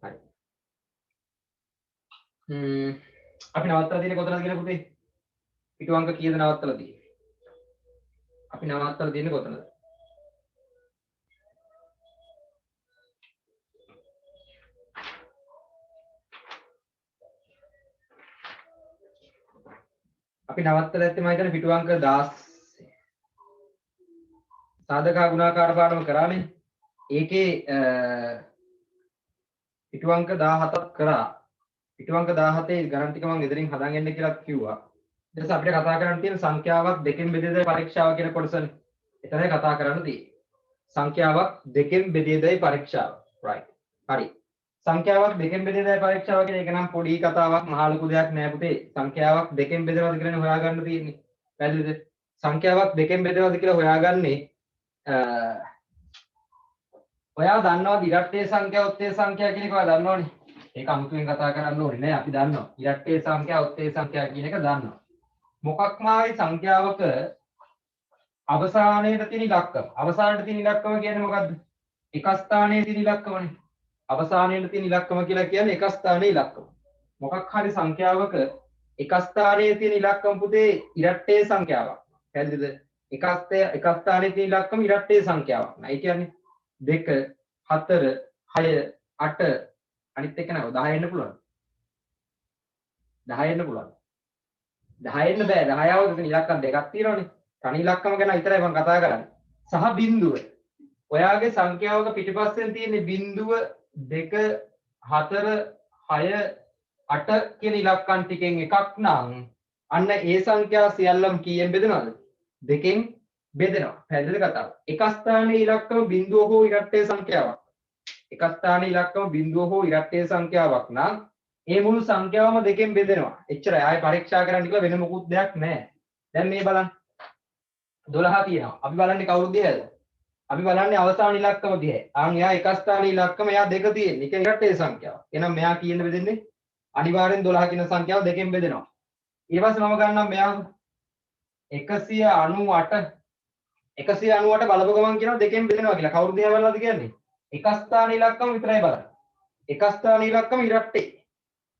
හරි. අපි නවත්තලා තියෙන්නේ කොතනද කියලා පුතේ? පිටු අංක කීයද නවත්තලා තියෙන්නේ? අපි නවත්තලා තියෙන්නේ කොතනද? අපි නවත්තලා ඇත්තේ මම හිතන්නේ පිටු අංක 16. සාධක ගුණාකාර පාඩම කරානේ. ඒකේ පිටු අංක 17ක් කරා. පිටු අංක 17 ගණන් ටික මම ගෙදරින් හදාගෙන එන්න කියලා කිව්වා. ඊට පස්සේ අපිට කතා කරන්න තියෙන සංඛ්‍යාවක් දෙකෙන් බෙදේදයි පරීක්ෂාව කියන කොටසනේ. එතනයි කතා කරන්න තියෙන්නේ. සංඛ්‍යාවක් දෙකෙන් බෙදේදයි පරීක්ෂාව. right. හරි. සංඛ්‍යාවක් දෙකෙන් බෙදේදයි පරීක්ෂාව කියන එක නම් පොඩි කතාවක් මහා ලොකු දෙයක් නෑ පුතේ. සංඛ්‍යාවක් දෙකෙන් බෙදනවද කියලානේ හොයාගන්න තියෙන්නේ. පැහැදිලිද? සංඛ්‍යාවක් දෙකෙන් බෙදනවද කියලා හොයාගන්නේ ඔයා දන්නවද ඉරට්ටේ සංඛ්‍යා ඔත්තේ සංඛ්‍යා කියන එක ඔයා දන්නවනේ. ඒක අමුතුවෙන් කතා කරන්න ඕනේ නෑ. අපි දන්නවා. ඉරට්ටේ සංඛ්‍යා ඔත්තේ සංඛ්‍යා කියන එක දන්නවා. මොකක්ම හරි සංඛ්‍යාවක අවසානයේ තියෙන ඉලක්කම. අවසානයේ තියෙන ඉලක්කම කියන්නේ මොකද්ද? එක ස්ථානයේ තියෙන ඉලක්කමනේ. අවසානයේ තියෙන ඉලක්කම කියලා කියන්නේ එක ස්ථානයේ ඉලක්කම. මොකක් හරි සංඛ්‍යාවක එක ස්ථානයේ තියෙන ඉලක්කම පුතේ ඉරට්ටේ සංඛ්‍යාවක්. පැහැදිලිද? එක ස්ථානයේ තියෙන ඉලක්කම ඉරට්ටේ සංඛ්‍යාවක්. නයි කියන්නේ 2 4 6 8 අනිත් එක නෑ 10 එන්න පුළුවන්. 10 එන්න පුළුවන්. 10 එන්න බෑ. 10 આવද එතන ඉලක්කම් දෙකක් තියෙනවනේ. තනි ඉලක්කම ගැන විතරයි මම කතා කරන්නේ. සහ බිඳුව. ඔයාගේ සංඛ්‍යාවක පිටිපස්සෙන් තියෙන බිඳුව 2 4 6 8 කියන ඉලක්කම් ටිකෙන් එකක් නම් අන්න ඒ සංඛ්‍යාව සියල්ලම කීයෙන් බෙදනවද? දෙකෙන් බෙදෙනවා. පැහැදිලිද කතාව? එක ස්ථානයේ ඉලක්කම බිඳුව හෝ ඉරට්ටේ සංඛ්‍යාවක්. එක ස්ථානයේ ඉලක්කම බිඳුව හෝ ඉරට්ටේ සංඛ්‍යාවක් නම් ඒ මුළු සංඛ්‍යාවම දෙකෙන් බෙදෙනවා. එච්චරයි. ආයෙ පරීක්ෂා කරන්න කියලා වෙන මොකුත් දෙයක් නැහැ. දැන් මේ බලන්න. 12 තියෙනවා. අපි බලන්නේ කවුරු දිහාද? අපි බලන්නේ අවසාන ඉලක්කම දිහා. ආන් එයා එක ස්ථානයේ ඉලක්කම එයා දෙක තියෙන්නේ. ඒක ඉරට්ටේ සංඛ්‍යාව. එහෙනම් මෙයා කීයෙන් බෙදෙන්නේ? අනිවාර්යෙන් 12 කියන සංඛ්‍යාව දෙකෙන් බෙදෙනවා. ඊට පස්සේ මම ගන්නම් මෙයා 198 බලපු ගමන් කියනවා දෙකෙන් බෙදෙනවා කියලා. කවුරු දිහා බලලාද කියන්නේ? එක ස්ථානයේ ඉලක්කම විතරයි බලන්නේ. එක ස්ථානයේ ඉලක්කම ඉරට්ටේ.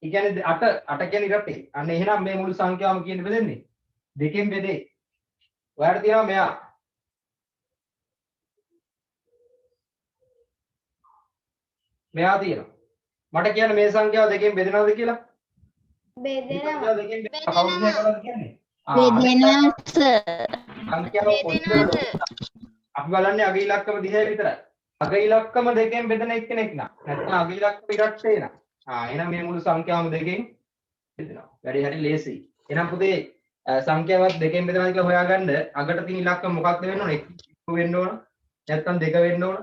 ඒ කියන්නේ 8 කියන්නේ ඉරට්ටේ. අන්න එහෙනම් මේ මුළු සංඛ්‍යාවම කියන්නේ බෙදෙන්නේ දෙකෙන් බෙදේ. ඔයාලට තියෙනවා මෙයා. මෙයා තියෙනවා. මට කියන්න මේ සංඛ්‍යාව දෙකෙන් බෙදෙනවද කියලා? බෙදෙනවා. දෙකෙන් බෙදෙනවා. කවුරුද කියලාද කියන්නේ? බෙදෙනවා සර්. සංඛ්‍යාව කොච්චරද? අපි බලන්නේ අග ඉලක්කම දිහා විතරයි. අග ඉලක්කම දෙකෙන් බෙදෙන එක්කෙනෙක් නා. නැත්නම් අග ඉලක්කම ඉරට්ටේ නා. එහෙනම් මේ මුළු සංඛ්‍යාවම දෙකෙන් බෙදෙනවා. වැඩි හරි ලේසියි. එහෙනම් පුතේ සංඛ්‍යාවක් දෙකෙන් බෙදනවා කියලා හොයාගන්න අගට තියෙන ඉලක්කම මොකක්ද වෙන්න ඕන? 1 වෙන්න ඕන. නැත්නම් 2 වෙන්න ඕන.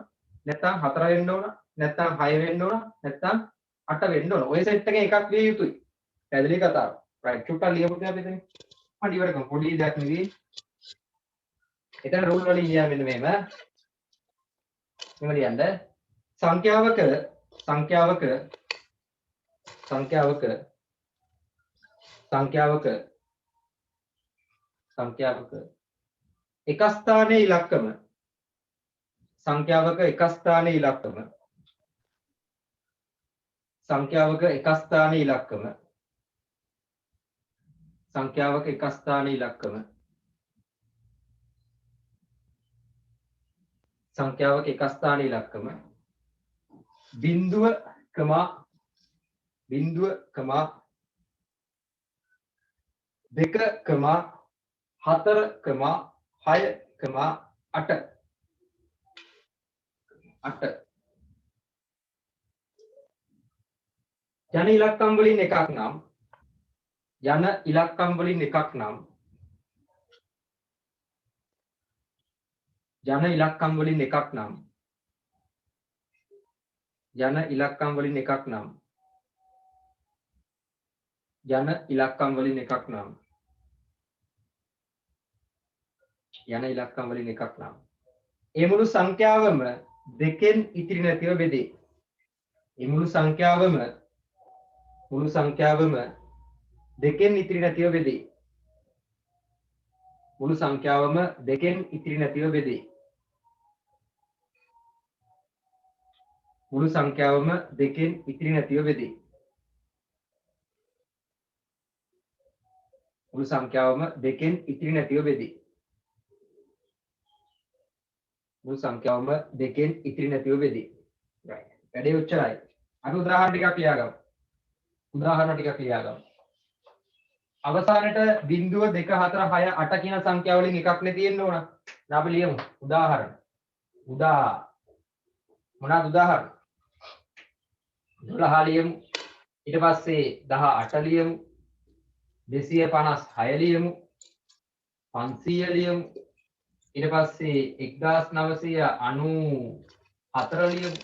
නැත්නම් 4 වෙන්න ඕන. නැත්නම් 6 වෙන්න ඕන. නැත්නම් 8 වෙන්න ඕන. ඔය සෙට් එකෙන් එකක් විය යුතුයි. පැහැදිලි කතාව. රයිට්. චුට්ටක් ලියමුද අපි එතන? මම ඉවර කරමු. පොඩි දෙයක් නෙවෙයි. එතන රූල් වලින් ලියන්න මෙන්න මෙහෙම. මෙහෙම ලියන්න. සංඛ්‍යාවක එක ස්ථානයේ ඉලක්කම සංඛ්‍යාවක එක ස්ථානයේ ඉලක්කම බිඳුව කමා 2 4 6 8 යන ඉලක්කම් වලින් එකක් නම් ඒ මුළු සංඛ්‍යාවම දෙකෙන් ඉතිරි නැතිව බෙදේ. මුළු සංඛ්‍යාවම දෙකෙන් ඉතිරි නැතිව බෙදේ. මුළු සංඛ්‍යාවම දෙකෙන් ඉතිරි නැතිව බෙදේ. මුළු සංඛ්‍යාවම දෙකෙන් ඉතිරි නැතිව බෙදේ. මුළු සංඛ්‍යාවම දෙකෙන් ඉතිරි නැතිව බෙදේ. right. වැඩේ උච්චරයි. අපි උදාහරණ ටිකක් ලියාගමු. උදාහරණ ටිකක් ලියාගමු. අවසානයේ 0 2 4 6 8 කියන සංඛ්‍යා වලින් එකක් නේ තියෙන්න ඕන. දැන් අපි ලියමු උදාහරණ. මොනවාද උදාහරණ? 12 ලියමු. ඊට පස්සේ 18 ලියමු. 256 ලියමු. 500 ලියමු. ඊට පස්සේ 1994 ලියමු.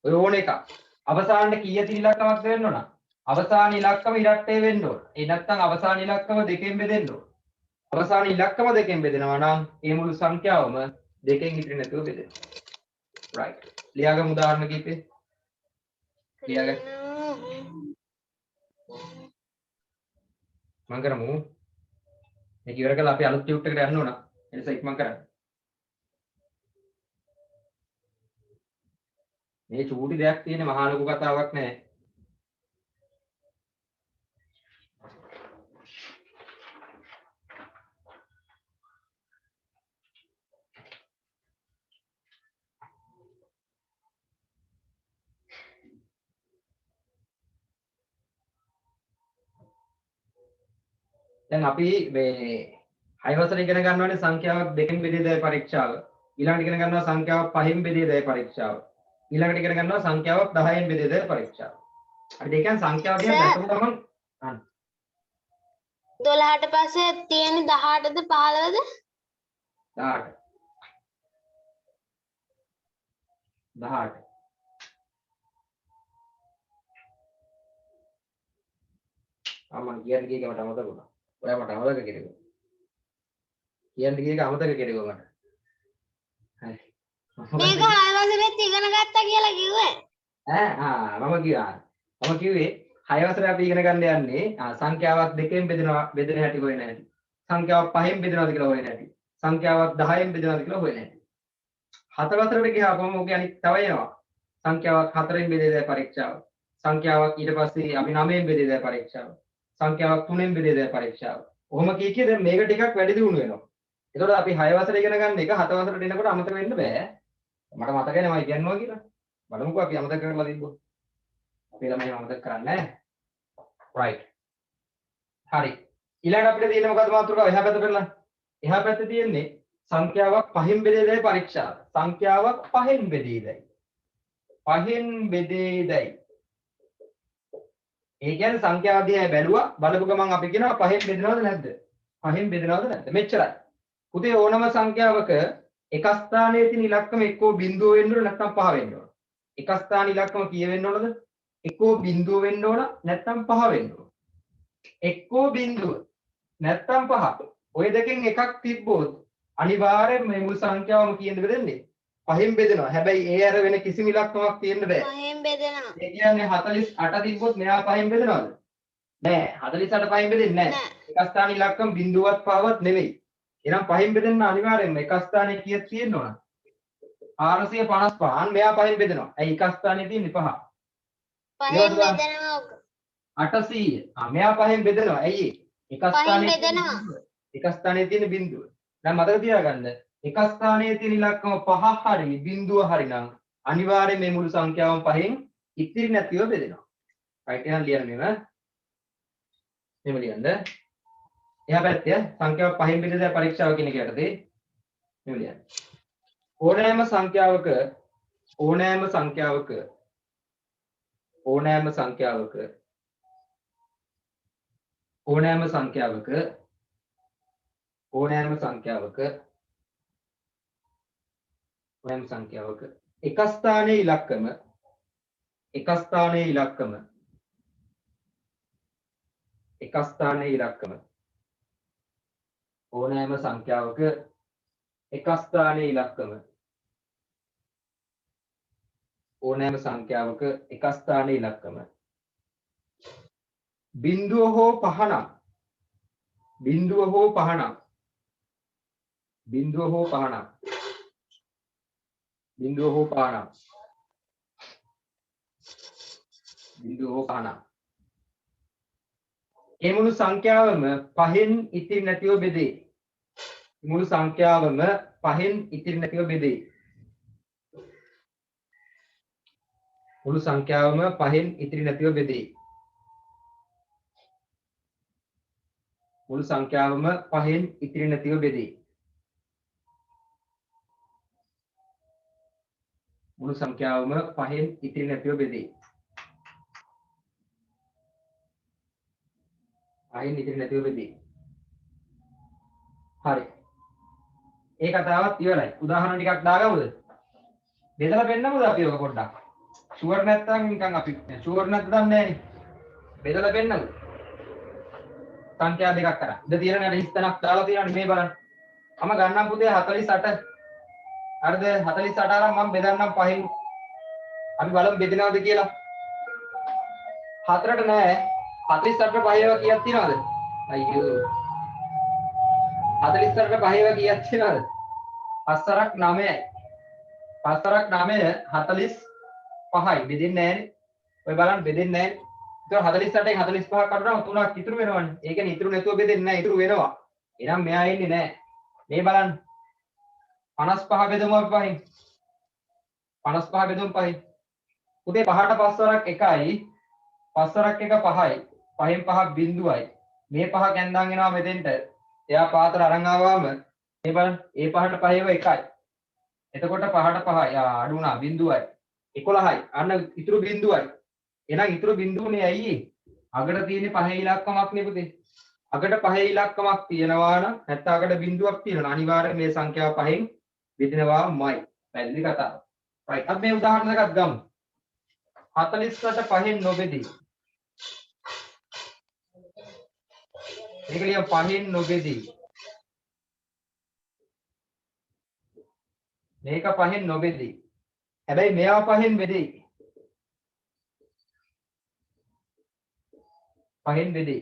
ඔය ඕන එක. අවසානයේ කීය තියෙන ඉලක්කමක් වෙන්න ඕන? අවසාන ඉලක්කම ඉරට්ටේ වෙන්න ඕන. ඒ නැත්නම් අවසාන ඉලක්කම දෙකෙන් බෙදෙන්න ඕන. අවසාන ඉලක්කම දෙකෙන් බෙදෙනවා නම් ඒ මුළු සංඛ්‍යාවම දෙකෙන් ඉතිරි නැතුව බෙදෙනවා. right. ලියාගමු උදාහරණ කිහිපේ. ලියාගන්න. මම කරමු. මේක ඉවර කරලා අපි අලුත් ටියුට් එකට යන්න ඕන. ඒ නිසා ඉක්මන් කරන්න. මේ චූටි දෙයක් තියෙන මහා ලොකු කතාවක් නෑ. දැන් අපි මේ 6 වසරේ ඉගෙන ගන්නවානේ සංඛ්‍යාවක් දෙකෙන් බෙදේදයි පරීක්ෂාව. ඊළඟට ඉගෙන ගන්නවා සංඛ්‍යාවක් පහෙන් බෙදේදයි පරීක්ෂාව. ඊළඟට ඉගෙන ගන්නවා සංඛ්‍යාවක් 10න් බෙදේදයි පරීක්ෂාව. හරි ඒ කියන්නේ සංඛ්‍යාව කියන දැක්කම තමයි 12ට පස්සේ තියෙන 18ද 15ද? 18. 18. මම කියන්නේ කීයක මට අමතක වුණා. ඔයා මට අමතක කෙරෙව්වා. කියන්න කීයක අමතක කෙරෙව්වා මට. හරි. මේක 6 වසරේත් ඉගෙන ගත්තා කියලා කිව්වේ. මම කිව්වේ 6 වසරේ අපි ඉගෙන ගන්න යන්නේ සංඛ්‍යාවක් දෙකෙන් බෙදෙන හැටි හොයන හැටි. සංඛ්‍යාවක් පහෙන් බෙදනවාද කියලා හොයන හැටි. සංඛ්‍යාවක් 10න් බෙදනවාද කියලා හොයන හැටි. 7 වසරට ගියාම ඔගේ අනිත් තව එනවා. සංඛ්‍යාවක් 4න් බෙදේදයි පරීක්ෂාව. සංඛ්‍යාවක් ඊට පස්සේ අපි 9න් බෙදේදයි පරීක්ෂාව. සංඛ්‍යාවක් 3න් බෙදේදයි පරීක්ෂාව. ඔහොම කී දැන් මේක ටිකක් වැඩි දියුණු වෙනවා. එතකොට අපි 6 වසරේ ඉගෙන ගන්න එක 7 වසරට එනකොට අමතක වෙන්න බෑ. මට මතකයි නේ මම කියනවා කියලා. බලමුකෝ අපි අමතක කරලා තිබ්බොත්. අපි ළමයි අමතක කරන්නේ නැහැ. right. හරි. ඊළඟ අපිට තියෙන්නේ මොකද්ද මාතෘකාව? එහා පැත්ත බලන්න. එහා පැත්තේ තියෙන්නේ සංඛ්‍යාවක් පහෙන් බෙදේදයි පරීක්ෂාව. සංඛ්‍යාවක් පහෙන් බෙදේදයි. පහෙන් බෙදේදයි. ඒ කියන්නේ සංඛ්‍යාව දිහා බැලුවා බලපු ගමන් අපි කියනවා පහෙන් බෙදනවද නැද්ද? පහෙන් බෙදනවද නැද්ද? මෙච්චරයි. පුතේ ඕනම සංඛ්‍යාවක එක ස්ථානයේ තියෙන ඉලක්කම එක්කෝ බිඳුව වෙන්න ඕන නැත්නම් පහ වෙන්න ඕන. එක ස්ථාන ඉලක්කම කීය වෙන්න ඕනද? එක්කෝ බිඳුව වෙන්න ඕන නැත්නම් පහ වෙන්න ඕන. එක්කෝ බිඳුව නැත්නම් පහ. ওই දෙකෙන් එකක් තිබ්බොත් අනිවාර්යෙන් මේ මුළු සංඛ්‍යාවම කීයද බෙදෙන්නේ? පහෙන් බෙදෙනවා. හැබැයි ඒ අර වෙන කිසිම ඉලක්කමක් තියෙන්න බෑ. පහෙන් බෙදෙනවා. ඒ කියන්නේ 48 තිබ්බොත් මෙයා පහෙන් බෙදනවද? නෑ. 48 පහෙන් බෙදෙන්නේ නෑ. එක ස්ථාන ඉලක්කම බිඳුවක් පහවත් නෙවෙයි. එහෙනම් පහෙන් බෙදෙන්න අනිවාර්යෙන්ම එක ස්ථානයේ කීයක් තියෙන්න ඕන? 455. අන්න මෙයා පහෙන් බෙදෙනවා. ඇයි එක ස්ථානයේ තියෙන්නේ 5. පහෙන් බෙදෙනවා. 800. මෙයා පහෙන් බෙදෙනවා. ඇයි එක ස්ථානයේ බෙදෙනවා. එක ස්ථානයේ තියෙන බිඳුව. දැන් මතක තියාගන්න. එක ස්ථානයේ තියෙන ඉලක්කම 5 හරි බිඳුව හරි නම් අනිවාර්යෙන් මේ මුළු සංඛ්‍යාවම පහෙන් ඉතිරි නැතිව බෙදෙනවා. right එහෙනම් ලියන්න මෙව. මෙව ලියන්න. එහා පැත්තේ සංඛ්‍යාව පහෙන් බෙදෙන පරීක්ෂාව කියන එක යටතේ මෙව ලියන්න. ඕනෑම සංඛ්‍යාවක එක ස්ථානයේ ඉලක්කම ඕනෑම සංඛ්‍යාවක එක ස්ථානයේ ඉලක්කම බිඳුව හෝ පහනම් බිඳුව හෝ පහන. ඒ මුළු සංඛ්‍යාවම පහෙන් ඉතිරි නැතිව බෙදේ. මුළු සංඛ්‍යාවම පහෙන් ඉතිරි නැතිව බෙදේ. මුළු සංඛ්‍යාවම පහෙන් ඉතිරි නැතිව බෙදේ. මුළු සංඛ්‍යාවම පහෙන් ඉතිරි නැතිව බෙදේ. මුළු සංඛ්‍යාවම පහෙන් ඉතිරි නැතිව බෙදේ. පහෙන් ඉතිරි නැතිව බෙදේ. හරි. ඒ කතාවත් ඉවරයි. උදාහරණ ටිකක් දාගමුද? බෙදලා පෙන්නමුද අපි ඔක පොඩ්ඩක්? ෂුවර් නැත්තම් නිකන් අපි ෂුවර් නැත්නම් දන්නේ නැහනේ. බෙදලා පෙන්නමුද? සංඛ්‍යා දෙකක් කරා. ඉත තියෙන නේද හිස්තනක් දාලා තියෙනවනේ මේ බලන්න. මම ගන්නම් පුතේ 48. හරිද? 48 අරන් මම බෙදන්නම් පහෙන්. අපි බලමු බෙදනවද කියලා. 4ට නෑ. 48ට පහේව කීයක් තියනවද? අයියෝ. 48ට පහේව කීයක් තියනවද? 5ක් 9යි. 5ක් 9 45යි. බෙදෙන්නේ නෑනේ. ඔය බලන්න බෙදෙන්නේ නෑනේ. ඒතකොට 48න් 45ක් කඩනවා 3ක් ඉතුරු වෙනවනේ. ඒ කියන්නේ ඉතුරු නැතුව බෙදෙන්නේ නෑ. ඉතුරු වෙනවා. එහෙනම් මෙයා එන්නේ නෑ. මේ බලන්න. 55 බෙදමු අපි පහෙන්. 55 බෙදමු පහෙන්. පුතේ 5ට 5 වරක් 1යි. 5 වරක් 1 5යි. 5න් 5ක් බිඳුවයි. මේ 5 කැන්දන් එනවා මෙතෙන්ට. එයා පාතර අරන් ආවම මේ බලන්න. ඒ 5ට 5ව 1යි. එතකොට 5ට 5යි. අඩු වුණා බිඳුවයි. 11යි. අන්න ඉතුරු බිඳුවයි. එහෙනම් ඉතුරු බිඳුවනේ ඇයි? අගට තියෙන්නේ 5 ඉලක්කමක් නේ පුතේ. අගට 5 ඉලක්කමක් තියෙනවා නම් නැත්නම් අගට බිඳුවක් තියෙනවා. අනිවාර්යයෙන් මේ සංඛ්‍යාව 5න් බෙදෙනවාමයි. පැහැදිලි කතාව. right. අපි මේ උදාහරණ එකක් ගමු. 48ට 5න් නොබෙදී. මේක ලියමු 5න් නොබෙදී. මේක 5න් නොබෙදී. හැබැයි මෙයාව 5න් බෙදෙයි. 5න් බෙදෙයි.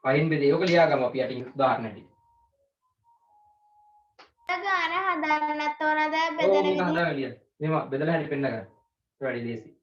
5න් බෙදෙයි. ඔක ලියාගමු අපි යටින් උදාහරණෙට. ගාන හදාගන්නත් ඕනද බෙදෙන මේක විදිහ? හදාගන්න ලියන්න. මේවා බෙදලා හැටි පෙන්න ගන්න. ඒක වැඩි ලේසි.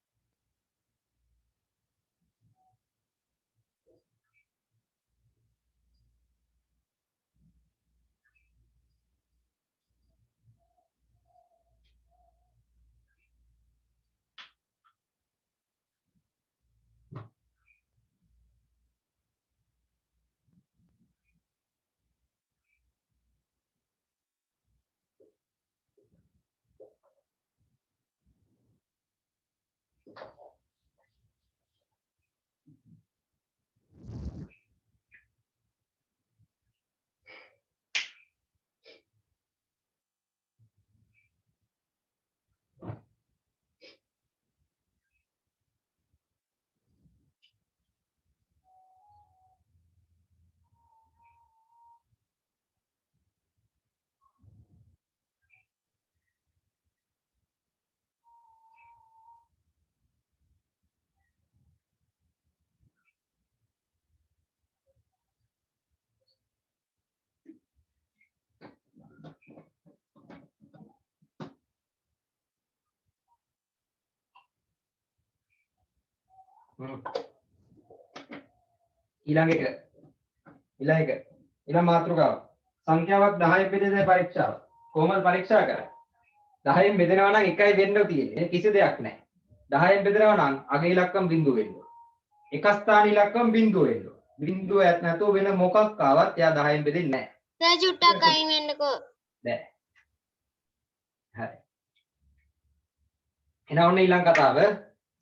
ඊළඟ මාතෘකාව සංඛ්‍යාවක් 10න් බෙදෙන පරීක්ෂාව. කොහොමද පරීක්ෂා කරන්නේ? 10න් බෙදෙනවා නම් 1යි වෙන්න තියෙන්නේ. කිසි දෙයක් නැහැ. 10න් බෙදෙනවා නම් අග ඉලක්කම් බිඳුව වෙන්න ඕන. එක ස්ථාන ඉලක්කම් බිඳුව වෙන්න ඕන. බිඳුව නැතුව වෙන මොකක් ආවත් එයා 10න් බෙදෙන්නේ නැහැ. දැන් චුට්ටක් අයින් වෙන්නකෝ. බෑ. හරි. එහෙනම් ඔන්න ඊළඟ කතාව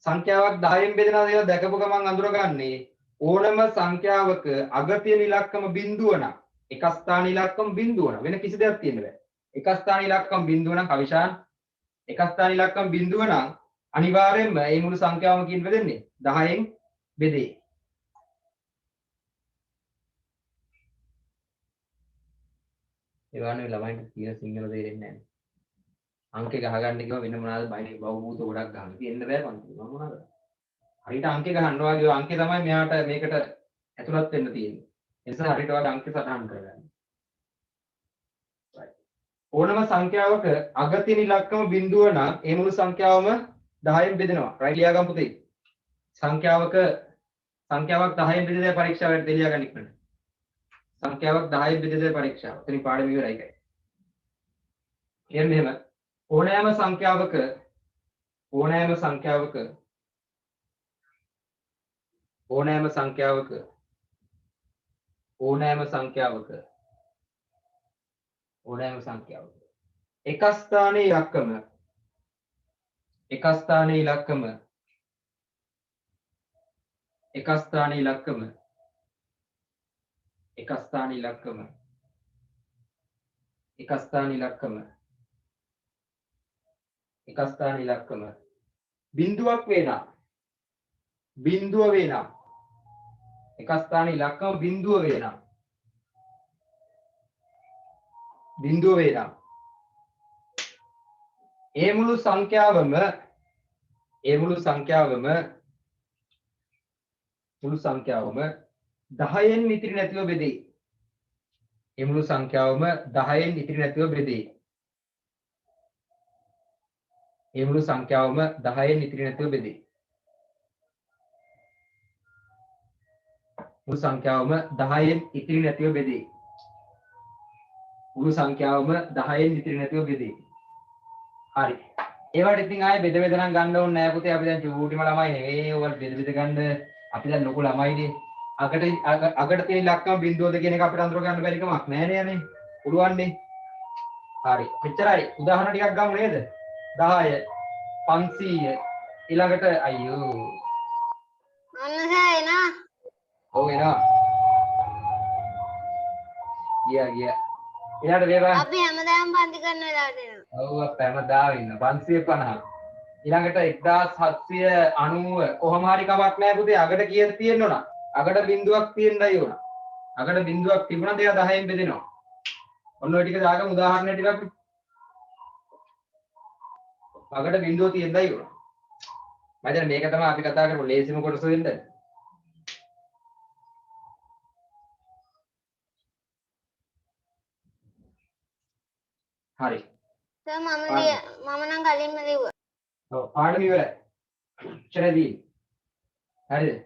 සංඛ්‍යාවක් 10න් බෙදෙනවා කියලා දැකපු ගමන් අඳුරගන්නේ ඕනම සංඛ්‍යාවක අග තියෙන ඉලක්කම බිඳුව නම් එක ස්ථාන ඉලක්කම බිඳුව නම් වෙන කිසි දෙයක් තියෙන්න බෑ. එක ස්ථාන ඉලක්කම බිඳුව නම් කවිශාන් එක ස්ථාන ඉලක්කම බිඳුව නම් අනිවාර්යයෙන්ම මේ මුළු සංඛ්‍යාවම කින් බෙදෙන්නේ 10න් බෙදේ. ඒ වගේ ළමයින්ට තියෙන සිංහල තේරෙන්නේ නැහැ. අංක ගහගන්න කිව්ව වෙන මොනවාද බයිනේ බහූත ගොඩක් ගන්න. තියෙන්න බෑ පන්ති. මම මොනවාද? හරියට අංක ගහනවා වගේ අංකේ තමයි මෙයාට මේකට ඇතුළත් වෙන්න තියෙන්නේ. ඒ නිසා හරියට වගේ අංක සටහන් කරගන්න. ඕනම සංඛ්‍යාවක අග තියෙන ඉලක්කම බිඳුව නම් ඒ මුළු සංඛ්‍යාවම 10න් බෙදෙනවා. රයිට් ලියා ගමු පුතේ. සංඛ්‍යාවක් 10න් බෙදෙන පරීක්ෂාවට දෙලියා ගන්න ඉක්මනට. සංඛ්‍යාවක් 10න් බෙදෙන පරීක්ෂාව. එතනින් පාඩම ඉවරයි කයි. කියන්නේ මෙහෙම ඕනෑම සංඛ්‍යාවක ඕනෑම සංඛ්‍යාවක එක ස්ථානයේ ඉලක්කම බිඳුවක් වේ නම් බිඳුව වේ නම් එක ස්ථානයේ ඉලක්කම බිඳුව වේ නම් ඒ මුළු සංඛ්‍යාවම 10න් ඉතිරි නැතිව බෙදේ. ඒ මුළු සංඛ්‍යාවම 10න් ඉතිරි නැතිව බෙදේ. ඒ මුළු සංඛ්‍යාවම 10න් ඉතිරි නැතිව බෙදේ. මුළු සංඛ්‍යාවම 10න් ඉතිරි නැතිව බෙදේ. මුළු සංඛ්‍යාවම 10න් ඉතිරි නැතිව බෙදේ. හරි. ඒවට ඉතින් ආයේ බෙද බෙද නම් ගන්න ඕනේ නෑ පුතේ. අපි දැන් චූටිම ළමයි නෙවෙයි. ඕවල් බෙද බෙද ගන්න අපි දැන් ලොකු ළමයිනේ. අගට තියෙන ඉලක්කම බිඳුවද කියන එක අපිට අඳුර ගන්න බැරි කමක් නෑනේ යන්නේ. පුළුවන්නේ. හරි. මෙච්චරයි. උදාහරණ ටිකක් ගමු නේද? 10 500 ඊළඟට අයියෝ අන්න එනවා. ඔව් එනවා. ගියා. ඊළඟට වේවා. අපි හැමදාම පන්ති කරන වෙලාවට එනවා. ඔව් අප්පා හැමදාම ඉන්න 550. ඊළඟට 1790 කොහොම හරි කමක් නැහැ පුතේ. අගට කීයක් තියෙන්න ඕන? අගට බිඳුවක් තියෙන්නයි ඕන. අගට බිඳුවක් තිබුණාද එයා 10න් බෙදෙනවා. ඔන්න ඔය ටික දාගමු උදාහරණ ටිකක්. අගට බිඳුව තියෙන්නයි ඕන. මම දැන් මේක තමයි අපි කතා කරපු ලේසිම කොටස වෙන්න. හරි. මම නම් කලින්ම ලිව්වා. ඔව් පාඩම ඉවරයි. ඉච්චරදී. හරිද?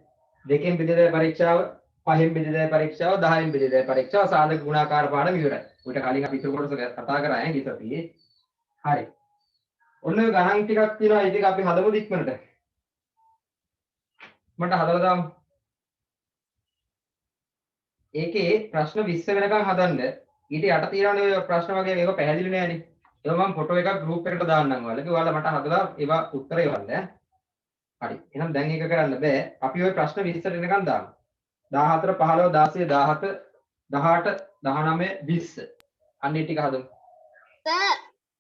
2න් බෙදෙන පරීක්ෂාව, 5න් බෙදෙන පරීක්ෂාව, 10න් බෙදෙන පරීක්ෂාව සාධක ගුණාකාර පාඩම ඉවරයි. උඩ කලින් අපි ඉතුරු කොටස කතා කරා ඈ ගිතපියේ. හරි. ඔන්න ඔය ගණන් ටිකක් තියෙනවා. ඒ ටික අපි හදමු ඉක්මනට. මට හදලා දාමු. ඒකේ ප්‍රශ්න 20 වෙනකන් හදන්න. ඊට යට තියෙනවනේ ඔය ප්‍රශ්න වගේ ඒක පැහැදිලි නෑනේ. ඒවා මම ෆොටෝ එකක් group එකට දාන්නම් ඔයාලගේ. ඔයාලා මට හදලා ඒවා උත්තර එවන්න. හරි. එහෙනම් දැන් ඒක කරන්න බෑ. අපි ওই ප්‍රශ්න 20ට එනකන් දාමු. 14 15 16 17 18 19 20. අන්න ඒ ටික හදමු. සර්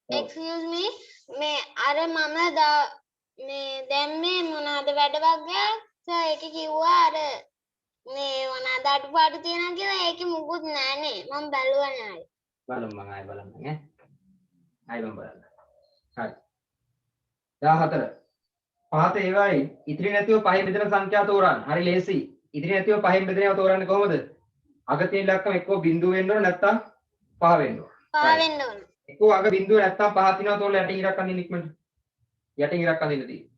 excuse me මේ අර මම මේ දැන් මේ මොනවාද වැඩ වර්ගයක් සර් ඒක කිව්වා අර මේ මොනවාද අඩුපාඩු තියෙනවා කියලා ඒකේ මුකුත් නැහනේ මම බැලුවා නෑ බලමු මම ආයෙ බලන්න ඈ ආයෙ මම බලන්න හරි 14 පහත ඒවයි ඉතිරි නැතිව පහෙන් බෙදෙන සංඛ්‍යා තෝරන්න හරි ලේසි ඉතිරි නැතිව පහෙන් බෙදෙන ඒවා තෝරන්නේ කොහොමද අග තියෙන ඉලක්කම එක්කෝ බිඳුව වෙන්න ඕන නැත්නම් පහ වෙන්න ඕන පහ වෙන්න ඕන එක්කෝ අග බිඳුව නැත්නම් පහ තියනවා තෝරලා යටින් ඉරක් අඳින්න ඉක්මනට යටින් ඉරක් අඳින්න තියෙන්නේ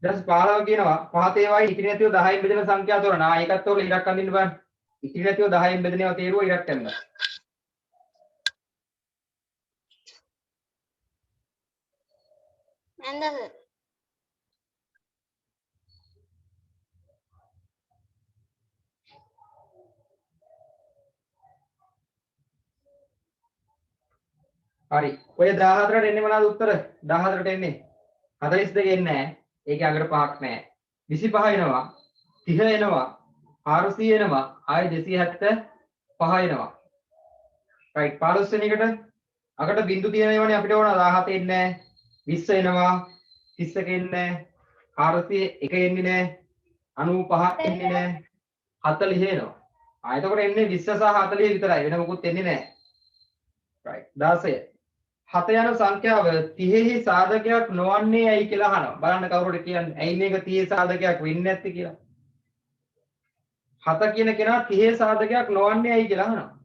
දැන් පාරව කියනවා පහත ඒවයි ඉතිරි නැතිව 10න් බෙදෙන සංඛ්‍යා තෝරන්න ආ ඒකත් තෝරලා ඉරක් අඳින්න බලන්න ඉතිරි නැතිව 10න් බෙදෙන ඒවා තේරුවා ඉරක් ගන්න නැන්ද සර් හරි ඔය 14ට එන්නේ මොනවාද උත්තර 14ට එන්නේ 42 එන්නේ නැහැ ඒකේ අගට පහක් නැහැ 25 එනවා 30 එනවා 400 එනවා ආයෙ 275 එනවා රයිට් 15 වෙනි එකට අගට බිඳු තියෙන ඒවානේ අපිට ඕන 17 එන්නේ නැහැ 20 එනවා 31 එන්නේ නැහැ 401 එන්නේ නැහැ 95 එන්නේ නැහැ 40 එනවා ආයෙ එතකොට එන්නේ 20 සහ 40 විතරයි වෙන මොකුත් එන්නේ නැහැ රයිට් 16 7 යන සංඛ්‍යාව 30හි සාධකයක් නොවන්නේ ඇයි කියලා අහනවා. බලන්න කවුරුද කියන්නේ. ඇයි මේක 30 සාධකයක් වෙන්නේ නැත්තේ කියලා. 7 කියන කෙනා 30 සාධකයක් නොවන්නේ ඇයි කියලා අහනවා.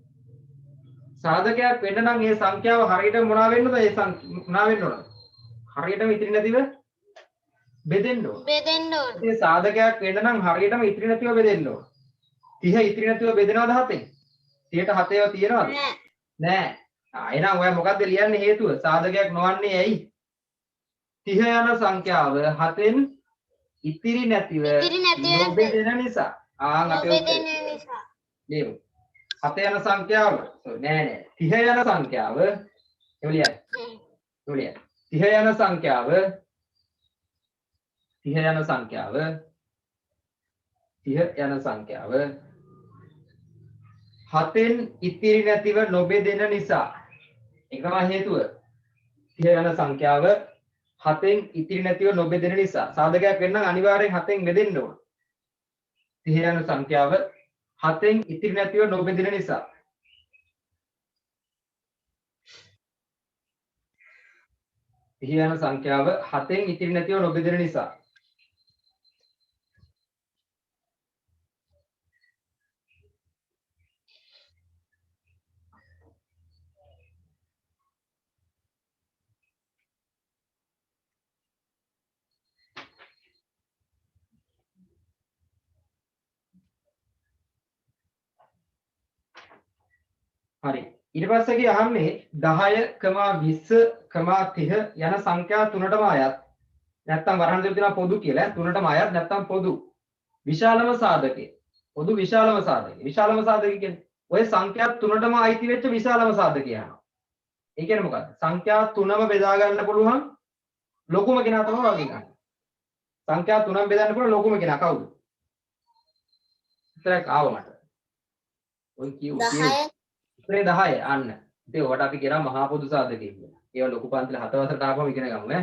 සාධකයක් වෙන්න නම් මේ සංඛ්‍යාව හරියට මොනවා වෙන්නද? මොනවා වෙන්න ඕනද? හරියටම ඉතිරි නැතිව බෙදෙන්න ඕන. බෙදෙන්න ඕන. ඒ සාධකයක් වෙන්න නම් හරියටම ඉතිරි නැතිව බෙදෙන්න ඕන. 30 ඉතිරි නැතිව බෙදෙනවද 7ෙන්? 30ට 7 ඒවා තියෙනවද? නෑ. නෑ. එහෙනම් ඔයා මොකද්ද ලියන්නේ හේතුව? සාධකයක් නොවන්නේ ඇයි? 30 යන සංඛ්‍යාව 7ෙන් ඉතිරි නැතිව නොබෙදෙන නිසා. අපේ නොබෙදෙන නිසා. ලියමු. 7 යන සංඛ්‍යාව නෑ 30 යන සංඛ්‍යාව එවලියයි. 30 යන සංඛ්‍යාව 30 යන සංඛ්‍යාව 7ෙන් ඉතිරි නැතිව නොබෙදෙන නිසා. ඒක තමයි හේතුව. 30 යන සංඛ්‍යාව 7ෙන් ඉතිරි නැතිව නොබෙදෙන නිසා. සාධකයක් වෙන්න අනිවාර්යෙන් 7ෙන් බෙදෙන්න ඕන. 30 යන සංඛ්‍යාව 7ෙන් ඉතිරි නැතිව නොබෙදෙන නිසා. 30 යන සංඛ්‍යාව 7ෙන් ඉතිරි නැතිව නොබෙදෙන නිසා. හරි. ඊට පස්සේ කී අහන්නේ 10,20,30 යන සංඛ්‍යා තුනටම අයත් නැත්නම් වරහන් දෙක දෙනා පොදු කියලා තුනටම අයත් නැත්නම් පොදු විශාලම සාධකය. පොදු විශාලම සාධකය. විශාලම සාධකය කියන්නේ ඔය සංඛ්‍යා තුනටම අයිති වෙච්ච විශාලම සාධකය යනවා. ඒ කියන්නේ මොකක්ද? සංඛ්‍යා තුනම බෙදා ගන්න පුළුවන් ලොකුම කෙනා තමයි වගේ ගන්න. සංඛ්‍යා තුනම බෙදන්න පුළුවන් ලොකුම කෙනා කවුද? ඉතරක් ආව මට. ඔය කියු 10 උත්තරේ 10 අන්න. ඉතින් ඔකට අපි කියනවා මහා පොදු සාධකය කියලා. ඒවා ලොකු පන්තිල 7 වසරට ආපුවම ඉගෙන ගමු ඈ.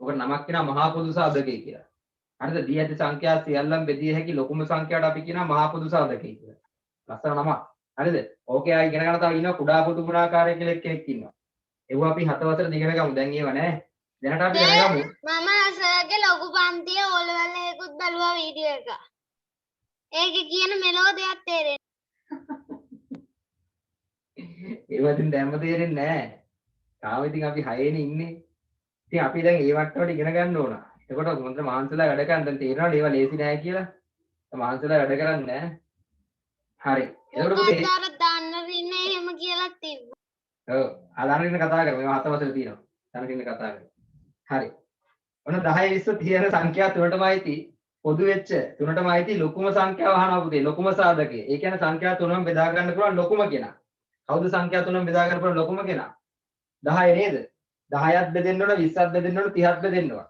ඔකට නමක් කියනවා මහා පොදු සාධකය කියලා. හරිද? දී ඇති සංඛ්‍යා සියල්ලම බෙදිය හැකි ලොකුම සංඛ්‍යාවට අපි කියනවා මහා පොදු සාධකය කියලා. ලස්සන නමක්. හරිද? ඕකේ ආයි ඉගෙන ගන්න තව ඉන්නවා කුඩා පොදු ගුණාකාරය කියලා කෙනෙක් ඉන්නවා. ඒව අපි 7 වසරට ඉගෙන ගමු. දැන් ඒව නෑ. දැනට අපි ඉගෙන ගමු. මම සර්ගේ ලොකු පන්තියේ ඕලෙවල් එකකුත් බලුවා වීඩියෝ එක. ඒකේ කියන මෙලෝ දෙයක් තේරෙන්නේ. ඒවා ඉතින් දැම්ම තේරෙන්නේ නැහැ. තාම ඉතින් අපි 6 නේ ඉන්නේ. ඉතින් අපි දැන් ඒ වට්ටමට ඉගෙන ගන්න ඕන. එතකොට මොකද මාන්සලා වැඩ කරන් දැන් තේරෙනවද ඒවා ලේසි නෑ කියලා? මාන්සලා වැඩ කරන්නේ නෑ. හරි. එතකොට පුතේ අර දාන්න ඉන්නේ එහෙම කියලා තිබ්බා. ඔව්. ආදානින්න කතා කරමු. මේවා 7 වසරේ තියෙනවා. දැනගින්න කතා කරමු. හරි. ඔන්න 10 20 30 යන සංඛ්‍යා තුනටම අයිති පොදු වෙච්ච තුනටම අයිති ලොකුම සංඛ්‍යාව අහනවා පුතේ. ලොකුම සාධකය. ඒ කියන්නේ සංඛ්‍යා තුනම බෙදා ගන්න පුළුවන් ලොකුම කෙනා. කවුද සංඛ්‍යා තුනම බෙදා ගන්න පුළුවන් ලොකුම කෙනා? 10 නේද? 10ත් බෙදෙන්න ඕන 20ත් බෙදෙන්න ඕන 30ත් බෙදෙන්න ඕන.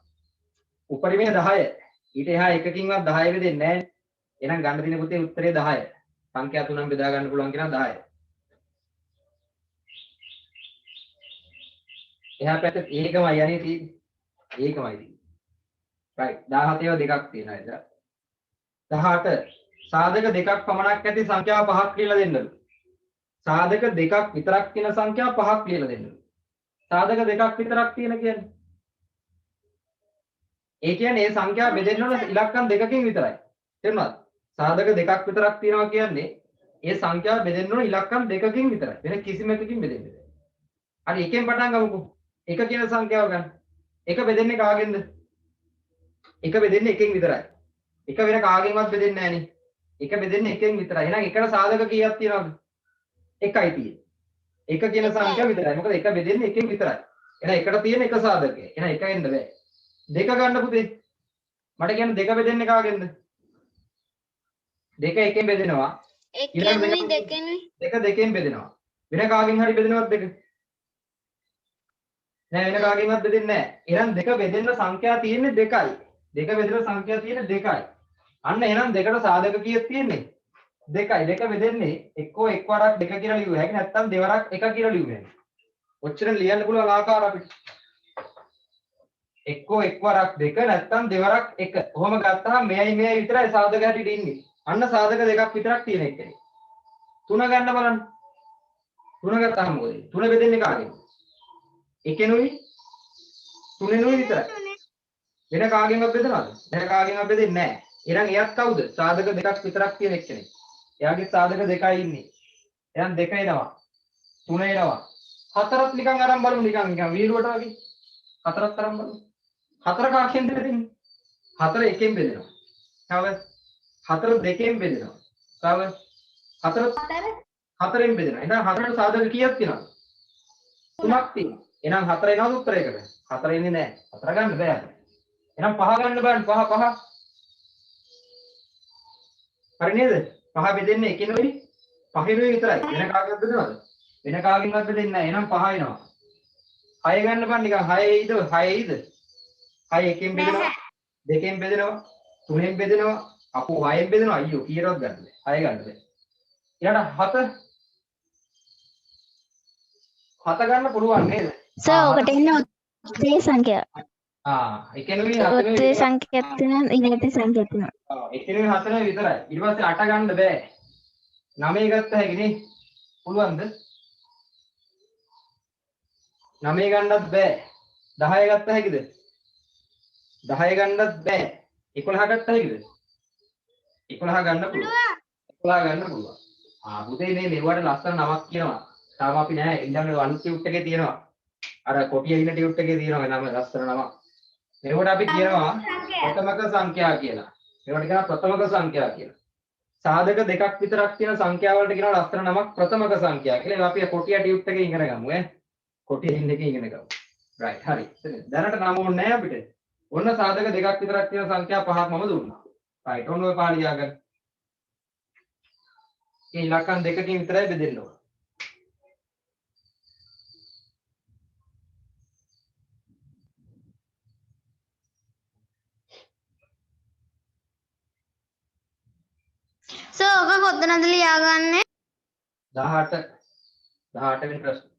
උපරිමය 10. ඊට එහා එකකින්වත් 10 බෙදෙන්නේ නැහැ. එහෙනම් ගන්න තියෙන පුතේ උත්තරේ 10. සංඛ්‍යා තුනම බෙදා ගන්න පුළුවන් කෙනා 10. එහා පැත්තේ ඒකමයි යන්නේ තියෙන්නේ. ඒකමයි තියෙන්නේ. right 17 ඒවා දෙකක් තියෙනවා ඉතින්. 18 සාධක දෙකක් පමණක් ඇති සංඛ්‍යාව පහක් කියලා දෙන්නලු. සාධක දෙකක් විතරක් තියෙන සංඛ්‍යාව පහක් කියලා දෙන්නලු. සාධක දෙකක් විතරක් තියෙන කියන්නේ. ඒ කියන්නේ මේ සංඛ්‍යාව බෙදෙන්න ඕන ඉලක්කම් දෙකකින් විතරයි. තේරුණාද? සාධක දෙකක් විතරක් තියෙනවා කියන්නේ ඒ සංඛ්‍යාව බෙදෙන්න ඕන ඉලක්කම් දෙකකින් විතරයි. වෙන කිසිම එකකින් බෙදෙන්නේ නැහැ. හරි එකෙන් පටන් ගමුකෝ. එක කියන සංඛ්‍යාව ගන්න. එක බෙදෙන්නේ කාගෙන්ද? එක බෙදෙන්නේ එකෙන් විතරයි. එක වෙන කාගෙන්වත් බෙදෙන්නේ නැහැ නේ. එක බෙදෙන්නේ එකෙන් විතරයි. එහෙනම් එකට සාධක කීයක් තියෙනවද? එකයි තියෙන්නේ. එක කියන සංඛ්‍යාව විතරයි. මොකද එක බෙදෙන්නේ එකෙන් විතරයි. එහෙනම් එකට තියෙන එක සාධකය. එහෙනම් එක එන්න බෑ. දෙක ගන්න පුතේ. මට කියන්න දෙක බෙදෙන්නේ කාගෙන්ද? දෙක එකෙන් බෙදෙනවා. එකෙනුයි දෙකෙනුයි. දෙක දෙකෙන් බෙදෙනවා. වෙන කාගෙන් හරි බෙදෙනවද දෙක? නෑ වෙන කාගෙන්වත් බෙදෙන්නේ නෑ. එහෙනම් දෙක බෙදෙන්න සංඛ්‍යා තියෙන්නේ දෙකයි. දෙක බෙදෙන සංඛ්‍යා තියෙන්නේ දෙකයි. අන්න එහෙනම් දෙකට සාධක කීයක් තියෙන්නේ? දෙකයි. දෙක බෙදෙන්නේ එක්කෝ එක් වරක් දෙක කියලා ලියුව හැකි නැත්නම් දෙවරක් එක කියලා ලියුව හැකි. ඔච්චර ලියන්න පුළුවන් ආකාර අපිට. එක්කෝ එක් වරක් දෙක නැත්නම් දෙවරක් එක. කොහොම ගත්තාම මෙයයි මෙයයි විතරයි සාධක හැටියට ඉන්නේ. අන්න සාධක දෙකක් විතරක් තියෙන එකනේ. තුන ගන්න බලන්න. තුන ගත්තාම මොකද? තුන බෙදෙන්නේ කාගෙන්ද? එකෙනුයි තුනෙනුයි විතරයි. වෙන කාගෙන්වත් බෙදනවද? වෙන කාගෙන්වත් බෙදෙන්නේ නැහැ. එහෙනම් එයත් කවුද? සාධක දෙකක් විතරක් තියෙන එක්කෙනෙක්. එයාගේ සාධක දෙකයි ඉන්නේ. එහෙනම් දෙක එනවා. තුන එනවා. හතරත් නිකන් අරන් බලමු නිකන් වීරුවට වගේ. හතරක් තරම් බලමු. හතර කාගෙන්ද බෙදෙන්නේ? හතර එකෙන් බෙදෙනවා. තව හතර දෙකෙන් බෙදෙනවා. තව හතර හතරෙන් බෙදෙනවා. එහෙනම් හතරට සාධක කීයක් තියෙනවද? තුනක් තියෙනවා. එහෙනම් හතර එනවද උත්තරයකට? හතර එන්නේ නැහැ. හතර ගන්න බෑ. එහෙනම් පහ ගන්න බෑනේ. පහ. හරි නේද? පහ බෙදෙන්නේ එකිනෙකයි. පහිනුයි විතරයි. වෙන කාගෙන්ද බෙදනවද? වෙන කාගෙන්වත් බෙදෙන්නේ නැහැ. එහෙනම් පහ එනවා. 6 ගන්න බෑ නිකන් 6 එයිද? 6 එයිද? 6 එකෙන් බෙදෙනවා. දෙකෙන් බෙදෙනවා. තුනෙන් බෙදෙනවා. අපෝ 6ෙන් බෙදෙනවා. අයියෝ කීයටවත් ගන්න බෑ. 6 ගන්න බෑ. ඊළඟට 7 ගන්න පුළුවන් නේද? සර් ඔකට එන්නේ ඔත්තේ සංඛ්‍යා. එකිනෙකයි ඔත්තේ 7නේ සංඛ්‍යාවක් තියෙනවා ඊළඟට සංඛ්‍යාවක් තියෙනවා. එකිනෙකයි 7නේ විතරයි. ඊට පස්සේ 8 ගන්න බෑ. 9 ගත්ත හැකි නේ. පුළුවන්ද? 9 ගන්නත් බෑ. 10 ගත්ත හැකිද? 10 ගන්නත් බෑ. 11 ගත්ත හැකිද? 11 ගන්න පුළුවන්. 11 ගන්න පුළුවන්. පුතේ මේ මෙවට ලස්සන නමක් කියනවා. තාම අපි නෑ ඉඳන් වන් ටියුට් එකේ තියෙනවා. අර කොටිය ඉන්න ටියුට් එකේ තියෙනවා නම ලස්සන නමක්. මේවට අපි කියනවා ප්‍රථමක සංඛ්‍යා කියලා. මේවට කියනවා ප්‍රථමක සංඛ්‍යා කියලා. සාධක දෙකක් විතරක් තියෙන සංඛ්‍යාවලට කියනවා ලස්සන නමක් ප්‍රථමක සංඛ්‍යා කියලා. ඒක අපි කොටිය ටියුට් එකේ ඉගෙන ගමු ඈ. කොටිය ඉන්න එකේ ඉගෙන ගමු. රයිට් හරි. දැනට නම ඕනේ නෑ අපිට. ඔන්න සාධක දෙකක් විතරක් තියෙන සංඛ්‍යා පහක් මම දුන්නා. රයිට් ඔන්න ඔය පහ ලියාගන්න. මේ ඉලක්කම් දෙකකින් විතරයි බෙදෙන්න ඕන. සර් ඔක කොතනද ලියාගන්නේ? 18 වෙනි ප්‍රශ්න.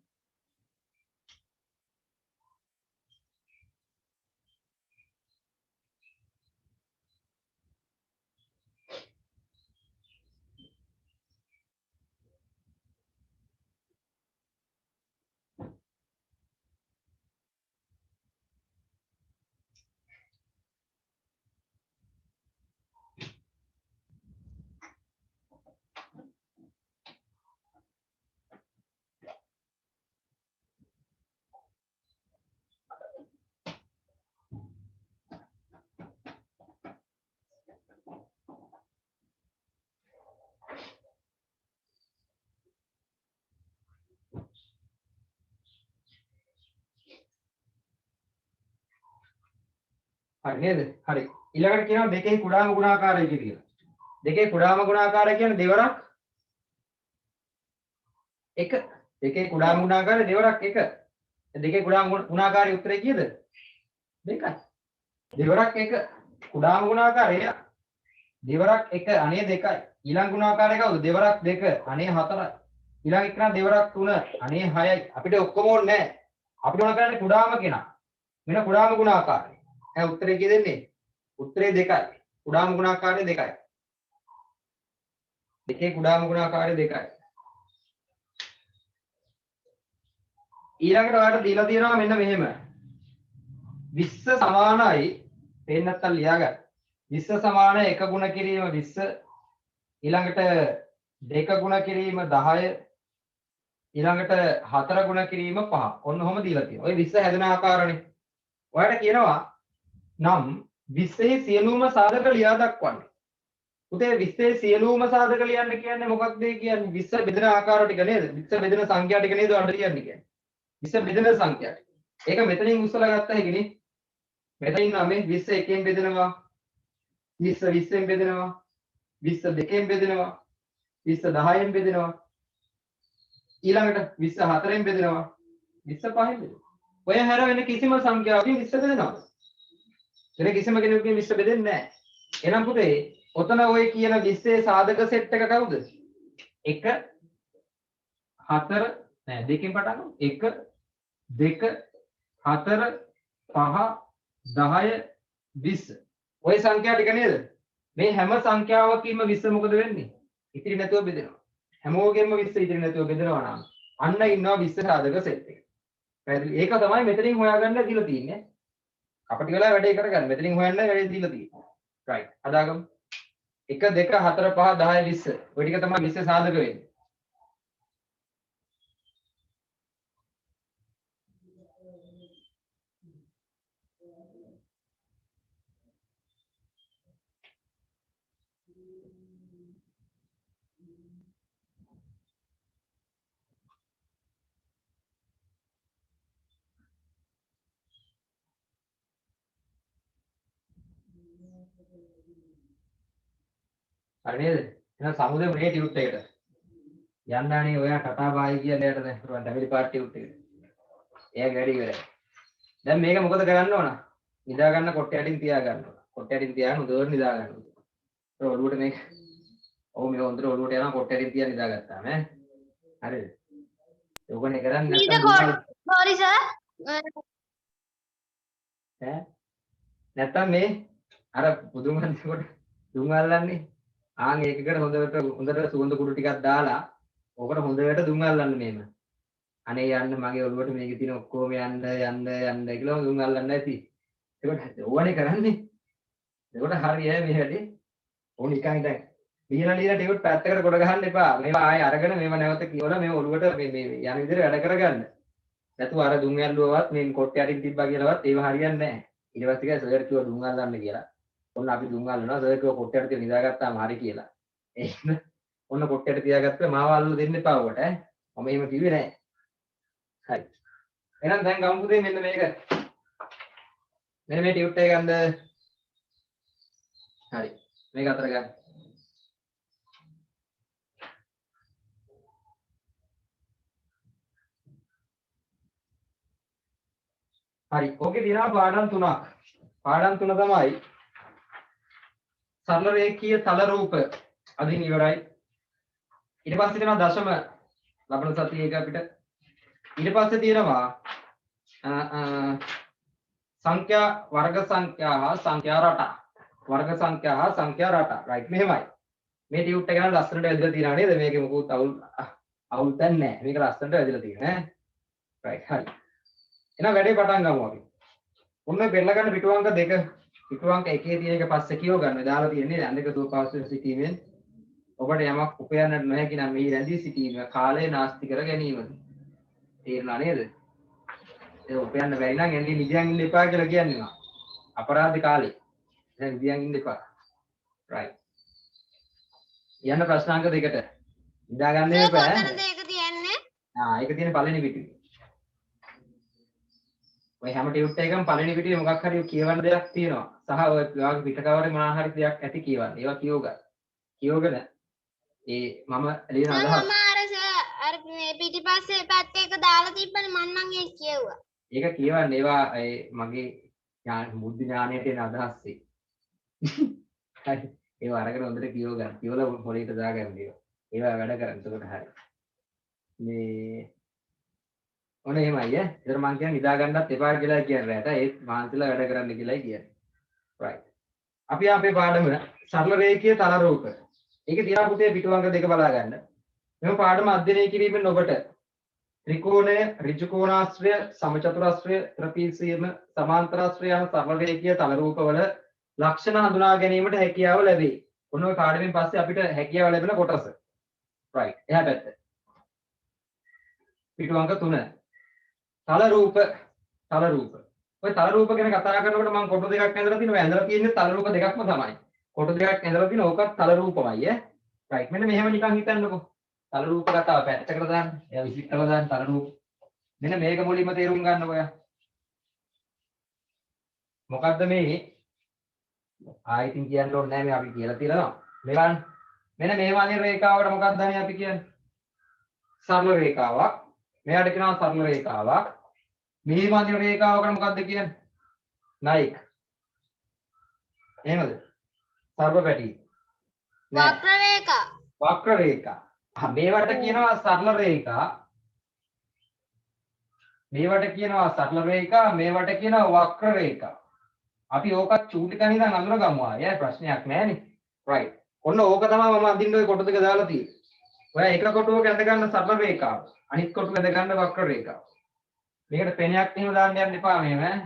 හරි නේද? හරි. ඊළඟට කියනවා දෙකේ කුඩාම ගුණාකාරය කියලා. දෙකේ කුඩාම ගුණාකාරය කියන්නේ දෙවරක් 1. දෙකේ කුඩාම ගුණාකාරය දෙවරක් 1. දෙකේ කුඩාම ගුණාකාරයේ උත්තරේ කීයද? 2යි. දෙවරක් 1 කුඩාම ගුණාකාරය දෙවරක් 1 අනේ 2යි. ඊළඟ ගුණාකාරය කවුද? දෙවරක් 2 අනේ 4යි. ඊළඟ එක නම් දෙවරක් 3 අනේ 6යි. අපිට ඔක්කොම ඕනේ නැහැ. අපිට ඕන කරන්නේ කුඩාම කෙනා. මෙන්න කුඩාම ගුණාකාරය. දැන් උත්තරේ කී දෙන්නේ? උත්තරේ 2යි. කුඩාම ගුණාකාරය 2යි. දෙකේ කුඩාම ගුණාකාරය 2යි. ඊළඟට ඔයාලට දීලා තියෙනවා මෙන්න මෙහෙම. 20 සමානයි පේන්න නැත්තම් ලියාගන්න. 20 සමාන 1 ගුණ කිරීම 20. ඊළඟට 2 ගුණ කිරීම 10. ඊළඟට 4 ගුණ කිරීම 5. ඔන්න ඔහොම දීලා තියෙනවා. ඔය 20 හැදෙන ආකාරනේ. ඔයාලට කියනවා නම් 20 සියලුම සාධක ලියා දක්වන්න. පුතේ 20 සියලුම සාධක ලියන්න කියන්නේ මොකක්ද කියන්නේ? 20 බෙදෙන ආකාර ටික නේද? 20 බෙදෙන සංඛ්‍යා ටික නේද ඔයාලට ලියන්න කියන්නේ? 20 බෙදෙන සංඛ්‍යා ටික. ඒක මෙතනින් උස්සලා ගත්ත හැකිනේ. මෙතනින් නම් මේ 20 එකෙන් බෙදෙනවා. 20 20ෙන් බෙදෙනවා. 20 දෙකෙන් බෙදෙනවා. 20 10ෙන් බෙදෙනවා. ඊළඟට 20 4ෙන් බෙදෙනවා. 20 5ෙන් බෙදෙනවා. ඔය හැර වෙන කිසිම සංඛ්‍යාවකින් 20 බෙදෙනවද? වෙන කිසිම කෙනෙකුගෙන් 20 බෙදෙන්නේ නැහැ. එහෙනම් පුතේ ඔතන ඔය කියන 20 සාධක සෙට් එක කවුද? 1 4 නෑ දෙකෙන් පටන් ගමු. 1 2 4 5 10 20. ඔය සංඛ්‍යා ටික නේද? මේ හැම සංඛ්‍යාවකින්ම 20 මොකද වෙන්නේ? ඉතිරි නැතුව බෙදෙනවා. හැමෝගෙම 20 ඉතිරි නැතුව බෙදෙනවා නම් අන්න ඉන්නවා 20 සාධක සෙට් එක. පැහැදිලි? ඒක තමයි මෙතනින් හොයාගන්න දීලා තියෙන්නේ. අපිට වෙලා වැඩේ කරගන්න. මෙතනින් හොයන්න වැඩේ දීලා තියෙන්නේ. රයිට්. හදාගමු. 1 2 4 5 10 20. ඔය ටික තමයි 20 සාධක වෙන්නේ. හරි නේද? එහෙනම් සමුදේ මේ ටියුට් එකට. යන්නානේ ඔයා කතා බායි කියන එකට දැන් පුරවන් ඩබල් පාර්ට් ටියුට් එකට. එයා වැඩි ඉවරයි. දැන් මේක මොකද කරන්න ඕන? නිදා ගන්න කොට යටින් තියා ගන්න ඕන. කොට යටින් තියාගෙන හොඳට නිදා ගන්න ඕන. ඒක ඔළුවට මේක ඔව් මේ හොඳට ඔළුවට යනවා කොට යටින් තියා නිදා ගත්තාම ඈ. හරිද? ඕකනේ කරන්නේ නැත්තම් sorry sir ඈ නැත්තම් මේ අර පුදුම හන්දිකොට දුම් අල්ලන්නේ ආන් ඒකකට හොඳට සුවඳ කුඩු ටිකක් දාලා ඕකට හොඳට දුම් අල්ලන්න මේම අනේ යන්න මගේ ඔළුවට මේකේ තියෙන ඔක්කොම යන්න කියලා දුම් අල්ලන්න ඇති ඒකට ඕවනේ කරන්නේ ඒකට හරියයි මේ වැඩේ ඕන නිකන් දැන් ලියලා ටිකක් පැත්තකට කොට ගහන්න එපා මේවා ආයේ අරගෙන මේව නැවත කියවලා මේ ඔළුවට මේ යන විදිහට වැඩ කරගන්න නැතුව අර දුම් ඇල්ලුවවත් මේ කොට යටින් තිබ්බා කියලාවත් ඒව හරියන්නේ නැහැ ඊට පස්සේ සර් කිව්වා දුම් අල්ලන්න කියලා ඔන්න අපි දුම් අල්ලනවා සර් කිව්වා කොට යට තියලා නිදාගත්තාම හරි කියලා එහෙනම් ඔන්න කොට යට තියාගත්තා මාව අල්ලලා දෙන්න එපා ඔකට ඈ මම එහෙම කිව්වේ නැහැ හරි එහෙනම් දැන් ගමු පුතේ මෙන්න මේක මෙන්න මේ ටියුට් එක ගන්න හරි මේක අතර ගන්න හරි ඕකේ තියෙනවා පාඩම් තුනක් පාඩම් තුන තමයි සරල රේඛීය තල රූප අදින් ඉවරයි ඊට පස්සේ තියෙනවා දශම ලබන සතියේ එක අපිට ඊට පස්සේ තියෙනවා සංඛ්‍යා වර්ග සංඛ්‍යා හා සංඛ්‍යා රට වර්ග සංඛ්‍යා හා සංඛ්‍යා රට රයිට් මෙහෙමයි මේ ටියුට් එක ගන්න ලස්සනට ඇදලා තියෙනවා නේද මේකේ මොකුත් අවුල් තැන් නැහැ මේක ලස්සනට ඇදලා තියෙනවා ඈ රයිට් හරි එහෙනම් වැඩේ පටන් ගමු අපි. ඔන්න පෙරලා ගන්න පිටුවංක දෙක පිටුවංක එකේ තියෙන එක පස්සේ කියව ගන්න. දාලා තියෙන්නේ ඇඳක දුව පාස්වෙන් සිටීමෙන් ඔබට යමක් උපයන්නට නොහැකි නම් මේ රැඳී සිටීම කාලය නාස්ති කර ගැනීමද. තේරුණා නේද? ඒ උපයන්න බැරි නම් එන්නේ නිදියන් ඉන්න එපා කියලා කියන්නේ. අපරාධ කාලේ. දැන් නිදියන් ඉන්න එපා. right. යන්න ප්‍රශ්නාංක දෙකට. නිදා ගන්න එපා. කොතනද ඒක තියන්නේ? ඒක තියෙන පළවෙනි පිටුවේ. ඔය හැම ටියුට් එකකම පළවෙනි පිටුවේ මොකක් හරි කියවන්න දෙයක් තියෙනවා. සහ ඔය ඔයාගේ පිට කවරේ මොනවා හරි දෙයක් ඇති කියවන්න. ඒවා කියව ගන්න. කියවගෙන ඒ මම ලියන අදහස් මම අර මේ පිටිපස්සේ පැත්තේ එක දාලා තිබ්බනේ මම නම් ඒක කියුවා. ඒක කියවන්න ඒවා මගේ බුද්ධ ඥානයට එන අදහස් ඒ. හරි. ඒව අරගෙන හොඳට කියව ගන්න. කියවලා පොළේට දාගන්න ඒවා. ඒවා වැඩ කරන්න. එතකොට හරි. මේ ඔන්න එහෙමයි ඈ. ඒතර මං කියන්නේ නිදා ගන්නත් එපා කියලා කියන්නේ රැට. ඒත් මාන්තිලා වැඩ කරන්න කියලායි කියන්නේ. right. අපි අපේ පාඩම සරල රේඛීය තල රූප. ඒකේ තියෙන පුතේ පිටුවංග දෙක බලා ගන්න. මෙම පාඩම අධ්‍යයනය කිරීමෙන් ඔබට ත්‍රිකෝණය, ඍජු කෝණාශ්‍රය, සමචතුරාශ්‍රය, ත්‍රපීසියම, සමාන්තරාශ්‍රය යන සරල රේඛීය තල රූපවල ලක්ෂණ හඳුනා ගැනීමට හැකියාව ලැබේ. ඔන්න ඔය පාඩමෙන් පස්සේ අපිට හැකියාව ලැබෙන කොටස. right. එහා පැත්ත. පිටුවංග 3. තල රූප. ඔය තල රූප ගැන කතා කරනකොට මම කොටු දෙකක් ඇඳලා තිනවා. ඇඳලා තියෙන්නේ තල රූප දෙකක්ම තමයි. කොටු දෙකක් ඇඳලා තිනවා. ඕකත් තල රූපමයි ඈ. right. මෙන්න මෙහෙම නිකන් හිතන්නකෝ. තල රූප කතාව පැත්තකට දාන්න. එයා විසිට කරලා දාන්න තල රූප. මෙන්න මේක මුලින්ම තේරුම් ගන්න ඔයා. මොකද්ද මේ? ආයිතින් කියන්න ඕනේ නැහැ මේ අපි කියලා තියනවා. මෙවන් මෙන්න මේ වගේ රේඛාවකට මොකක්ද දන්නේ අපි කියන්නේ? සරල රේඛාවක්. මෙයාට කියනවා සරල රේඛාවක්. මේ වගේ රේඛාවකට මොකක්ද කියන්නේ? නයික්. එහෙමද? සර්වපැටි. වක්‍ර රේඛා. වක්‍ර රේඛා. මේවට කියනවා සරල රේඛා. මේවට කියනවා සරල රේඛා. මේවට කියනවා වක්‍ර රේඛා. අපි ඕකත් චූටි කන් ඉඳන් අඳුර ගමු ආයේ ප්‍රශ්නයක් නැහැනේ. right. ඔන්න ඕක තමයි මම අඳින්න ඔය කොටු දෙක දාලා තියෙන්නේ. ඔයා එක කොටුවක ඇඳ ගන්න සරල රේඛාව. අනිත් කොටුව ඇඳ ගන්න වක්‍ර රේඛාව. මේකට පෙනයක් එහෙම දාන්න යන්න එපා මෙහෙම ඈ.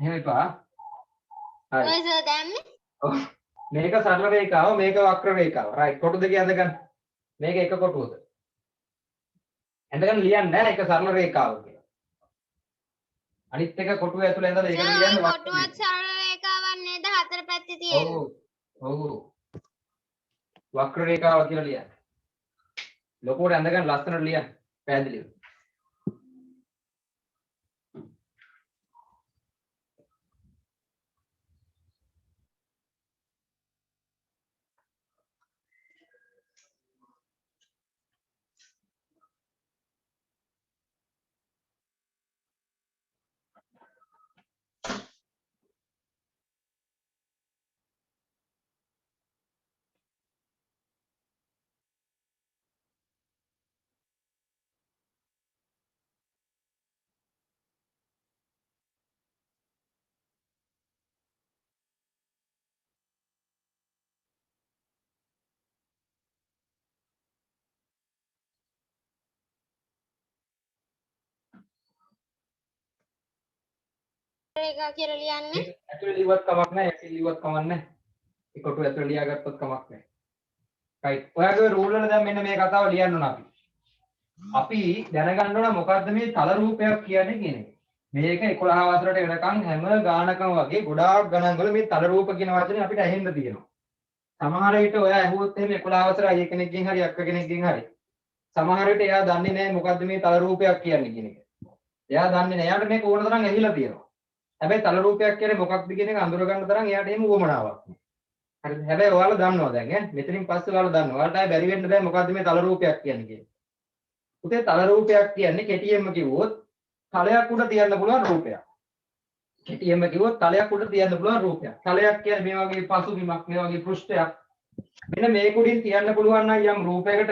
එහෙම එපා. හරි. ඔය සර් දැම්මේ? ඔව්. මේක සරල රේඛාව, මේක වක්‍ර රේඛාව. right. කොටු දෙක ඇඳ ගන්න. මේක එක කොටුවක. ඇඳගෙන ලියන්න නෑ ඒක සරල රේඛාව කියලා. අනිත් එක කොටුව ඇතුළේ ඇඳලා ඒක ලියන්න වක්‍ර. කොටුවත් සරල රේඛාවක් නේද හතර පැත්තේ තියෙන්නේ? ඔව්. වක්‍ර රේඛාව කියලා ලියන්න. ලොකුවට ඇඳගෙන ලස්සනට ලියන්න. පැහැදිලිව. රේඛා කියලා ලියන්නේ. ඇතුලේ ලිව්වත් කමක් නැහැ යටින් ලිව්වත් කමක් නැහැ. ඒ කොටුව ඇතුලේ ලියාගත්තොත් කමක් නැහැ. right ඔයාගේ රූල් වල දැන් මෙන්න මේ කතාව ලියන්න ඕන අපි දැනගන්න ඕන මොකද්ද මේ තල රූපයක් කියන්නේ කියන එක. මේක 11 වසරට වෙනකන් හැම ගානකම වගේ ගොඩාක් ගණන් වල මේ තල රූප කියන වචනේ අපිට ඇහෙන්න තියෙනවා. සමහර විට ඔයා ඇහුවොත් එහෙම 11 වසර අය කෙනෙක්ගෙන් හරි අක්ක කෙනෙක්ගෙන් හරි සමහර විට එයා දන්නේ නැහැ මොකද්ද මේ තල රූපයක් කියන්නේ කියන එක. එයා දන්නේ නැහැ. එයාට මේක ඕන තරම් ඇහිලා තියෙනවා. හැබැයි තල රූපයක් කියන්නේ මොකක්ද කියන එක අඳුර ගන්න තරම් එයාට එහෙම උවමනාවක් නැහැ. හරිද? හැබැයි ඔයාලා දන්නවා දැන් ඈ මෙතනින් පස්සේ ඔයාලා දන්නවා. ඔයාලට ආයෙ බැරි වෙන්න බෑ මොකද්ද මේ තල රූපයක් කියන්නේ කියලා. පුතේ තල රූපයක් කියන්නේ කෙටියෙන්ම කිව්වොත් තලයක් උඩ තියන්න පුළුවන් රූපයක්. කෙටියෙන්ම කිව්වොත් තලයක් උඩ තියන්න පුළුවන් රූපයක්. තලයක් කියන්නේ මේ වගේ පසුබිමක්, මේ වගේ පෘෂ්ඨයක්. මෙන්න මේක උඩින් තියන්න පුළුවන් නම් යම් රූපයකට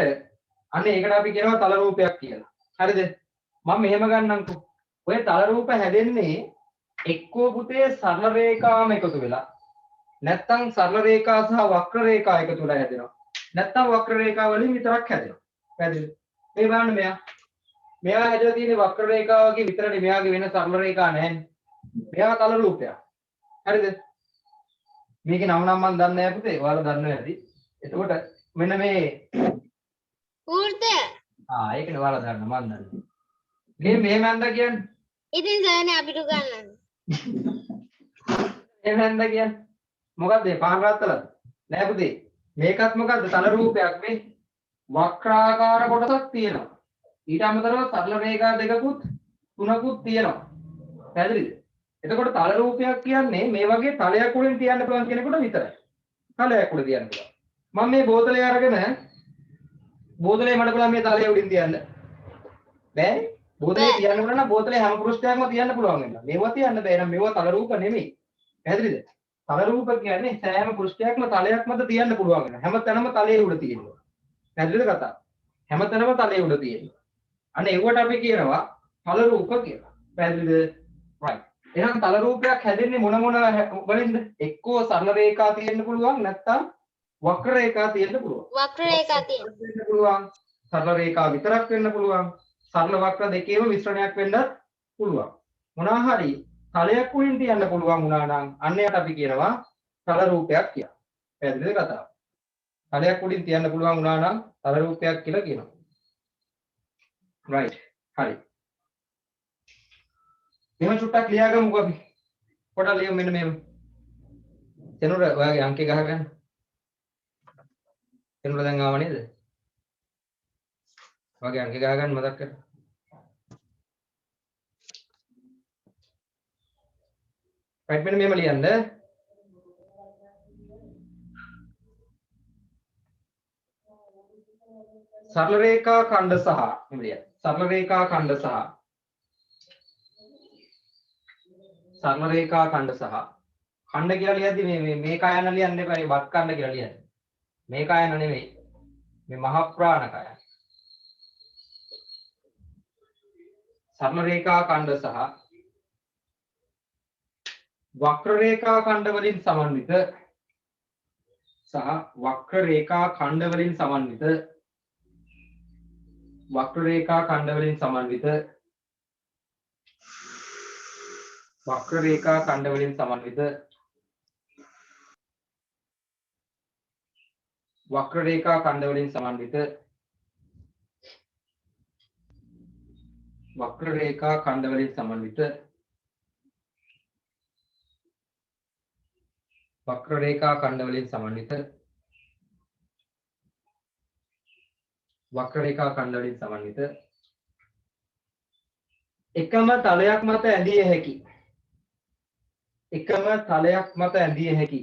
අන්න ඒකට අපි කියනවා තල රූපයක් කියලා. හරිද? මම මෙහෙම ගන්නම්කෝ. ඔය තල රූප හැදෙන්නේ එක්කෝ පුතේ සරල රේඛාම එකතු වෙලා නැත්තම් සරල රේඛා සහ වක්‍ර රේඛා එකතු වෙලා හැදෙනවා. නැත්තම් වක්‍ර රේඛා වලින් විතරක් හැදෙනවා. පැහැදිලිද? මේ බලන්න මෙයා හැදලා තියෙන්නේ වක්‍ර රේඛාව වගේ විතරනේ. මෙයාගේ වෙන සරල රේඛා නැහැ. මෙයා තල රූපයක්. හරිද? මේකේ නම නම් මම දන්නේ නැහැ පුතේ. ඔයාලා දන්නවා ඇති. එතකොට මෙන්න මේ වෘත්තය. ඒකනේ ඔයාලා දන්නවා මම දන්නේ. මේ මෙහෙමන්ද කියන්නේ? ඉතින් සර්නේ අපිට ගන්නන්න. මෙහෙමන්ද කියන්නේ? මොකද්ද මේ පහන් රාත්තලද? නෑ පුතේ. මේකත් මොකද්ද? තල රූපයක් මේ වක්‍රාකාර කොටසක් තියෙනවා. ඊට අමතරව සරල රේඛා දෙකකුත් තුනකුත් තියෙනවා. පැහැදිලිද? එතකොට තල රූපයක් කියන්නේ මේ වගේ තලයක් උඩින් තියන්න පුළුවන් කෙනෙකුට විතරයි. තලයක් උඩ තියන්න පුළුවන්. මම මේ බෝතලය අරගෙන බෝතලේ මඩ බලන්න මේ තලය උඩින් තියන්න. බෑනේ. බෝතලේ තියන්න ඕන නම් බෝතලේ හැම පෘෂ්ඨයක්ම තියන්න පුළුවන් වෙනවා. මේවා තියන්න බෑ. එහෙනම් මේවා තල රූප නෙමෙයි. පැහැදිලිද? තල රූප කියන්නේ සෑම පෘෂ්ඨයක්ම තලයක් මත තියන්න පුළුවන් වෙනවා. හැම තැනම තලයේ උඩ තියෙනවා. පැහැදිලිද කතාව? හැම තැනම තලයේ උඩ තියෙනවා. අන්න ඒවට අපි කියනවා තල රූප කියලා. පැහැදිලිද? right. එහෙනම් තල රූපයක් හැදෙන්නේ මොන වලින්ද? එක්කෝ සරල රේඛා තියෙන්න පුළුවන් නැත්නම් වක්‍ර රේඛා තියෙන්න පුළුවන්. වක්‍ර රේඛා තියෙන්න පුළුවන්. සරල රේඛා විතරක් වෙන්න පුළුවන්. සරල වක්‍ර දෙකේම මිශ්‍රණයක් වෙන්නත් පුළුවන්. මොනවා හරි තලයක් උඩින් තියන්න පුළුවන් වුණා නම් අන්න එයාට අපි කියනවා තල රූපයක් කියලා. පැහැදිලිද කතාව? තලයක් උඩින් තියන්න පුළුවන් වුණා නම් තල රූපයක් කියලා කියනවා. right. හරි. එහෙනම් චුට්ටක් ලියාගමුකෝ අපි. පොඩක් ලියමු මෙන්න මේව. එනොර ඔයාගේ අංකේ ගහගන්න. එනොර දැන් ආව නේද? ඔයාගේ අංකේ ගහගන්න මතක් කර. right මෙන්න මේම ලියන්න. සරල රේඛා ඛණ්ඩ සහ සරල රේඛා ඛණ්ඩ සහ සරල රේඛා ඛණ්ඩ සහ ඛණ්ඩ කියලා ලියද්දි මේ කයන ලියන්න එපා. මේ වත් ඛණ්ඩ කියලා ලියන්න. මේ කයන නෙමෙයි. මේ මහ ප්‍රාණ කයන. සරල රේඛා ඛණ්ඩ සහ වක්‍ර රේඛා ඛණ්ඩ වලින් සමන්විත සහ වක්‍ර රේඛා ඛණ්ඩ වලින් සමන්විත වක්‍ර රේඛා ඛණ්ඩ වලින් සමන්විත වක්‍ර රේඛා ඛණ්ඩ වලින් සමන්විත වක්‍ර රේඛා ඛණ්ඩ වලින් සමන්විත වක්‍ර රේඛා ඛණ්ඩ වලින් සමන්විත වක්‍ර රේඛා ඛණ්ඩ වලින් සමන්විත වක්‍ර රේඛා ඛණ්ඩ වලින් සමන්විත එකම තලයක් මත ඇඳිය හැකි එකම තලයක් මත ඇඳිය හැකි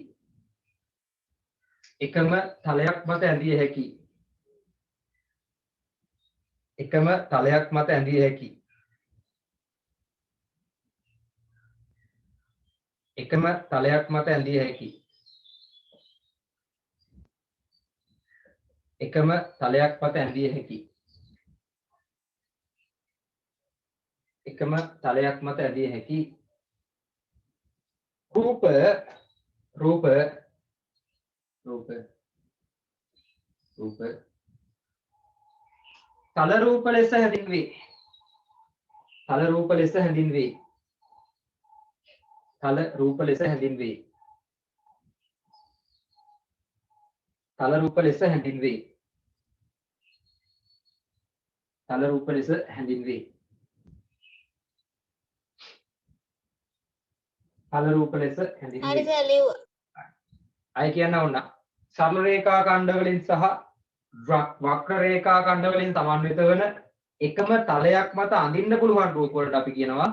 එකම තලයක් මත ඇඳිය හැකි එකම තලයක් මත ඇඳිය හැකි එකම තලයක් මත ඇඳිය හැකි එකම තලයක් මත ඇඳිය හැකි එකම තලයක් මත ඇඳිය හැකි රූප රූප රූප රූප තල රූප ලෙස හැඳින්වේ තල රූප ලෙස හැඳින්වේ තල රූප ලෙස හැඳින්වේ. තල රූප ලෙස හැඳින්වේ. තල රූප ලෙස හැඳින්වේ. තල රූප ලෙස හරි හැඳින්වේ. සර් ලිව්වා. අය කියන්න ඕන සරල රේඛා ඛණ්ඩ වලින් සහ වක්‍ර රේඛා ඛණ්ඩ වලින් සමන්විත වන එකම තලයක් මත අඳින්න පුළුවන් රූප වලට අපි කියනවා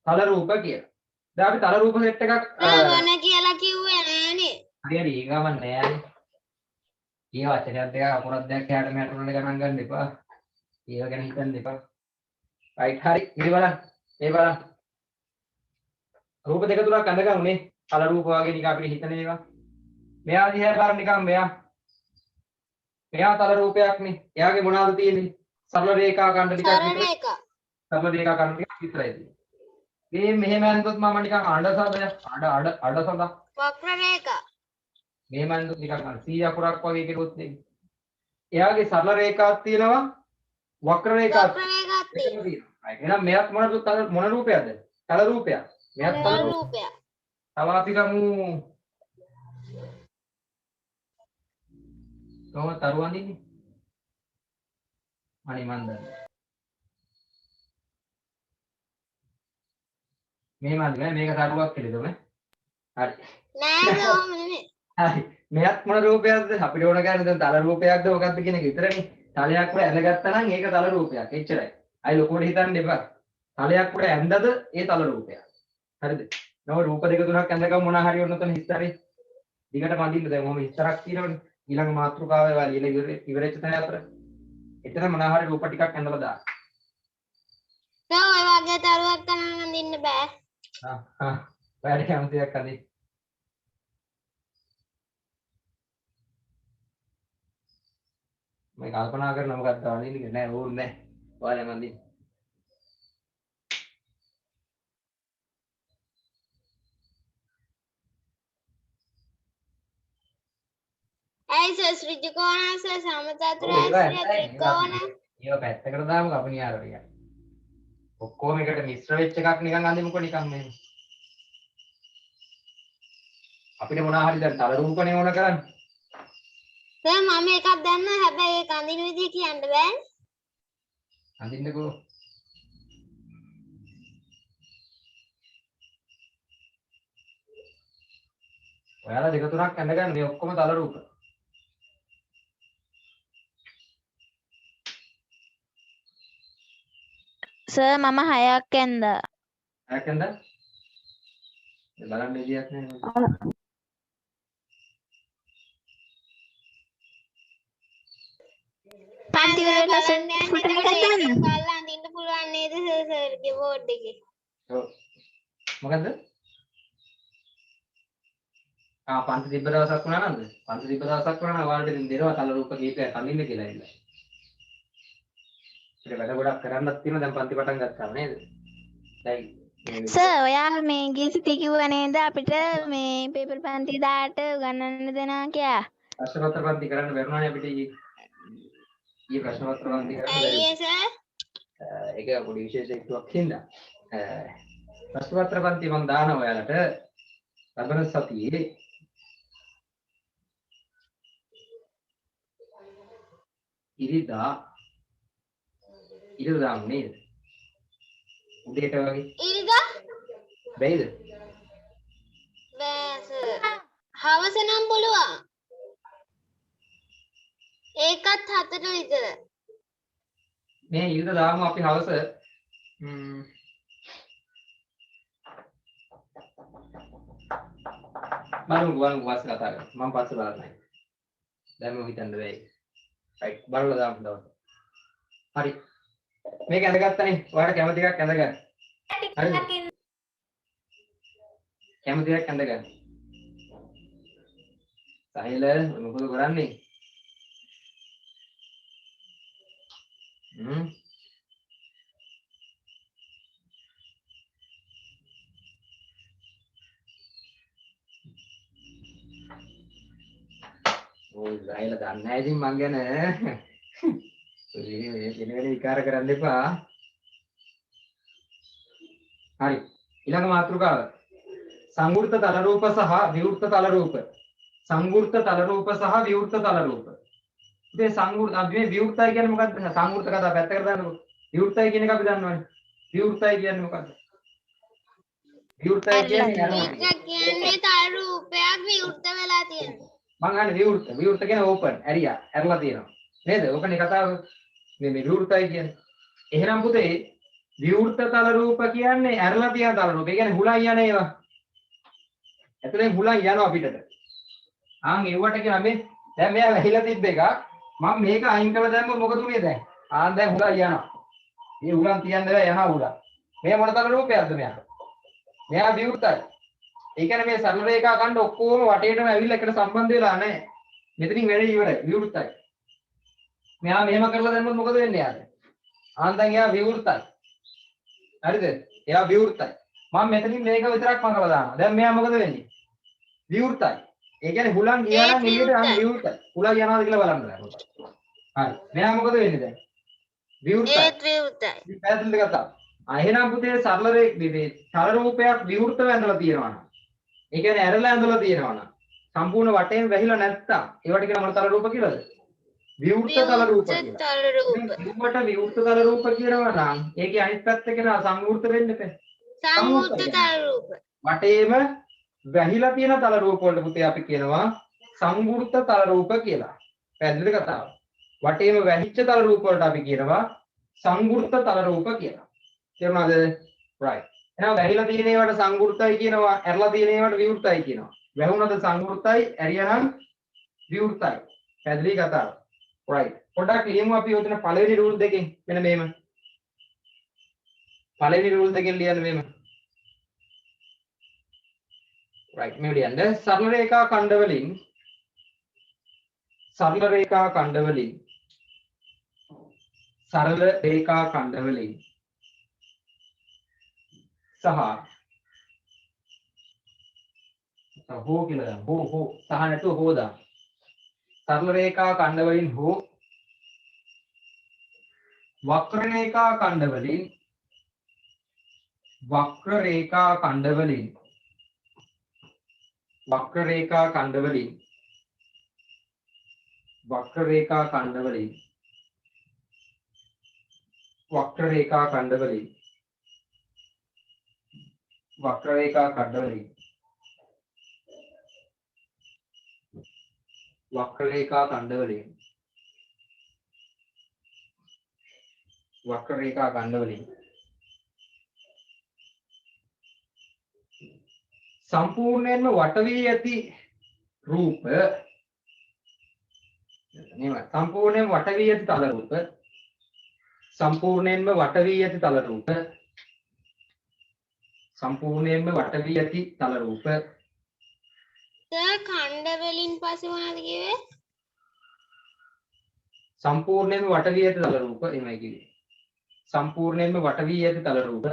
තල රූප කියලා. දැන් අපි තල රූප සෙට් එකක් වන කියලා කිව්වේ නෑනේ. හරියට ඊගාව නෑනේ. ඊ වචනයක් දෙක අකුරක් දෙකක් යාට මට උනන ගණන් ගන්න එපා. ඒව ගැන හිතන්න එපා. රයිට් හරි. ඉරි බලන්න. ඒ බලන්න. රූප දෙක තුනක් අඳගමු නේ. තල රූප වගේ නිකන් අපිට හිතන ඒවා. මෙයා දිහා බලන්න නිකන් මෙයා තල රූපයක් නේ. එයාගේ මොනවද තියෙන්නේ? සරල රේඛා ඛණ්ඩ ටිකක් සරල විතරයි. රේඛා. සරල රේඛා ඛණ්ඩ ටිකක් විතරයි තියෙන්නේ. මේ මෙහෙම ඇන්දොත් මම නිකන් අඩසද වක්‍ර රේඛා. මෙහෙම ඇන්දොත් නිකන් 100 අකුරක් වගේ කෙරුවොත් නේ. එයාගේ සරල රේඛාවක් තියෙනවා වක්‍ර රේඛාවක් වක්‍ර රේඛාවක් තියෙනවා. තියෙනවා. එහෙනම් මෙයාත් මොන රූපයක්ද? තල රූපයක්. මෙයාත් තල තල රූපයක්. රූපයක්. තව අපි ගමු කොහොමද තරු අඳින්නේ? අනේ මන් දන්නේ. මෙහෙම අඳින්නේ මේක තරුවක් කියලා තමයි. හරි. නෑ කොහොම නෙමෙයි. හරි. මෙයත් මොන රූපයක්ද? අපිට ඕන කරන්නේ දැන් තල රූපයක්ද මොකක්ද කියන එක විතරනේ. තලයක් උඩ ඇඳගත්තා නම් ඒක තල රූපයක්. එච්චරයි. අය ලොකුවට හිතන්න එපා. තලයක් උඩ ඇඳද ඒ තල රූපයක්. හරිද? නම රූප දෙක තුනක් ඇඳගම මොනවා හරි වුණොත් උන හිස්තරේ. දිගට මඳින්න දැන් මොහොම හිස්තරක් තියෙනවනේ. ඊළඟ මාතෘකාවේ වාලිය ඉවරෙච්ච තැන අතර. එතන මොනවා හරි රූප ටිකක් ඇඳලා දාන්න. ඔය වගේ තරුවක් තනන්න අඳින්න බෑ. වැඩ කැමතියක් අඳින්න. මම කල්පනා කරන මොකක්ද අඳින්නේ නෑ ඕනේ නෑ. ඔයාලා මන්දින්න. ඇයි සර් ත්‍රිකෝණ සර් සමචතුරාස්‍රය ත්‍රිකෝණ ඒව පැත්තකට දාමුකෝ අපි නියාර ටික. ඔක්කොම එකට මිශ්‍ර වෙච්ච එකක් නිකන් අඳිමුකෝ නිකන් මෙහෙම. අපිට මොනවා හරි දැන් තල රූපනේ ඕන කරන්නේ. සර් මම එකක් දන්න හැබැයි ඒක අඳින විදිය කියන්න බෑනේ. අඳින්නකෝ. ඔයාලා දෙක තුනක් ඇඳගන්න මේ ඔක්කොම තල රූප. සර් මම 6ක් ඇන්දා. ඇකන්ද? බලන්න විදියක් නෑ. පන්ති වල ෆොටෝ එකක් දාන්න. බලලා අඳින්න පුළුවන් නේද සර්ගේ බෝඩ් එකේ. ඔව්. මොකද්ද? පන්ති තිබ්බ දවසක් වුණා නේද? පන්ති තිබ්බ දවසක් වුණා නම් ඔයාලට ඉතින් දෙනවා තල රූප කීපයක් අඳින්න කියලා ඉන්න. ඒක වැඩ ගොඩක් කරන්නත් තියෙනවා දැන් පන්ති පටන් ගත්තාම නේද? දැන් සර් ඔයා මේ ගිය සතියේ කිව්වා නේද අපිට මේ පේපර් පන්ති දාට උගන්වන්න දෙනවා කියලා. ප්‍රශ්න පත්‍ර පන්ති කරන්න බැරුණානේ අපිට ඊයේ ප්‍රශ්න පත්‍ර පන්ති කරන්න බැරි. ඇයි සර්? ඒක පොඩි විශේෂ හේතුවක් හින්දා. ප්‍රශ්න පත්‍ර පන්ති මම දානවා ඔයාලට ලබන සතියේ ඉරිදා නේද? උදේට වගේ. ඉරිදා? බැයිද? බෑ සර්. හවස නම් පුළුවන්. ඒකත් 7ට විතර. මේ ඉරිදා දාමු අපි හවස බලමු වාස් කතා කරමු. මම පස්සේ බලන්නයි. දැන් මම හිතන්න බැයි. රයිට් බලලා දාමු දවස්. හරි. මේක ඇඳගත්තනේ. ඔයාලා කැමති එකක් ඇඳගන්න. හරිද? කැමති එකක් ඇඳගන්න. සහිල මොකද කරන්නේ? ඔය සහිල දන්නේ නැහැ ඉතින් මං ගැන. වෙන විකාර කරන්න එපා. හරි. ඊළඟ මාතෘකාව. සංවෘත තල රූප සහ විවෘත තල රූප. සංවෘත තල රූප සහ විවෘත තල රූප. ඉතින් සංවෘත අපි මේ විවෘතයි කියන්නේ මොකක්ද? සංවෘත කතාව පැත්තකට දාන්නකො. විවෘතයි කියන එක අපි දන්නවනේ. විවෘතයි කියන්නේ මොකක්ද? විවෘතයි කියන්නේ ඇරලා විවෘත කියන්නේ තල රූපයක් විවෘත වෙලා තියෙනවා. මං අහන්නේ විවෘත. විවෘත කියන්නේ ඕපන්, ඇරියා, ඇරලා තියෙනවා. නේද? ඕකනේ කතාව. මේ විවෘතයි කියන්නේ. එහෙනම් පුතේ විවෘත තල රූප කියන්නේ ඇරලා තියෙන තල රූප. ඒ කියන්නේ හුලං යන ඒවා. ඇතුලෙන් හුලං යනවා පිටට. ආන් ඒවට කියන මේ දැන් මෙයා වැහිලා තිබ්බ එක මම මේක අයින් කරලා දැම්ම මොකද උනේ දැන්? ආන් දැන් හුලං යනවා. මේ හුලං තියන්න බෑ යනවා හුලං. මේ මොන තල රූපයක්ද මෙයා? මෙයා විවෘතයි. ඒ කියන්නේ මේ සරල රේඛා ඛණ්ඩ ඔක්කොම වටේටම ඇවිල්ලා එකට සම්බන්ධ වෙලා නැහැ. මෙතනින් වැඩි ඉවරයි. විවෘතයි. මෙයා මෙහෙම කරලා දැම්මොත් මොකද වෙන්නේ යාද? ආන් දැන් එයා විවෘතයි. හරිද? එයා විවෘතයි. මම මෙතනින් මේක විතරක් මකලා දානවා. දැන් මෙයා මොකද වෙන්නේ? විවෘතයි. ඒ කියන්නේ හුලං ගියා නම් එළියට ආන් විවෘතයි. හුලං යනවාද කියලා බලන්න බෑ. හරි. මෙයා මොකද වෙන්නේ දැන්? විවෘතයි. ඒත් විවෘතයි. පැහැදිලිද කතාව? එහෙනම් පුතේ සරල මේ තල රූපයක් විවෘතව ඇඳලා තියෙනවා නම් ඒ කියන්නේ ඇරලා ඇඳලා තියෙනවා නම් සම්පූර්ණ වටේම වැහිලා නැත්තම් ඒවට කියන මොන තල රූප කියලාද? විවෘත තල රූප කියලා. තල රූප. විවෘත විවෘත තල රූප කියනවා නම් ඒකේ අනිත් පැත්ත කියන සංවෘත වෙන්න බෑ. සංවෘත තල රූප. වටේම වැහිලා තියෙන තල රූප වලට පුතේ අපි කියනවා සංවෘත තල රූප කියලා. පැහැදිලිද කතාව? වටේම වැහිච්ච තල රූප වලට අපි කියනවා සංවෘත තල රූප කියලා. තේරුණාද? right. එහෙනම් වැහිලා තියෙන ඒවාට සංවෘතයි කියනවා, ඇරලා තියෙන ඒවාට විවෘතයි කියනවා. වැහුණද සංවෘතයි, ඇරියානම් විවෘතයි. පැහැදිලි කතාව. right. පොඩ්ඩක් ලියමු අපි ඔතන පළවෙනි රූල් දෙකෙන්. මෙන්න මේම. පළවෙනි රූල් දෙකෙන් ලියන්න මේම. right. මේ ලියන්න සරල රේඛා ඛණ්ඩ වලින් සරල රේඛා ඛණ්ඩ වලින් සහ හෝ කියලා දාන්න. හෝ සහ නැතුව හෝ දාන්න. සරල රේඛා ඛණ්ඩ වලින් හෝ වක්‍ර රේඛා ඛණ්ඩ වලින් වක්‍ර රේඛා ඛණ්ඩ වලින් වක්‍ර රේඛා ඛණ්ඩ වලින් වක්‍ර රේඛා ඛණ්ඩ වලින් වක්‍ර රේඛා ඛණ්ඩ වලින් वक्र रेखा खंड वलिන් वक्र रेखा खंड वलिන් वक्र रेखा खंड वलिන් संपूर्णයෙන්ම වට වී ඇති රූප නේද? संपूर्णයෙන්ම වට වී ඇති තල රූප संपूर्णයෙන්ම වට වී ඇති තල රූප संपूर्णයෙන්ම වට වී ඇති තල රූප ඛණ්ඩ වලින් පස්සේ මොනවද කිව්වේ? संपूर्णයෙන්ම වට වී ඇති තල රූප එමය කිව්වේ. संपूर्णයෙන්ම වට වී ඇති තල රූප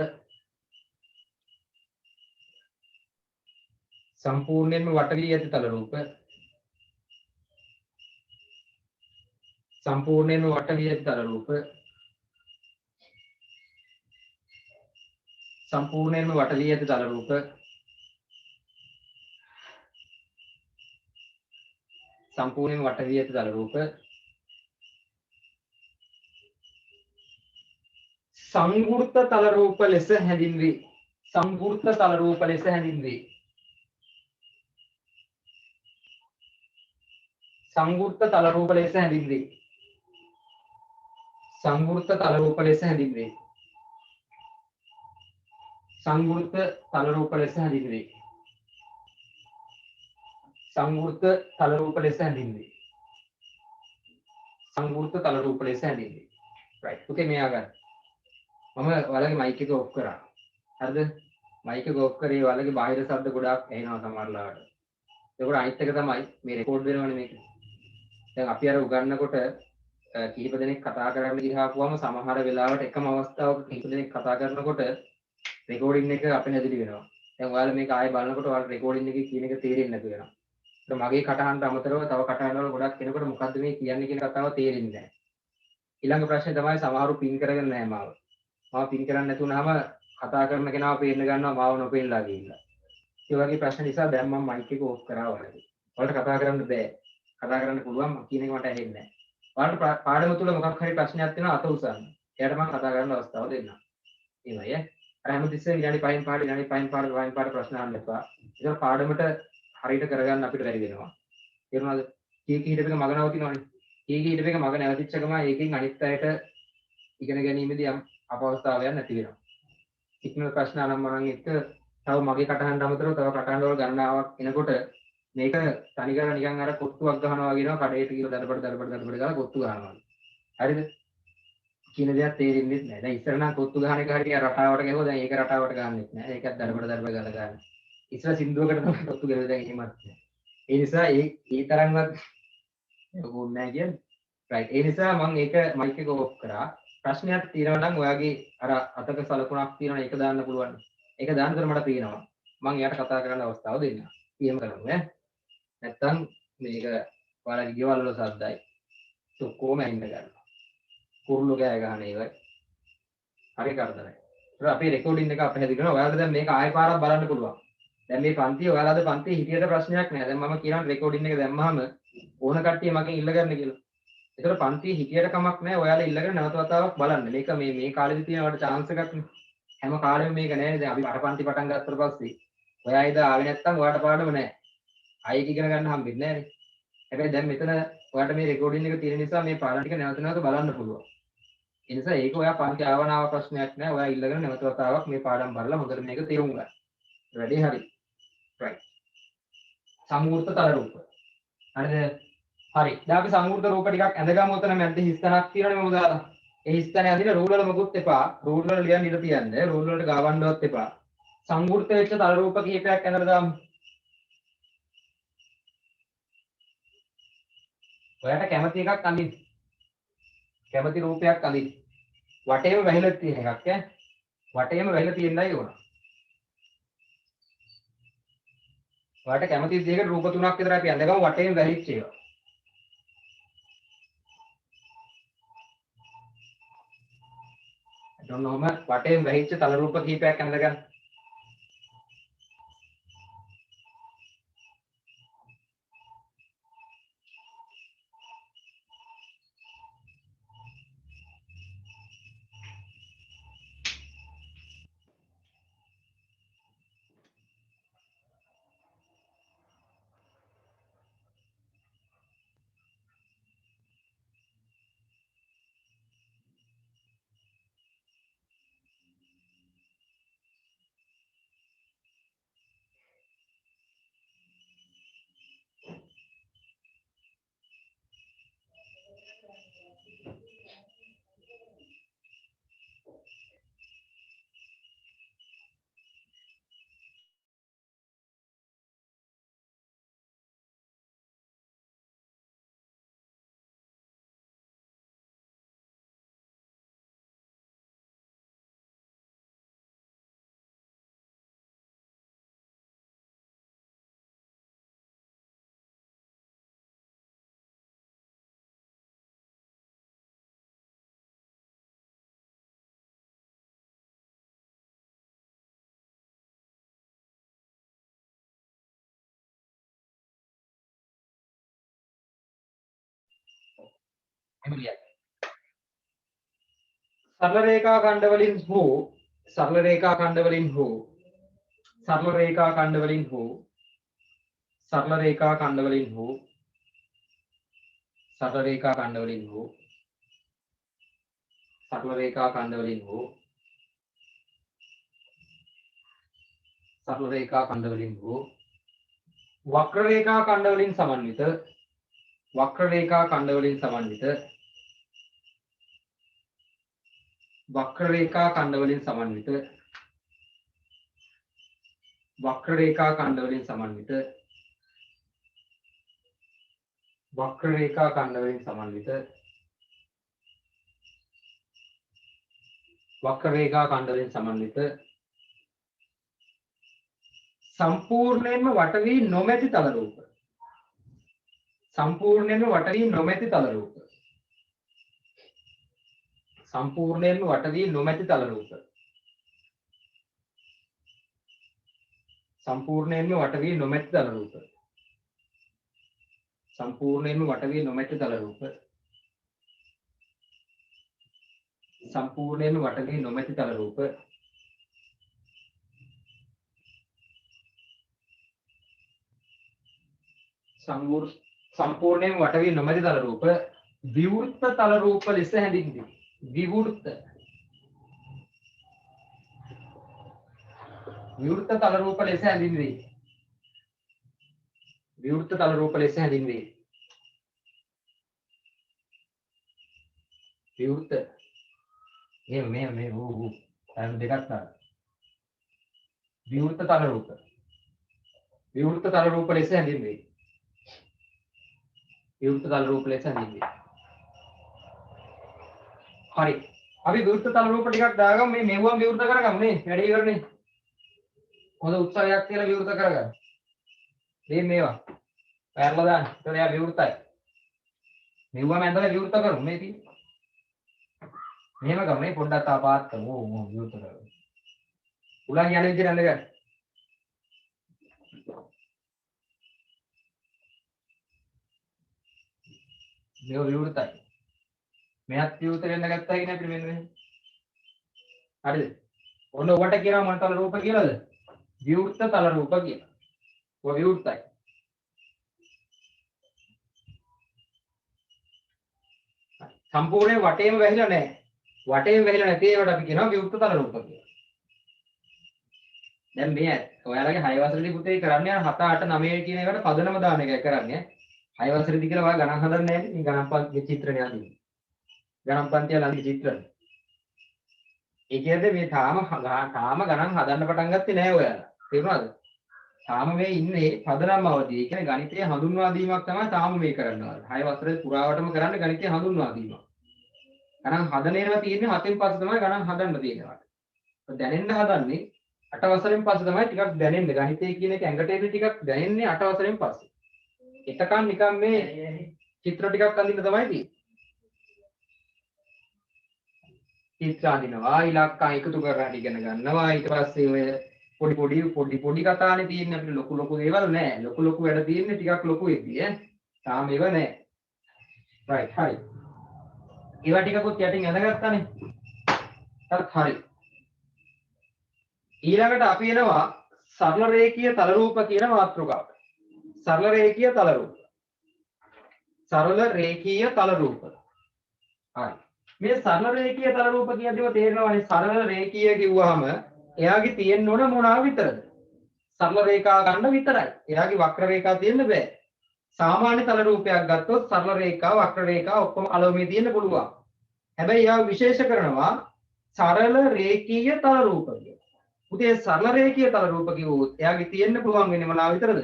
संपूर्णයෙන්ම වට වී ඇති තල රූප संपूर्णයෙන්ම වට වී ඇති තල රූප संपूर्णයෙන්ම වට වී ඇති තල රූප संपूर्णයෙන්ම වට වී ඇති තල රූප සංවෘත තල රූප ලෙස හැඳින්වේ. සංවෘත තල රූප ලෙස හැඳින්වේ. සංවෘත තල රූප ලෙස හැඳින්වේ. සංවෘත තල රූප ලෙස හැඳින්වේ. සංවෘත තල රූප ලෙස හැඳින්වේ. සංවෘත තල රූප ලෙස හැඳින්වේ. සංවෘත තල රූප ලෙස හැඳින්වේ. right. okay මෙයා ගන්න. මම ඔයාලගේ මයික් එක ඔෆ් කරා. හරිද? මයික් එක ඔෆ් කරේ ඔයාලගේ බාහිර ශබ්ද ගොඩාක් ඇහෙනවා සමහරලාට. ඒකට අනිත් එක තමයි මේ රෙකෝඩ් වෙනවනේ මේක. දැන් අපි අර උගන්නකොට කිහිප දෙනෙක් කතා කරන්න ගියාපුවම සමහර වෙලාවට එකම අවස්ථාවක කිහිප දෙනෙක් කතා කරනකොට රෙකෝඩින් එක අපේ නැතිලි වෙනවා. දැන් ඔයාලා මේක ආයෙ බලනකොට ඔයාලට රෙකෝඩින් එකේ කියන එක තේරෙන්නේ නැතු වෙනවා. ඒක මගේ කටහඬට අමතරව තව කටහඬ වල ගොඩක් කෙනෙකුට මොකද්ද මේ කියන්නේ කියන කතාව තේරෙන්නේ නැහැ. ඊළඟ ප්‍රශ්නේ තමයි සමහරු පින් කරගෙන නැහැ මාව. මාව පින් කරන්නේ නැතුණාම කතා කරන කෙනාව පේන්න ගන්නවා මාව නොපෙන්නලා ගිහිල්ලා. ඒ වගේ ප්‍රශ්න නිසා දැන් මම මයික් එක ඕෆ් කරා ඔයාලගේ. ඔයාලට කතා කරන්න බෑ. කතා කරන්න පුළුවන් මම කියන එක මට ඇහෙන්නේ නැහැ. ඔයාලට පාඩම තුල මොකක් හරි ප්‍රශ්නයක් තියෙනවා අත උසන්න. එයාට මම කතා කරන්න අවස්ථාව දෙන්නම්. එහෙමයි ඈ. අර හැමතිස්සෙම විනාඩි 5න් පාඩ විනාඩි 5න් පාඩ ප්‍රශ්න අහන්න එපා. ඒක පාඩමට හරියට කරගන්න අපිට බැරි වෙනවා. තේරුණාද? කී කී හිටපෙක මග නවතිනවනේ. කී කී හිටපෙක මග නැවතිච්ච ගමන් ඒකෙන් අනිත් අයට ඉගෙන ගැනීමේදී යම් අපවස්ථාවයක් නැති වෙනවා. ඉක්මන ප්‍රශ්න අනම්මනම් එක්ක තව මගේ කටහඬ අමතරව තව කටහඬ වල ගණනාවක් එනකොට මේක තනිකර නිකන් අර කොත්තුවක් ගහනවා වගේ නෝ කඩේට කියලා දඩබඩ ගාලා කොත්තු ගහනවා. හරිද? කියන දේක් තේරෙන්නේ නැහැ. දැන් ඉස්සර නම් කොත්තු ගහන එක හරියට රටාවට ගහුවා. දැන් ඒක රටාවට ගන්නෙත් නැහැ. ඒකත් දඩබඩ ගාලා ගන්න. ඉස්සර සින්දුවකට තමයි කොත්තු ගහලා දැන් එහෙමත් නැහැ. ඒ නිසා ඒ තරම්වත් ඕනේ නැහැ කියන්නේ. රයිට්. ඒ නිසා මම ඒක මයික් එක ඕෆ් කරා. ප්‍රශ්නයක් තියෙනවා නම් ඔයාගේ අර අතක සලකුණක් තියෙනවා ඒක දාන්න පුළුවන්. ඒක දාන්නතර මට පේනවා. මම එයාට කතා කරන්න අවස්ථාව දෙන්නම්. එහෙම කරමු ඈ. නැත්තම් මේක ඔයාලගේ ගෙවල් වල සද්දයි. ඔක්කොම ඇහින්න ගන්නවා. කුරුල්ලෝ කෑ ගහන ඒවයි. හරි කරදරයි. ඒක අපේ රෙකෝඩින් එක අපහැදිලි කරනවා. ඔයාලට දැන් මේක ආයෙ පාරක් බලන්න පුළුවන්. දැන් මේ පන්තිය ඔයාලා අද පන්තියේ හිටියට ප්‍රශ්නයක් නෑ. දැන් මම කියනවා රෙකෝඩින් එක දැම්මහම ඕන කට්ටිය මගෙන් ඉල්ලගන්න කියලා. ඒතර පන්තියේ හිටියට කමක් නෑ. ඔයාලා ඉල්ලගෙන නැවත වතාවක් බලන්න. මේක මේ කාලෙදි තියෙන වට chance එකක් නේ. හැම කාලෙම මේක නෑනේ. දැන් අපි අර පන්ති පටන් ගත්තට පස්සේ ඔයා ඉද ආවේ නැත්තම් ඔයාට පාඩම නෑ. ආයෙ ඉගෙන ගන්න හම්බෙන්නේ නෑනේ. හැබැයි දැන් මෙතන ඔයාට මේ රෙකෝඩින් එක තියෙන නිසා මේ පාඩම් ටික නැවත නැවත බලන්න පුළුවන්. ඒ නිසා ඒක ඔයා පන්ති ආවනාව ප්‍රශ්නයක් නෑ. ඔයා ඉල්ලගෙන නැවත වතාවක් මේ පාඩම් බලලා හොඳට මේක තේරුම් ගන්න. වැඩි හරි. right. සමූර්ත තල රූප. හරිද? හරි. දැන් අපි සමූර්ත රූප ටිකක් ඇඳගමු. උතන මැද්ද හිස්තනක් තියෙනනේ මම දාලා. ඒ හිස්තනේ අදින රූල් වල මොකුත් එපා. රූල් වල ලියන්න ඉඩ තියන්න. රූල් වලට ගාවන්නවත් එපා. සමූර්ත වෙච්ච තල රූප කිහිපයක් ඇඳලා දාමු. ඔයාට කැමති එකක් අඳින්න. කැමති රූපයක් අඳින්න. වටේම වැහිලා තියෙන එකක් ඈ. වටේම වැහිලා තියෙන්නයි ඕන. ඔයාට කැමති විදිහකට රූප තුනක් විතර අපි අඳගමු වටේම වැහිච්ච ඒවා. ඔන්නෝම වටේම වැහිච්ච තල රූප කිහිපයක් අඳගන්න. එහෙම ලියන්න. සරල රේඛා ඛණ්ඩ වලින් හෝ සරල රේඛා ඛණ්ඩ වලින් හෝ සරල රේඛා ඛණ්ඩ වලින් හෝ සරල රේඛා ඛණ්ඩ වලින් හෝ සරල රේඛා ඛණ්ඩ වලින් හෝ සරල රේඛා ඛණ්ඩ වලින් හෝ සරල රේඛා ඛණ්ඩ වලින් හෝ වක්‍ර රේඛා ඛණ්ඩ වලින් සමන්විත වක්‍ර රේඛා ඛණ්ඩ වලින් සමන්විත වක්‍ර රේඛා ඛණ්ඩ වලින් සමන්විත වක්‍ර රේඛා ඛණ්ඩ වලින් සමන්විත වක්‍ර රේඛා ඛණ්ඩ වලින් සමන්විත වක්‍ර රේඛා ඛණ්ඩ වලින් සමන්විත සම්පූර්ණයෙන්ම වට වී නොමැති තල රූප සම්පූර්ණයෙන්ම වට වී නොමැති තල රූප සම්පූර්ණයෙන්ම වට වී නොමැති තල රූප සම්පූර්ණයෙන්ම වට වී නොමැති තල රූප. සම්පූර්ණයෙන්ම වට වී නොමැති තල රූප. සම්පූර්ණයෙන්ම වට වී නොමැති තල රූප. සම්පූර්ණයෙන් වට වී නොමැති තල රූප විවෘත තල රූප ලෙස හැඳින්වේ. විවෘත තල රූප ලෙස හැඳින්වේ. විවෘත තල රූප ලෙස හැඳින්වේ. විවෘත මේ අර දෙකක් තමයි. විවෘත තල රූප. විවෘත තල රූප ලෙස හැඳින්වේ. විවෘත තල රූප ලෙස හැඳින්වේ. හරි. අපි විවෘත තල රූප ටිකක් දාගමු මේ මෙව්වම විවෘත කරගමු නේ. වැඩි ඉවරනේ. හොඳ උත්සාහයක් කියලා විවෘත කරගන්න. මේවා. පැරලා දාන්න. ඒතර එයා විවෘතයි. මෙව්වම ඇඳලා විවෘත කරමු මේ තියෙන්නේ. මෙහෙම ගමු මේ පොඩ්ඩක් ආපාත් කරමු. විවෘත කරමු. උලන් යන විදිහට ඇඳ ගන්න. මේව විවෘතයි. මෙයත් විවෘත වෙන්න ගත්තා කියන අපිට මෙන්න මෙහෙම. හරිද? ඔන්න ඔකට කියනවා මොන තල රූප කියලාද? විවෘත තල රූප කියලා. ඔය විවෘතයි. සම්පූර්ණයෙන් වටේම වැහිලා නැහැ. වටේම වැහිලා නැති ඒවට අපි කියනවා විවෘත තල රූප කියලා. දැන් මේ ඔයාලගේ 6 වසරේදී පුතේ කරන්නේ 7 8 9 කියන එකට පදනම දාන එකයි කරන්නේ. 6 වසරේදී කියලා ඔයා ගණන් හදන්නේ නැහැ නේ. මේ ගණන් පන්තියේ චිත්‍රණය අඳින්න. ගණන් පන්තිය ළඟ චිත්‍රණය. ඒ කියන්නේ මේ තාම ගණන් හදන්න පටන් ගත්තේ නැහැ ඔයාලා. තේරුණාද? තාම මේ ඉන්නේ පදනම් අවධියේ. ඒ කියන්නේ ගණිතය හඳුන්වා දීමක් තමයි තාම මේ කරන්නේ. 6 වසරේ පුරාවටම කරන්නේ ගණිතය හඳුන්වා දීමක්. ගණන් හදන ඒවා තියෙන්නේ 7න් පස්සේ තමයි ගණන් හදන්න තියෙනවා. දැනෙන්න හදන්නේ 8 වසරෙන් පස්සේ තමයි ටිකක් දැනෙන්නේ. ගණිතය කියන එක ඇඟට එන්නේ ටිකක් දැනෙන්නේ 8 වසරෙන් පස්සේ. එතකන් නිකන් මේ චිත්‍ර ටිකක් අඳින්න තමයි තියෙන්නේ. චිත්‍ර අඳිනවා, ඉලක්කම් එකතු කරලා ඉගෙන ගන්නවා. ඊට පස්සේ ඔය පොඩි කතානේ තියෙන්නේ අපිට ලොකු දේවල් නෑ. ලොකු වැඩ තියෙන්නේ ටිකක් ලොකු වෙද්දී ඈ. තාම ඒව නෑ. රයිට් හරි. ඒවා ටිකකුත් යටින් ඇඳගත්තානේ. හරි. ඊළඟට අපි එනවා සරල රේඛීය තල රූප කියන මාතෘකාවට. සරල රේඛීය තල රූප. සරල රේඛීය තල රූප. හරි. මේ සරල රේඛීය තල රූප කියද්දිම තේරෙනවානේ සරල රේඛීය කිව්වහම එයාගේ තියෙන්න ඕන මොනවා විතරද? සරල රේඛා ගන්න විතරයි. එයාගේ වක්‍ර රේඛා තියෙන්න බෑ. සාමාන්‍ය තල රූපයක් ගත්තොත් සරල රේඛා වක්‍ර රේඛා ඔක්කොම අලවමේ තියෙන්න පුළුවන්. හැබැයි එයා විශේෂ කරනවා සරල රේඛීය තල රූප කියලා. පුතේ සරල රේඛීය තල රූප කිව්වොත් එයාගේ තියෙන්න පුළුවන් වෙන්නේ මොනවා විතරද?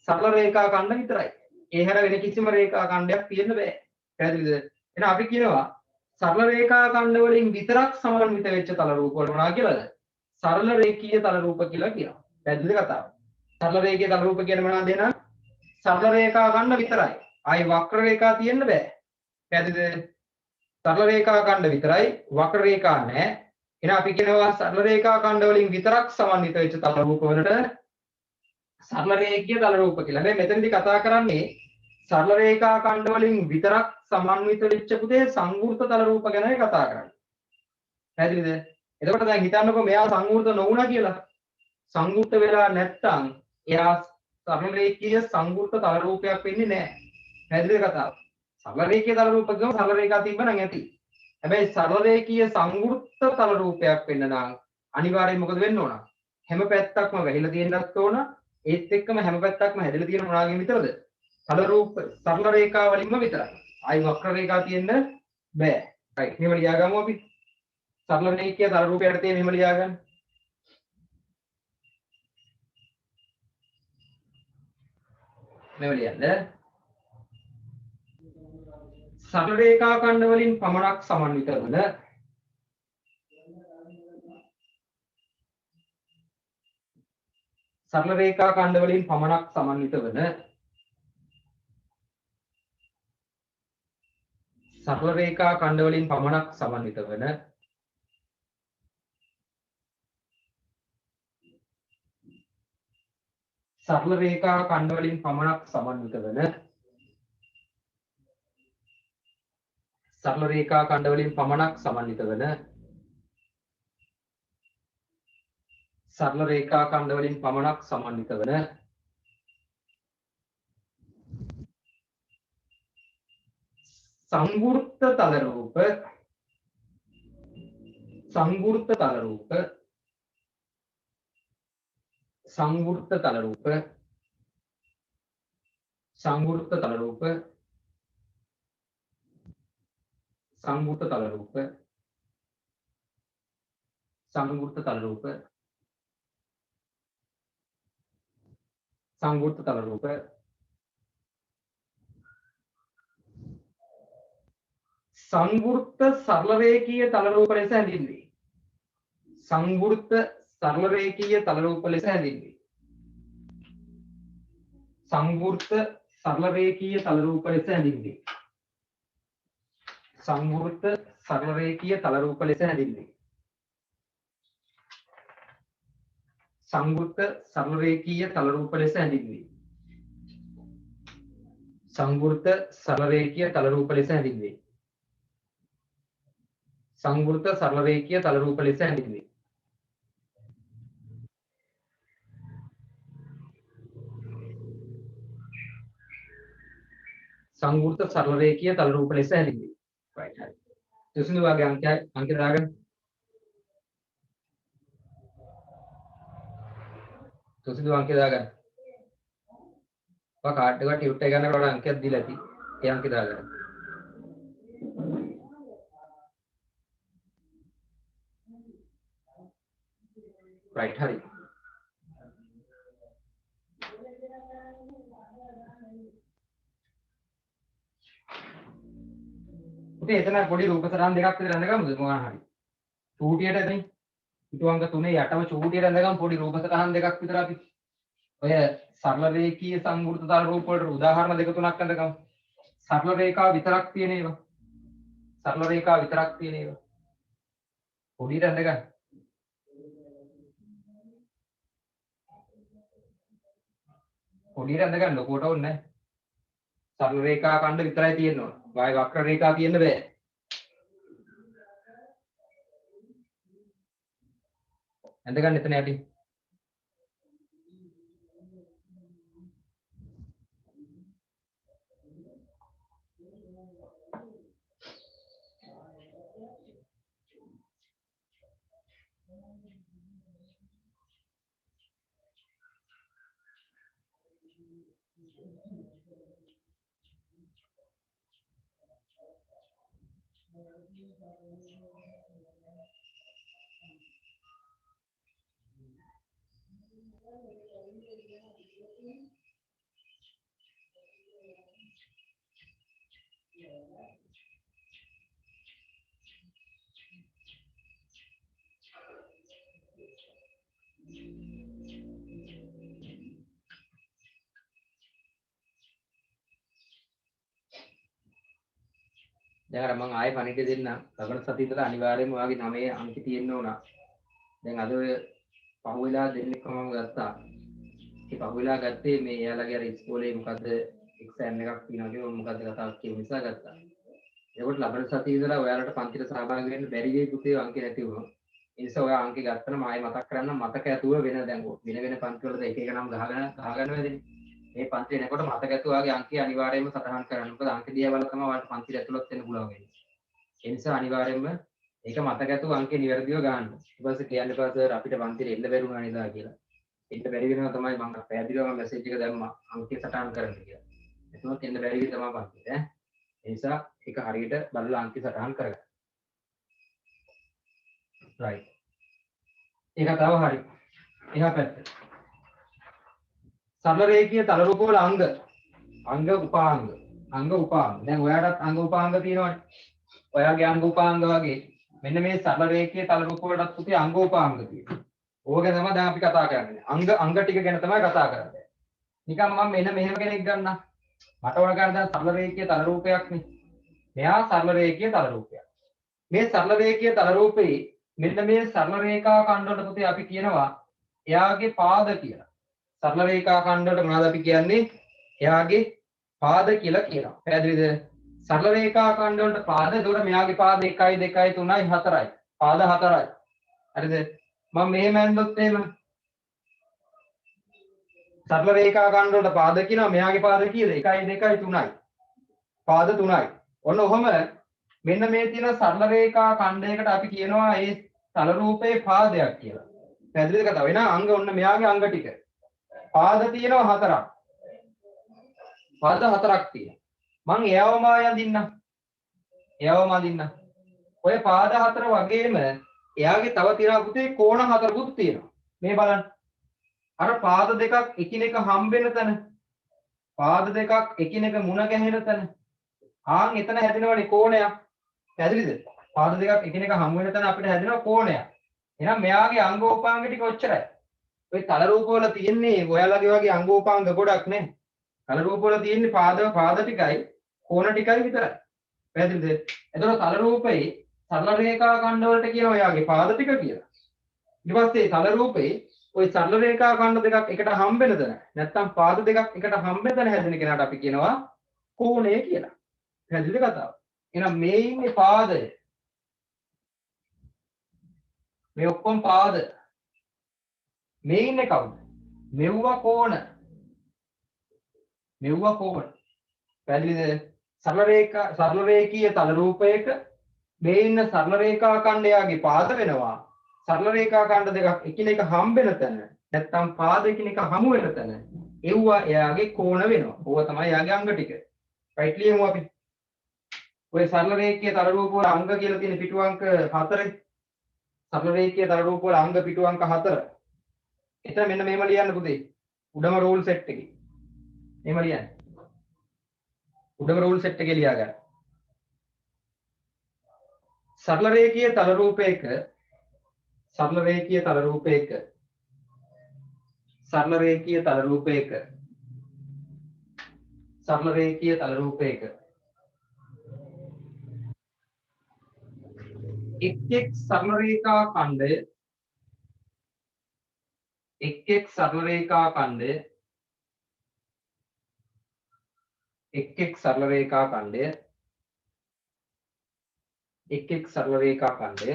සරල රේඛා ඛණ්ඩ විතරයි. ඒ හැර වෙන කිසිම රේඛා ඛණ්ඩයක් තියෙන්න බෑ. පැහැදිලිද? එහෙනම් අපි කියනවා සරල රේඛා ඛණ්ඩ වලින් විතරක් සමන්විත වෙච්ච තල රූප වල මොනවා කියලාද? සරල රේඛීය තල රූප කියලා කියනවා. පැහැදිලිද කතාව? සරල රේඛීය තල රූප කියන්නේ මොනවද එහෙනම්? සරල රේඛා ඛණ්ඩ විතරයි. ආයි වක්‍ර රේඛා තියෙන්න බෑ. පැහැදිලිද? සරල රේඛා ඛණ්ඩ විතරයි, වක්‍ර රේඛා නැහැ. එහෙනම් අපි කියනවා සරල රේඛා ඛණ්ඩ වලින් විතරක් සමන්විත වෙච්ච තල රූප වලට සරල රේඛීය තල රූප කියලා. මේ මෙතනදී කතා කරන්නේ සරල රේඛා ඛණ්ඩ වලින් විතරක් සමන්විත වෙච්ච පුතේ සංවෘත තල රූප ගැනයි කතා කරන්නේ. පැහැදිලිද? එතකොට දැන් හිතන්නකෝ මෙයා සංවෘත නොවුණා කියලා. සංවෘත වෙලා නැත්තම් එයා සරල රේඛීය සංවෘත තල රූපයක් වෙන්නේ නැහැ. පැහැදිලිද කතාව? සරල රේඛීය තල රූප ගම සරල රේඛා තිබ්බනම් ඇති. හැබැයි සරල රේඛීය සංවෘත තල රූපයක් වෙන්න නම් අනිවාර්යයෙන් මොකද වෙන්න ඕන? හැම පැත්තක්ම වැහිලා තියෙන්නත් ඕන. ඒත් එක්කම හැම පැත්තක්ම හැදලා තියෙන මොනවාගෙන් විතරද? තල රූප සරල රේඛා වලින්ම විතරයි. ආයි වක්‍ර රේඛා තියෙන්න බෑ. රයිට්. මෙහෙම ලියාගමු අපි. සරල රේඛීය තල රූපයට තියෙන මෙහෙම ලියාගන්න. මෙහෙම ලියන්න. සරල රේඛා ඛණ්ඩ වලින් පමණක් සමන්විත වන සරල රේඛා ඛණ්ඩ වලින් පමණක් සමන්විත වන සරල රේඛා ඛණ්ඩ වලින් පමණක් සමන්විත වන සරල රේඛා ඛණ්ඩ වලින් පමණක් සමන්විත වන සරල රේඛා ඛණ්ඩ වලින් පමණක් සමන්විත වන සරල රේඛා ඛණ්ඩ වලින් පමණක් සමන්විත වන සංවෘත්ත තල රූප සංවෘත්ත තල රූප සංවෘත්ත තල රූප සංවෘත්ත තල රූප සංවෘත්ත තල රූප සංවෘත්ත තල රූප සංවෘත්ත තල රූප සංවෘත්ත සරල රේඛීය තල රූප ලෙස හැඳින්වේ. සංවෘත්ත සරල රේඛීය තල රූප ලෙස හැඳින්වේ. සංවෘත්ත සරල රේඛීය තල රූප ලෙස හැඳින්වේ. සංවෘත්ත සරල රේඛීය තල රූප ලෙස හැඳින්වේ. සංවෘත්ත සරල රේඛීය තල රූප ලෙස හැඳින්වේ. සංවෘත්ත සරල රේඛීය තල රූප ලෙස හැඳින්වේ. සංවෘත්ත සරල රේඛීය තල රූප ලෙස හැඳින්වේ. සංවෘත්ත සරල රේඛීය තල රූප ලෙස හැඳින්වේ. right හරි. තුසිනු වාගේ අංක දාගන්න. තුසිනු අංක දාගන්න. ඔය කාඩ් එක ටියුට් එක ගන්නකොට අංකයක් දීලා ඇති. ඒ අංක දාගන්න. right hari උතේ එතන පොඩි රූප සටහන් දෙකක් විතර අඳගමුද මොනවා හරි චූටියට එතනින් පිටු අංක 3 යටම චූටියට අඳගමු පොඩි රූප සටහන් දෙකක් විතර අපි ඔය සරල රේඛීය සංවෘත තල රූප වලට උදාහරණ දෙක තුනක් අඳගමු සරල රේඛාව විතරක් තියෙන ඒවා සරල රේඛාව විතරක් තියෙන ඒවා පොඩියට අඳගන්න පොඩියට අඳගන්න ලොකුවට ඕනේ නැහැ. සරල රේඛා ඛණ්ඩ විතරයි තියෙන්න ඕන. වාය වක්‍ර රේඛා තියෙන්න බෑ. අඳගන්න එතන යටින්. දැන් අර මම ආයෙ පණිවිඩ දෙන්න ලබන සතියේ ඉඳලා අනිවාර්යයෙන්ම ඔයාගේ 9 අංක තියෙන්න ඕන. දැන් අද ඔය පහුවෙලා දෙන්නෙක්ම මම ගත්තා. ඒ පහුවෙලා ගත්තේ මේ එයාලගේ අර ඉස්කෝලේ මොකද්ද එක්සෑම් එකක් තියෙනවා කියලා මොකද්ද කතාවක් කියන නිසා ගත්තා. ඒකට ලබන සතියේ ඉඳලා ඔයාලට පන්තිට සහභාගී වෙන්න බැරි වෙයි පුතේ අංක නැති වුණා. ඒ නිසා ඔයා අංක ගත්තම ආයෙ මතක් කරන්න මතක ඇතුව වෙන දැන් වෙන පන්ති වලද එක එක නම් ගහගන්න වෙන්නේ. මේ පන්ති එනකොට මතක ඇතුව ඔයාගේ අංකය අනිවාර්යයෙන්ම සටහන් කරන්න. මොකද අංක දිහා බලලා තමයි ඔයාලට පන්තිට ඇතුළත් වෙන්න පුළුවන් වෙන්නේ. ඒ නිසා අනිවාර්යයෙන්ම ඒක මතක ඇතුව අංකේ නිවැරදිව ගන්න. ඊට පස්සේ කියන්න එපා සර් අපිට පන්තිට එන්න බැරි වුණා නේද කියලා. එන්න බැරි වෙනවා තමයි මම පැහැදිලිවම මැසේජ් එක දැම්මා අංකේ සටහන් කරන්න කියලා. එතනත් එන්න බැරි වෙයි තමයි පන්තිට ඈ. ඒ නිසා ඒක හරියට බලලා අංකේ සටහන් කරගන්න. right. ඒක තව හරි. එහා පැත්ත. සරල රේඛීය තල රූප වල අංග උපාංග දැන් ඔයාලටත් අංග උපාංග තියෙනවනේ ඔයාගේ අංග උපාංග වගේ මෙන්න මේ සරල රේඛීය තල රූප වලටත් පුතේ අංග උපාංග තියෙනවා ඕක ගැන තමයි දැන් අපි කතා කරන්නේ අංග ටික ගැන තමයි කතා කරන්නේ නිකන් මම මෙන්න මෙහෙම කෙනෙක් ගන්නම් මට ඕන කරන්නේ දැන් සරල රේඛීය තල රූපයක් නේ මෙයා සරල රේඛීය තල රූපයක් මේ සරල රේඛීය තල රූපේ මෙන්න මේ සරල රේඛා ඛණ්ඩ වලට පුතේ අපි කියනවා එයාගේ පාද කියලා සරල රේඛා ඛණ්ඩ වලට මොනවද අපි කියන්නේ? එයාගේ පාද කියලා කියනවා. පැහැදිලිද? සරල රේඛා ඛණ්ඩ වලට පාද එතකොට මෙයාගේ පාද 1 2 3 4යි. පාද 4යි. හරිද? මම මෙහෙම ඇන්දොත් එහෙම සරල රේඛා ඛණ්ඩ වලට පාද කියනවා මෙයාගේ පාද කීයද? 1 2 3යි. පාද 3යි. ඔන්න ඔහම මෙන්න මේ තියෙන සරල රේඛා ඛණ්ඩයකට අපි කියනවා ඒ තල රූපේ පාදයක් කියලා. පැහැදිලිද කතාව? එහෙනම් අංග ඔන්න මෙයාගේ අංග ටික. පාද තියෙනවා 4ක්. පාද 4ක් තියෙනවා. මං එයාවම යඳින්නම්. එයාවම අඳින්නම්. ඔය පාද 4 වගේම එයාගේ තව තියෙනවා පුතේ කෝණ 4කුත් තියෙනවා. මේ බලන්න. අර පාද දෙකක් එකිනෙක හම්බෙන තැන. පාද දෙකක් එකිනෙක මුණ ගැහෙන තැන. ආන් එතන හැදෙනවනේ කෝණයක්. පැහැදිලිද? පාද දෙකක් එකිනෙක හමු වෙන තැන අපිට හැදෙනවා කෝණයක්. එහෙනම් මෙයාගේ අංගෝපාංග ටික ඔච්චරයි. ඔය තල රූප වල තියෙන්නේ ඔයාලගේ වගේ අංගෝපාංග ගොඩක් නේ. තල රූප වල තියෙන්නේ පාද ටිකයි කෝණ ටිකයි විතරයි. පැහැදිලිද? එතකොට තල රූපේ සරල රේඛා ඛණ්ඩ වලට කියන ඔයාගේ පාද ටික කියලා. ඊට පස්සේ තල රූපේ ওই සරල රේඛා ඛණ්ඩ දෙකක් එකට හම්බෙන තැන නැත්නම් පාද දෙකක් එකට හම්බෙන තැන හැදෙන කෙනාට අපි කියනවා කෝණය කියලා. පැහැදිලිද කතාව? එහෙනම් මේ ඉන්නේ පාදය. මේ ඔක්කොම පාද. මේ ඉන්නේ කවුද? මෙව්වා කෝණ. මෙව්වා කෝණ. පැහැදිලිද? සරල රේඛීය තල රූපයක මේ ඉන්න සරල රේඛා ඛණ්ඩයගේ පාද වෙනවා. සරල රේඛා ඛණ්ඩ දෙකක් එකිනෙක හම්බෙන තැන නැත්නම් පාද එකිනෙක හමු වෙන තැන එව්වා එයාගේ කෝණ වෙනවා. ඕවා තමයි එයාගේ අංග ටික. රයිට් ලියමු අපි. ඔය සරල රේඛීය තල රූප වල අංග කියලා තියෙන පිටු අංක 4. සරල රේඛීය තල රූප වල අංග පිටු අංක 4. එතන මෙන්න මෙහෙම ලියන්න පුතේ. උඩම රූල් සෙට් එකේ. මෙහෙම ලියන්න. උඩම රූල් සෙට් එකේ ලියා ගන්න. සරල රේඛීය තල රූපයක සරල රේඛීය තල රූපයක සරල රේඛීය තල රූපයක සරල රේඛීය තල රූපයක එක් සරල රේඛා ඛණ්ඩය එක් සරල රේඛා ඛණ්ඩය එක් සරල රේඛා ඛණ්ඩය එක් සරල රේඛා ඛණ්ඩය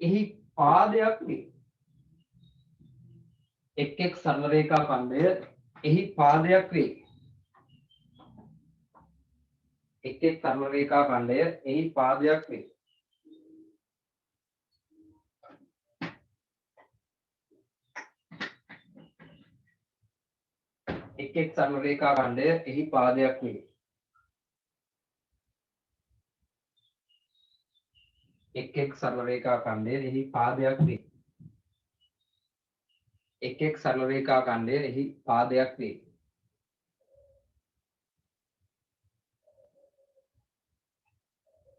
එහි පාදයක් වේ. එක් සරල රේඛා ඛණ්ඩය එහි පාදයක් වේ. එක් සරල රේඛා ඛණ්ඩය එහි පාදයක් වේ. එක් සරල රේඛා ඛණ්ඩය එහි පාදයක් වේ. එක් සරල රේඛා ඛණ්ඩය එහි පාදයක් වේ. එක් සරල රේඛා ඛණ්ඩය එහි පාදයක් වේ.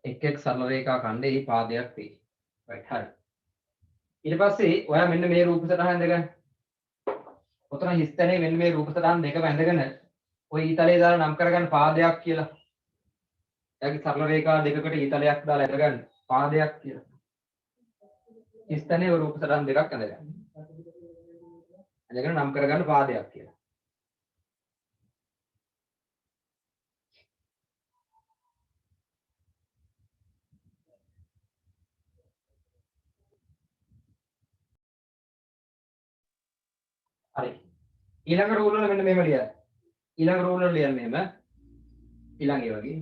එක් සරල රේඛා ඛණ්ඩය එහි පාදයක් වේ. right හරි. ඊට පස්සේ ඔයා මෙන්න මේ රූප සටහන් දෙක ඔතන හිස්තැනේ මෙන්න මේ රූප සටහන් දෙක වැඳගෙන ඔය ඊතලයේ දාලා නම් කරගන්න පාදයක් කියලා. එයාගේ සරල රේඛා දෙකකට ඊතලයක් දාලා අරගන්න පාදයක් කියලා. හිස්තැනේ ඔය රූප සටහන් දෙකක් අඳගන්න. අඳගෙන නම් කරගන්න පාදයක් කියලා. හරි. ඊළඟ රූල් වල මෙන්න මෙහෙම ලියන්න. ඊළඟ රූල් වල ලියන්න මෙහෙම. ඊළඟ ඒ වගේ.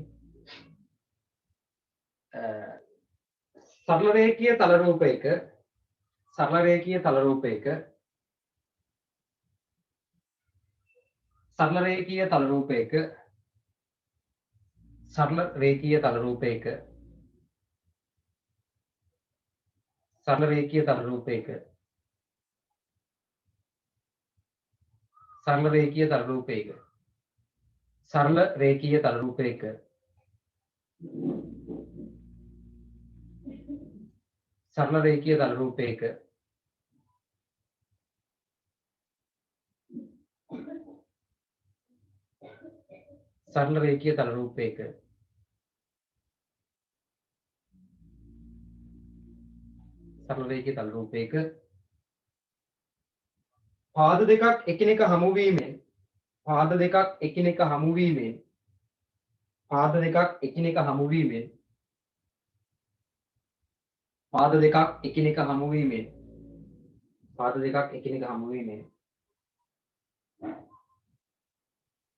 සරල රේඛීය තල රූපයක සරල රේඛීය තල රූපයක සරල රේඛීය තල රූපයක සරල රේඛීය තල රූපයක සරල රේඛීය තල රූපයක සරල රේඛීය තල රූපයක සරල රේඛීය තල රූපයක සරල රේඛීය තල රූපයක සරල රේඛීය තල රූපයක සරල රේඛීය තල රූපයක පාද දෙකක් එකිනෙක හමු වීමෙන් පාද දෙකක් එකිනෙක හමු වීමෙන් පාද දෙකක් එකිනෙක හමු වීමෙන් පාද දෙකක් එකිනෙක හමු වීමෙන් පාද දෙකක් එකිනෙක හමු වීමෙන්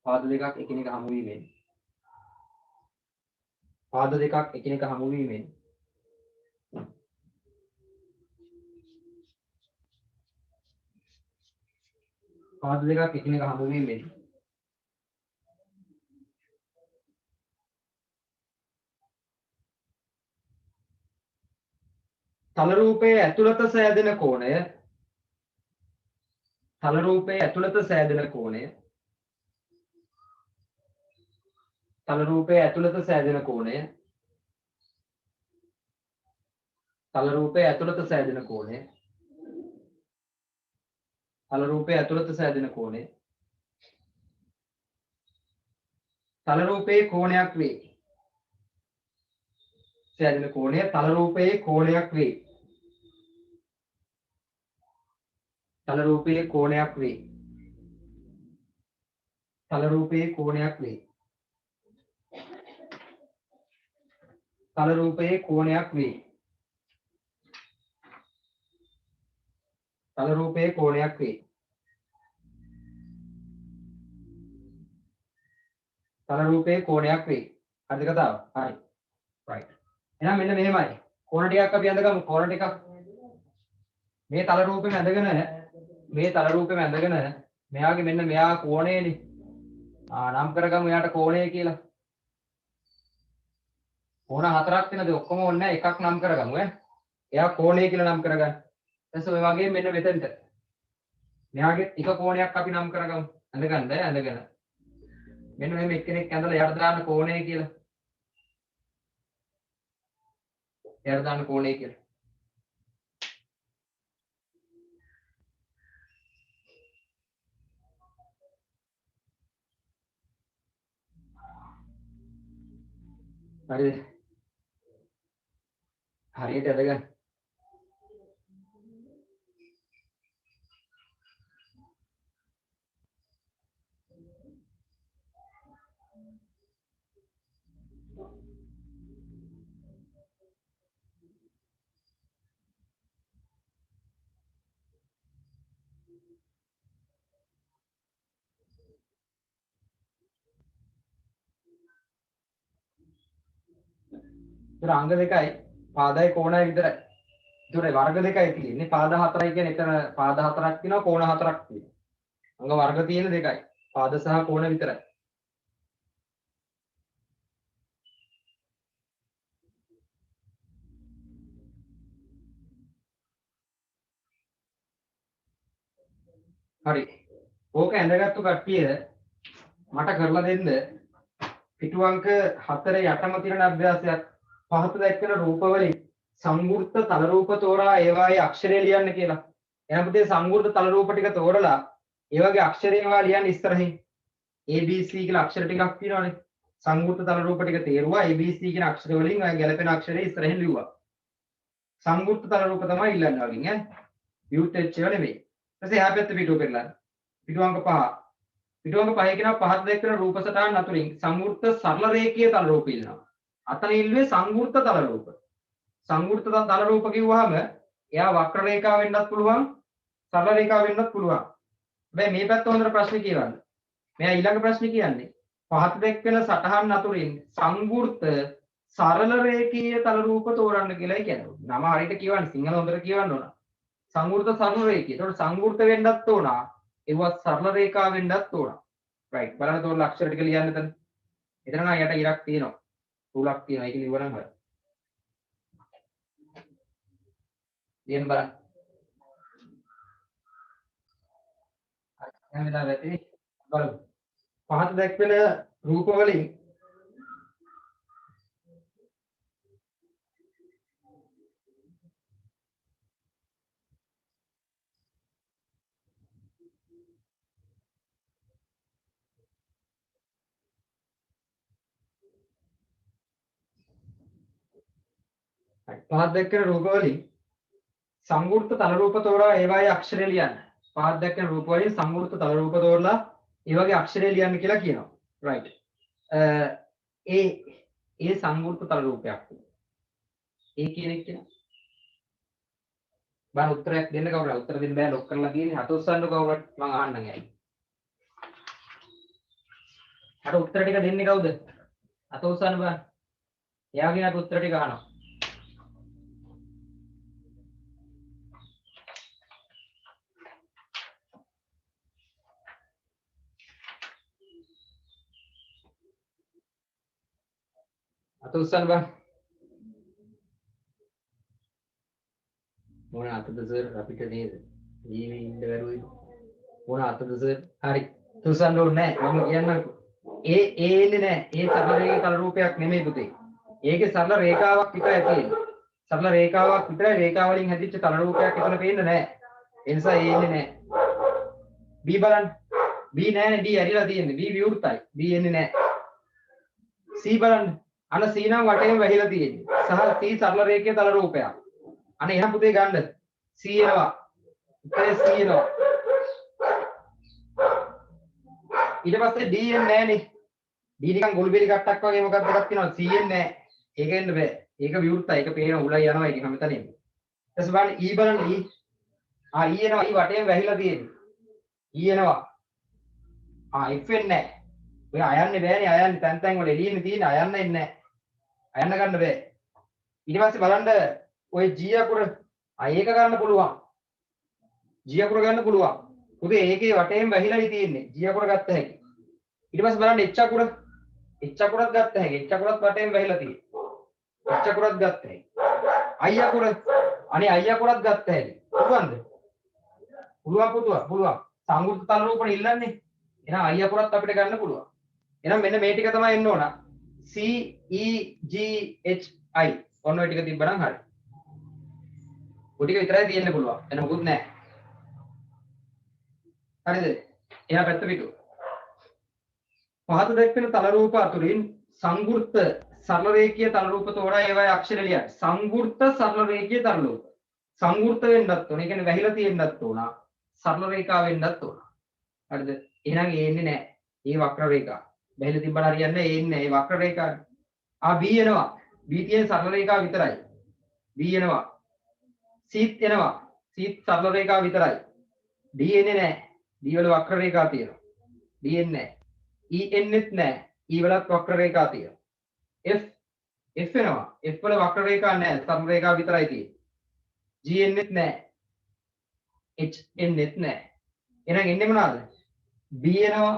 පාද දෙකක් එකිනෙක හමු වීමෙන් පාද දෙකක් එකිනෙක හමු වීමෙන් පාද දෙකක් එකිනෙක හමු වීමෙන් තල රූපයේ ඇතුළත සෑදෙන කෝණය තල රූපයේ ඇතුළත සෑදෙන කෝණය තල රූපයේ ඇතුළත සෑදෙන කෝණය තල රූපයේ ඇතුළත සෑදෙන කෝණය තල රූපයේ ඇතුළත සෑදෙන කෝණය තල රූපයේ කෝණයක් වේ සෑදෙන කෝණය තල රූපයේ කෝණයක් වේ තල රූපයේ කෝණයක් වේ තල රූපයේ කෝණයක් වේ තල රූපයේ කෝණයක් වේ තල රූපයේ කෝණයක් වේ තල රූපයේ කෝණයක් වේ හරිද කතාව හරි right එහෙනම් මෙන්න මෙහෙමයි කෝණ ටිකක් අපි අඳගමු කෝණ ටිකක් මේ තල රූපෙම ඇඳගෙන මෙයාගේ මෙන්න මෙයා කෝණයනේ නම් කරගමු එයාට කෝණය කියලා කෝණ හතරක් වෙනද ඔක්කොම ඕනේ නැහැ එකක් නම් කරගමු ඈ එයා කෝණය කියලා නම් කරගන්න ඊට ඔය වගේ මෙන්න මෙතෙන්ට මෙයාගේ එක කෝණයක් අපි නම් කරගමු ඇඳගන්න ඇඳගෙන මෙන්න මෙහෙම එක්කෙනෙක් ඇඳලා එයාට දාන්න කෝණය කියලා එයාට දාන්න කෝණය කියලා හරිද හරියට ඇඳගන්න ඒතර අංග දෙකයි පාදයි කෝණයි විතරයි. ඒතර වර්ග දෙකයි තියෙන්නේ. පාද හතරයි කියන්නේ එතන පාද හතරක් තියෙනවා කෝණ හතරක් තියෙනවා. අංග වර්ග තියෙන දෙකයි. පාද සහ කෝණ විතරයි. හරි. ඕක ඇඳගත්තු කට්ටිය මට කරලා දෙන්න පිටු අංක 4 යටම තියෙන අභ්‍යාසයක් පහත දැක්වෙන රූපවලින් සංවෘත තල රූප තෝරා ඒවායේ අක්ෂරය ලියන්න කියලා. එහෙනම් පුතේ සංවෘත තල රූප ටික තෝරලා ඒ වගේ අක්ෂරයෙන් ඒවා ලියන්න ඉස්සරහින් ABC කියලා අක්ෂර ටිකක් තියෙනවානේ. සංවෘත තල රූප ටික තේරුවා ABC කියන අක්ෂර වලින් අය ගැලපෙන අක්ෂරය ඉස්සරහින් ලිව්වා. සංවෘත තල රූප තමයි ඉල්ලන්නේ වලින් ඈ. විවෘත වෙච්ච ඒවා නෙමෙයි. ඊට පස්සේ එහා පැත්ත පිටුව පෙරලා. පිටු අංක 5. පිටු අංක 5 කියනවා පහත දැක්වෙන රූප සටහන් අතුරින් සංවෘත සරල රේඛීය තල රූප ඉල්ලනවා. අතන ඉල්ලුවේ සංවෘත තල රූප. සංවෘත තල රූප කිව්වහම එයා වක්‍ර රේඛාව වෙන්නත් පුළුවන් සරල රේඛාව වෙන්නත් පුළුවන්. හැබැයි මේ පැත්ත හොඳට ප්‍රශ්නේ කියවන්න. මෙයා ඊළඟ ප්‍රශ්නේ කියන්නේ පහත දැක්වෙන සටහන් අතුරින් සංවෘත සරල රේඛීය තල රූප තෝරන්න කියලායි කියන්නේ. නම හරියට කියවන්න සිංහල හොඳට කියවන්න ඕන. සංවෘත සරල රේඛීය. ඒතකොට සංවෘත වෙන්නත් ඕන. ඒවත් සරල රේඛාව වෙන්නත් ඕන. right බලන්න තෝරලා අක්ෂර ටික ලියන්න එතන. එතන නම් යට ඉරක් තියෙනවා. රූලක් තියෙනවා. ඒක ලියවනම් හරි. ලියන්න බලන්න. එහෙනම් වෙලා වැටි බලමු. පහත දැක්වෙන රූප වලින් පහත දැක්වෙන රූප වලින් සංවෘත තල රූප තෝරා ඒවායේ අක්ෂරය ලියන්න. පහත් දැක්කන රූප වලින් සංවෘත තල රූප තෝරලා ඒ වගේ අක්ෂරය ලියන්න කියලා කියනවා. right. ඒ සංවෘත තල රූපයක්. ඒ කියන එක කියනවා. බාන උත්තරයක් දෙන්න කවුරුද? උත්තර දෙන්න බෑ ලොක් කරලා තියෙන්නේ. හත උස්සන්න කවුරුත් මම අහන්නම් ඇයි. අර උත්තර ටික දෙන්නේ කවුද? හත උස්සන්න බෑ. එයාගෙන් අර උත්තර ටික අහනවා. අත උස්සන්න බෑ. මොන අතද සර් අපිට නේද? ජීවි ඉන්න බැරුවයි. මොන අතද සර්? හරි. උස්සන්න ඕනේ නැහැ. මම කියන්නම්කෝ. ඒ එන්නේ නැහැ. ඒ සරල රේඛා තල රූපයක් නෙමෙයි පුතේ. ඒකේ සරල රේඛාවක් විතරයි තියෙන්නේ. සරල රේඛාවක් විතරයි රේඛා වලින් හැදිච්ච තල රූපයක් එතන පේන්නේ නැහැ. ඒ නිසා ඒ එන්නේ නැහැ. B බලන්න. B නෑනේ B ඇරිලා තියෙන්නේ. B විවෘතයි. B එන්නේ නැහැ. C බලන්න. අන C නම් වටේම වැහිලා තියෙන්නේ. සහ C සරල රේඛීය තල රූපයක්. අනේ එහෙනම් පුතේ ගන්න. C එනවා. උත්තරේ C එනවා. ඊට පස්සේ D එන්නේ නැහනේ. D නිකන් ගොළුබෙලි කට්ටක් වගේ මොකක්ද එකක් තියෙනවා. C එන්නේ නැහැ. ඒක එන්න බෑ. ඒක විවෘතයි. ඒක පේන උලයි යනවා ඒක හැමතැනම. ඊට පස්සේ බලන්න E බලන්න E. E එනවා. E වටේම වැහිලා තියෙන්නේ. E එනවා. F එන්නේ නැහැ. ඔය අයන්නේ බෑනේ. අයන්නේ තැන් තැන් වල එළියෙන්නේ තියෙන්නේ. අයන්න එන්නේ නැහැ. අයන්න ගන්න බෑ. ඊට පස්සේ බලන්න ඔය G අකුර ඒක ගන්න පුළුවන්. G අකුර ගන්න පුළුවන්. පුතේ ඒකේ වටේම වැහිලායි තියෙන්නේ. G අකුර ගත්ත හැකි. ඊට පස්සේ බලන්න H අකුර. H අකුරත් ගත්ත හැකි. H අකුරත් වටේම වැහිලා තියෙන්නේ. H අකුරත් ගත්ත හැකි. I අකුර අනේ I අකුරත් ගත්ත හැකි. පුළුවන්ද? පුළුවන්. සංවෘත තල රූපණ ඉල්ලන්නේ. එහෙනම් I අකුරත් අපිට ගන්න පුළුවන්. එහෙනම් මෙන්න මේ ටික තමයි එන්න ඕන. C E G H I ඔන්න ඔය ටික තිබ්බනම් හරි. ඔය ටික විතරයි තියෙන්න පුළුවන්. එන මොකුත් නැහැ. හරිද? එහා පැත්ත පිටු. පහත දැක්වෙන තල රූප අතුරින් සංවෘත සරල රේඛීය තල රූප තෝරා ඒවායේ අක්ෂර ලියන්න. සංවෘත සරල රේඛීය තල රූප. සංවෘත වෙන්නත් ඕන. ඒ කියන්නේ වැහිලා තියෙන්නත් ඕන. සරල රේඛා වෙන්නත් ඕන. හරිද? එහෙනම් ඒ එන්නේ නැහැ. ඒ වක්‍ර රේඛා. වැහිලා තිබ්බට හරියන්නේ නැහැ. ඒ එන්නේ නැහැ. ඒ වක්‍ර රේඛා. B එනවා. B තියෙන සරල රේඛා විතරයි. B එනවා. C එනවා. C සරල රේඛා විතරයි. D එන්නේ නැහැ. D වල වක්‍ර රේඛා තියෙනවා. D එන්නේ නැහැ. E එන්නෙත් නැහැ. E වලත් වක්‍ර රේඛා තියෙනවා. F එනවා. F වල වක්‍ර රේඛා නැහැ. සරල රේඛා විතරයි තියෙන්නේ. G එන්නෙත් නැහැ. H එන්නෙත් නැහැ. එහෙනම් එන්නේ මොනවාද? B එනවා.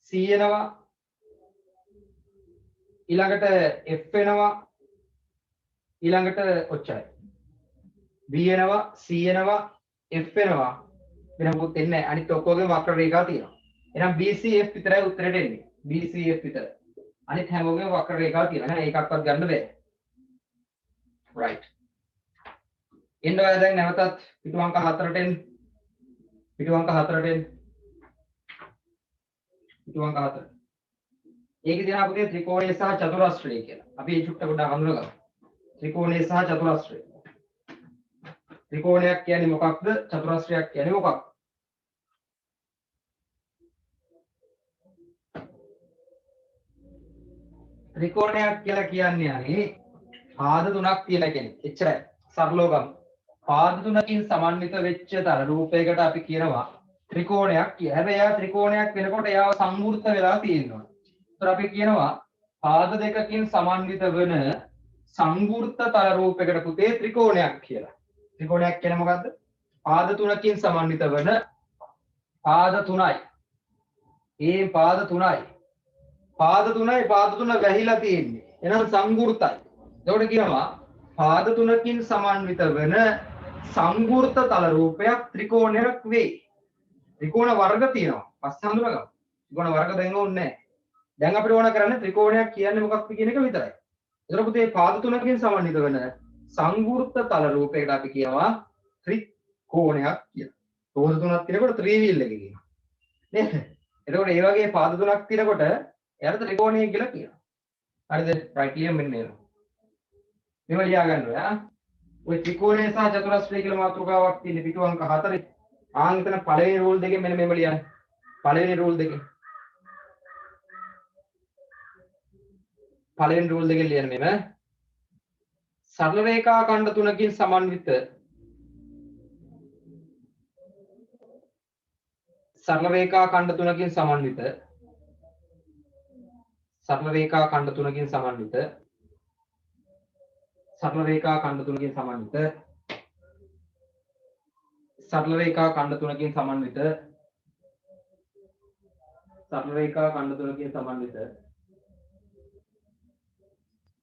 C එනවා. ඊළඟට F එනවා. ඊළඟට ඔච්චරයි. B එනවා, C එනවා, F එනවා. වෙන මොකුත් එන්නේ නැහැ. අනිත් ඔක්කොගේම වක්‍ර රේඛා තියෙනවා. එහෙනම් BCF විතරයි උත්තරේට එන්නේ. BCF විතරයි. අනිත් හැමෝගෙම වක්‍ර රේඛා තියෙනවා. එහෙනම් ඒකක්වත් ගන්න බෑ. right. එන්න ඔය දැන් නැවතත් පිටු අංක 4ට එන්න. පිටු අංක 4ට එන්න. පිටු අංක 4. ඒකේ තියෙනවා පුතේ ත්‍රිකෝණය සහ චතුරස්‍රය කියලා. අපි මේ චුට්ට පොඩ්ඩක් හඳුනගමු. ත්‍රිකෝණය සහ චතුරස්‍රය. ත්‍රිකෝණයක් කියන්නේ මොකක්ද? චතුරස්‍රයක් කියන්නේ මොකක්ද? ත්‍රිකෝණයක් කියලා කියන්නේ අනේ පාද තුනක් තියෙන කෙනෙක්. එච්චරයි. සරලව ගමු. පාද තුනකින් සමන්විත වෙච්ච තල රූපයකට අපි කියනවා ත්‍රිකෝණයක් කියලා. හැබැයි එයා ත්‍රිකෝණයක් වෙනකොට එයාව සංවෘත වෙලා තියෙනවා. ඒතර අපි කියනවා පාද දෙකකින් සමන්විත වෙන සංවෘත තල රූපයකට පුතේ ත්‍රිකෝණයක් කියලා. ත්‍රිකෝණයක් කියන්නේ මොකද්ද? පාද තුනකින් සමන්විත වෙන පාද තුනයි. ඒ පාද තුනයි. පාද තුන වැහිලා තියෙන්නේ. එහෙනම් සංවෘතයි. එතකොට කියනවා පාද තුනකින් සමන්විත වෙන සංවෘත තල රූපයක් ත්‍රිකෝණයක් වේ. ත්‍රිකෝණ වර්ග තියෙනවා. පස්සේ හඳුනගමු. ත්‍රිකෝණ වර්ග දැන් ඕනේ නැහැ. දැන් අපිට ඕන කරන්නේ ත්‍රිකෝණයක් කියන්නේ මොකක්ද කියන එක විතරයි. එතකොට පුතේ පාද තුනකින් සමන්විත වෙන සංවෘත තල රූපයකට අපි කියනවා ත්‍රිකෝණයක් කියලා. රෝධ තුනක් තියෙනකොට ත්‍රිවිල් එක කියනවා. නේද? එතකොට මේ වගේ පාද තුනක් තියෙනකොට එයාට ත්‍රිකෝණය කියලා කියනවා. හරිද? right ලියමු මෙන්න මේක. මේව ලියා ගන්න ඔයා. ඔය ත්‍රිකෝණය සහ චතුරස්‍රය කියලා මාතෘකාවක් තියෙන පිටු අංක 4. ආන් එතන පළවෙනි රූල් දෙකෙන් මෙන්න මෙහෙම ලියන්න. පළවෙනි රූල් දෙකෙන්. පළවෙනි රූල් දෙකෙන් ලියන්න මෙහෙම. සරල රේඛා ඛණ්ඩ තුනකින් සමන්විත සරල රේඛා ඛණ්ඩ තුනකින් සමන්විත සරල රේඛා ඛණ්ඩ තුනකින් සමන්විත සරල රේඛා ඛණ්ඩ තුනකින් සමන්විත සරල රේඛා ඛණ්ඩ තුනකින් සමන්විත සරල රේඛා ඛණ්ඩ තුනකින් සමන්විත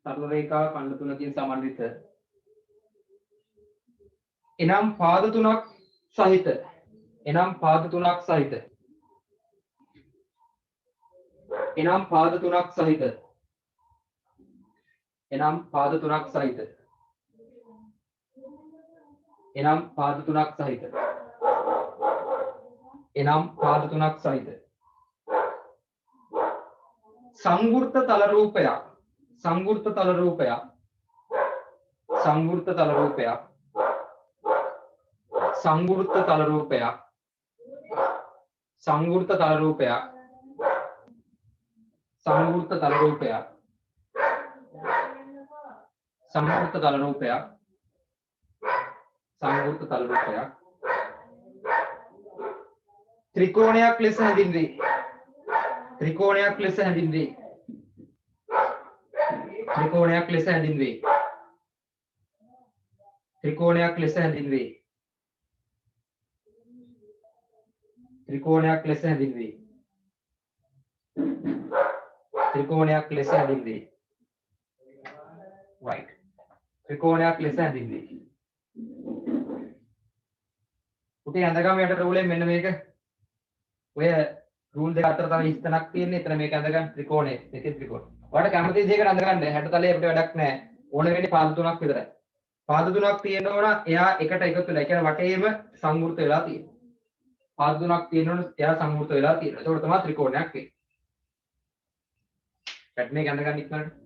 සරල රේඛා ඛණ්ඩ තුනකින් සමන්විත එනම් පාද තුනක් සහිත එනම් පාද තුනක් සහිත එනම් පාද තුනක් සහිත එනම් පාද තුනක් සහිත එනම් පාද තුනක් සහිත එනම් පාද තුනක් සහිත සංවෘත තල රූපයක් සංවෘත තල රූපයක් සංවෘත තල රූපයක් සංවෘත තල රූපයක් සංවෘත තල රූපයක් සංවෘත තල රූපයක් සංවෘත තල රූපයක් සංවෘත තල රූපයක් ත්‍රිකෝණයක් ලෙස හැඳින්වේ ත්‍රිකෝණයක් ලෙස හැඳින්වේ ත්‍රිකෝණයක් ලෙස හැඳින්වේ ත්‍රිකෝණයක් ලෙස හැඳින්වේ ත්‍රිකෝණයක් ලෙස හැඳින්වේ ත්‍රිකෝණයක් ලෙස හැඳින්වේ right ත්‍රිකෝණයක් ලෙස හැඳින්වේ පුතේ අඳගම යට රූලෙන් මෙන්න මේක ඔය රූල් දෙක අතර තමයි හිස්තනක් තියෙන්නේ එතන මේක අඳගන්න ත්‍රිකෝණය දෙකේ ත්‍රිකෝණ ඔයාලට කැමති දෙයකට අඳගන්න 60 තලයේ අපිට වැඩක් නැහැ ඕන වෙන්නේ පාද තුනක් විතරයි පාද තුනක් තියෙන්න ඕන එයා එකට එකතු වෙලා ඒ කියන්නේ වටේම සංවෘත වෙලා තියෙනවා පාද තුනක් තියෙන්න ඕන එයා සංවෘත වෙලා තියෙනවා ඒකට තමයි ත්‍රිකෝණයක් වෙන්නේ පැට් මේක අඳගන්න ඉක්මනට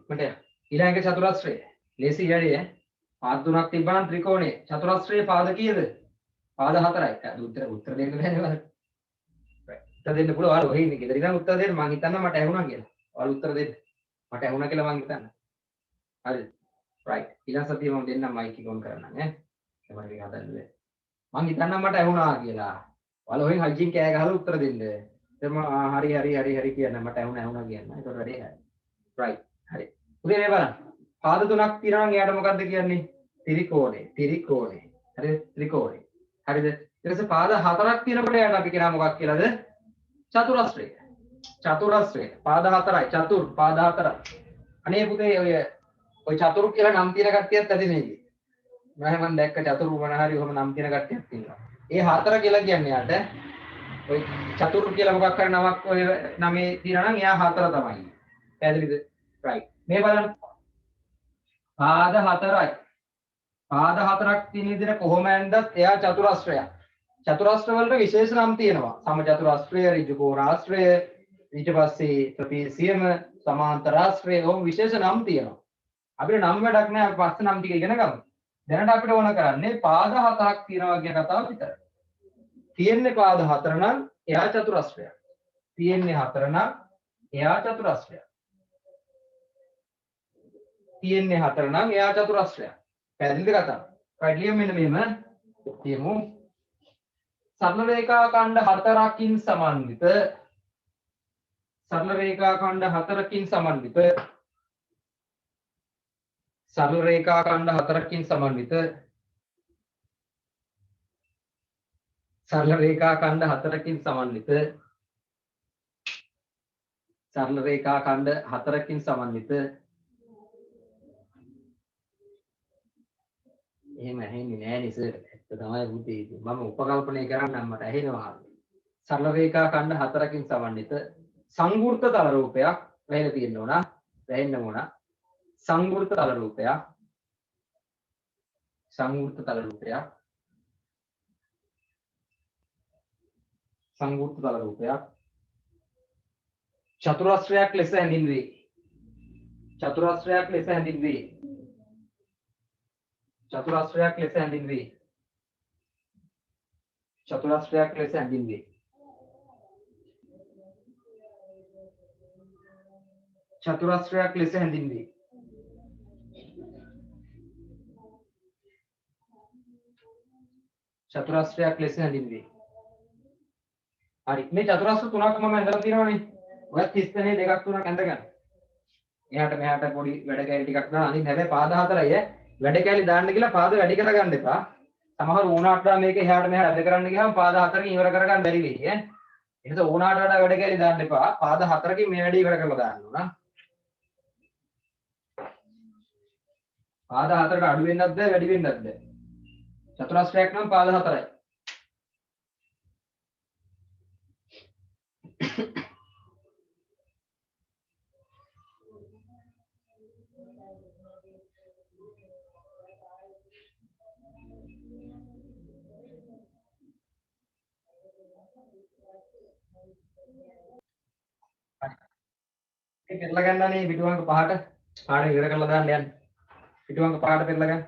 මට ඊළඟ චතුරස්‍රය ලේසි වැඩි පාද තුනක් තිබ්බනම් ත්‍රිකෝණය චතුරස්‍රයේ පාද කීයද පාද 4යි උත්තර දෙන්න බෑනේ වල උත්තර දෙන්න පුළුවන් ඔයාලා ඔහේ ඉන්නේ ගෙදර ඉඳන් උත්තර දෙන්න මං හිතන්න මට ඇහුණා කියලා ඔයාලා උත්තර දෙන්න මට ඇහුණා කියලා මං හිතන්න හරිද right ඊළඟ සතියේ මම දෙන්නම් මයික් එක ඔන් කරන්නම් ඈ මම ටික හදන්න මං හිතන්නම් මට ඇහුණා කියලා ඔයාලා ඔහෙන් හයිජින් කෑ ගහලා උත්තර දෙන්න එතන හරි කියන්න මට ඇහුණා කියන්න ඒකට වැඩේ හරි right හරි උදේ මේ බලන්න පාද තුනක් තියෙනවා නම් එයාට මොකද්ද කියන්නේ ත්‍රිකෝණය හරිද ත්‍රිකෝණය හරිද ඊට පස්සේ පාද හතරක් තියෙනකොට එයාට අපි කියනවා මොකක් කියලාද චතුරස්‍රය පාද හතරයි පාද හතරයි අනේ පුතේ ඔය චතුරු කියලා නම් තියෙන කට්ටියත් ඇති නේද මම දැක්ක චතුරු මොන හරි ඔහම නම් තියෙන කට්ටියක් ඉන්නවා ඒ හතර කියලා කියන්නේ යාට ඔය චතුරු කියලා මොකක් හරි නමක් ඔය නමේ තියෙනවා නම් එයා හතර තමයි පැහැදිලිද right මේ බලන්න පාද හතරක් තියෙන විදිහට කොහොම ඇන්දත් එයා චතුරස්‍රයක් චතුරස්‍ර වලට විශේෂ නම් තියෙනවා සමචතුරස්‍රය ඍජු කෝණාස්‍රය ඊට පස්සේ ත්‍රපීසියම සමාන්තරාස්‍රය ඔහොම විශේෂ නම් තියෙනවා අපිට නම් වැඩක් නැහැ අපි පස්සේ නම් ටික ඉගෙන ගමු දැනට අපිට ඕන කරන්නේ පාද හතරක් තියෙනවා කියන කතාව විතරයි තියෙන්නේ පාද හතර නම් එයා චතුරස්‍රයක් තියෙන්නේ හතර නම් එයා චතුරස්‍රයක් තියෙන්නේ හතර නම් එයා චතුරස්‍රයක් පැහැදිලිද කතාව පැහැදිලිව මෙන්න මෙහෙම කියමු සරල රේඛා ඛණ්ඩ හතරකින් සමන්විත සරල රේඛා ඛණ්ඩ හතරකින් සමන්විත සරල රේඛා ඛණ්ඩ හතරකින් සමන්විත සරල රේඛා ඛණ්ඩ හතරකින් සමන්විත සරල රේඛා ඛණ්ඩ හතරකින් සමන්විත එහෙම ඇහෙන්නේ නෑ නේ සර් ඇත්ත තමයි පුතේ මම උපකල්පනය කරන්නම් මට ඇහෙනවා සරල රේඛා ඛණ්ඩ හතරකින් සමන්විත සංවෘත තල රූපයක් වෙන්න තියෙන්න ඕන. වෙන්න ඕන. සංවෘත තල රූපයක්. සංවෘත තල රූපයක්. සංවෘත තල රූපයක්. චතුරස්‍රයක් ලෙස හැඳින්වේ. චතුරස්‍රයක් ලෙස හැඳින්වේ. චතුරස්‍රයක් ලෙස හැඳින්වේ. චතුරස්‍රයක් ලෙස හැඳින්වේ. චතුරස්‍රයක් ලෙස හැඳින්වේ. චතුරස්‍රයක් ලෙස හැඳින්වේ. හරි මේ චතුරස්‍ර තුනක් මම ඇඳලා තියෙනවානේ. ඔයත් තිස්තනේ දෙකක් තුනක් ඇඳගන්න. එහාට මෙහාට පොඩි වැඩ කැලි ටිකක් දාන්න. අනිත් හැබැයි පාද හතරයි ඈ. වැඩ කැලි දාන්න කියලා පාද වැඩි කරගන්න එපා. සමහර ඕනාට වඩා මේක එහාට මෙහාට වැඩ කරන්න ගියාම පාද හතරකින් ඉවර කරගන්න බැරි වෙයි ඈ. එහෙනම් ඕනාට වඩා වැඩ කැලි දාන්න එපා. පාද හතරකින් මේ වැඩේ ඉවර කරලා දාන්න ඕන. පාද හතරට අඩු වෙන්නත් බෑ වැඩි වෙන්නත් බෑ. චතුරස්‍රයක් නම් පාද හතරයි. පෙරලා ගන්නනේ පිටුවංග පහට පාඩම ඉවර කරලා දාන්න යන්න. පිටුවංග පහට පෙරලා ගන්න.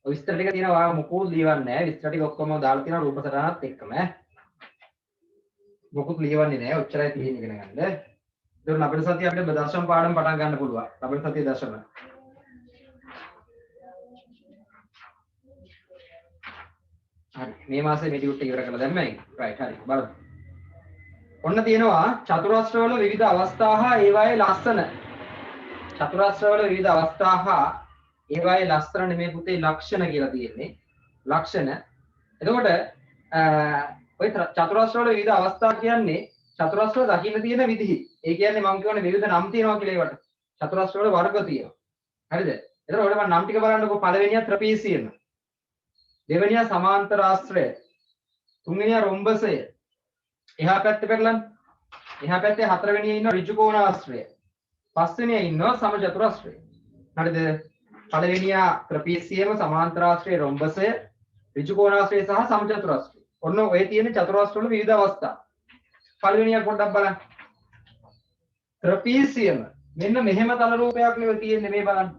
ඔය විස්තර ටික තියෙනවා මොකුත් ලියවන්නේ නැහැ. විස්තර ටික ඔක්කොම දාලා තියෙනවා රූප සටහනත් එක්කම ඈ. මොකුත් ලියවන්නේ නැහැ. ඔච්චරයි තියෙන්නේ ඉගෙන ගන්න. ඒක ලබන සතිය අපිට දර්ශන පාඩම පටන් ගන්න පුළුවන්. ලබන සතිය දර්ශන. හරි. මේ මාසේ මේ ඩියුට් එක ඉවර කරලා දැම්මයි. රයිට් හරි. බලමු. ඔන්න තියෙනවා චතුරස්‍රවල විවිධ අවස්ථා හා ඒවායේ ලස්සන. චතුරස්‍රවල විවිධ අවස්ථා හා ඒවායේ ලස්සන නෙමෙයි පුතේ ලක්ෂණ කියලා තියෙන්නේ. ලක්ෂණ. එතකොට ඔය චතුරස්‍රවල විවිධ අවස්ථා කියන්නේ චතුරස්‍ර දකින්න තියෙන විදිහ. ඒ කියන්නේ මම කියවනේ විවිධ නම් තියෙනවා කියලා ඒවට. චතුරස්‍රවල වර්ග තියෙනවා. හරිද? එතකොට ඔයාලා මම නම් ටික බලන්නකෝ. පළවෙනියා ත්‍රපීසියම. දෙවෙනියා සමාන්තරාශ්‍රය. තුන්වෙනියා රොම්බසය. එහා පැත්තේ පෙරලන්න. එහා පැත්තේ හතරවෙනියේ ඉන්න ඍජුකෝණාශ්‍රය. පස්වෙනියේ ඉන්නවා සමචතුරාශ්‍රය. හරිද? පළවෙනියා ත්‍රපීසියම, සමාන්තරාශ්‍රය, රොම්බසය, ඍජුකෝණාශ්‍රය සහ සමචතුරාශ්‍රය. ඔන්න ඔය තියෙන චතුරාශ්‍ර වල විවිධ අවස්ථා. පළවෙනියා පොඩ්ඩක් බලන්න. ත්‍රපීසියම. මෙන්න මෙහෙම තල රූපයක් නෙවෙයි තියෙන්නේ මේ බලන්න.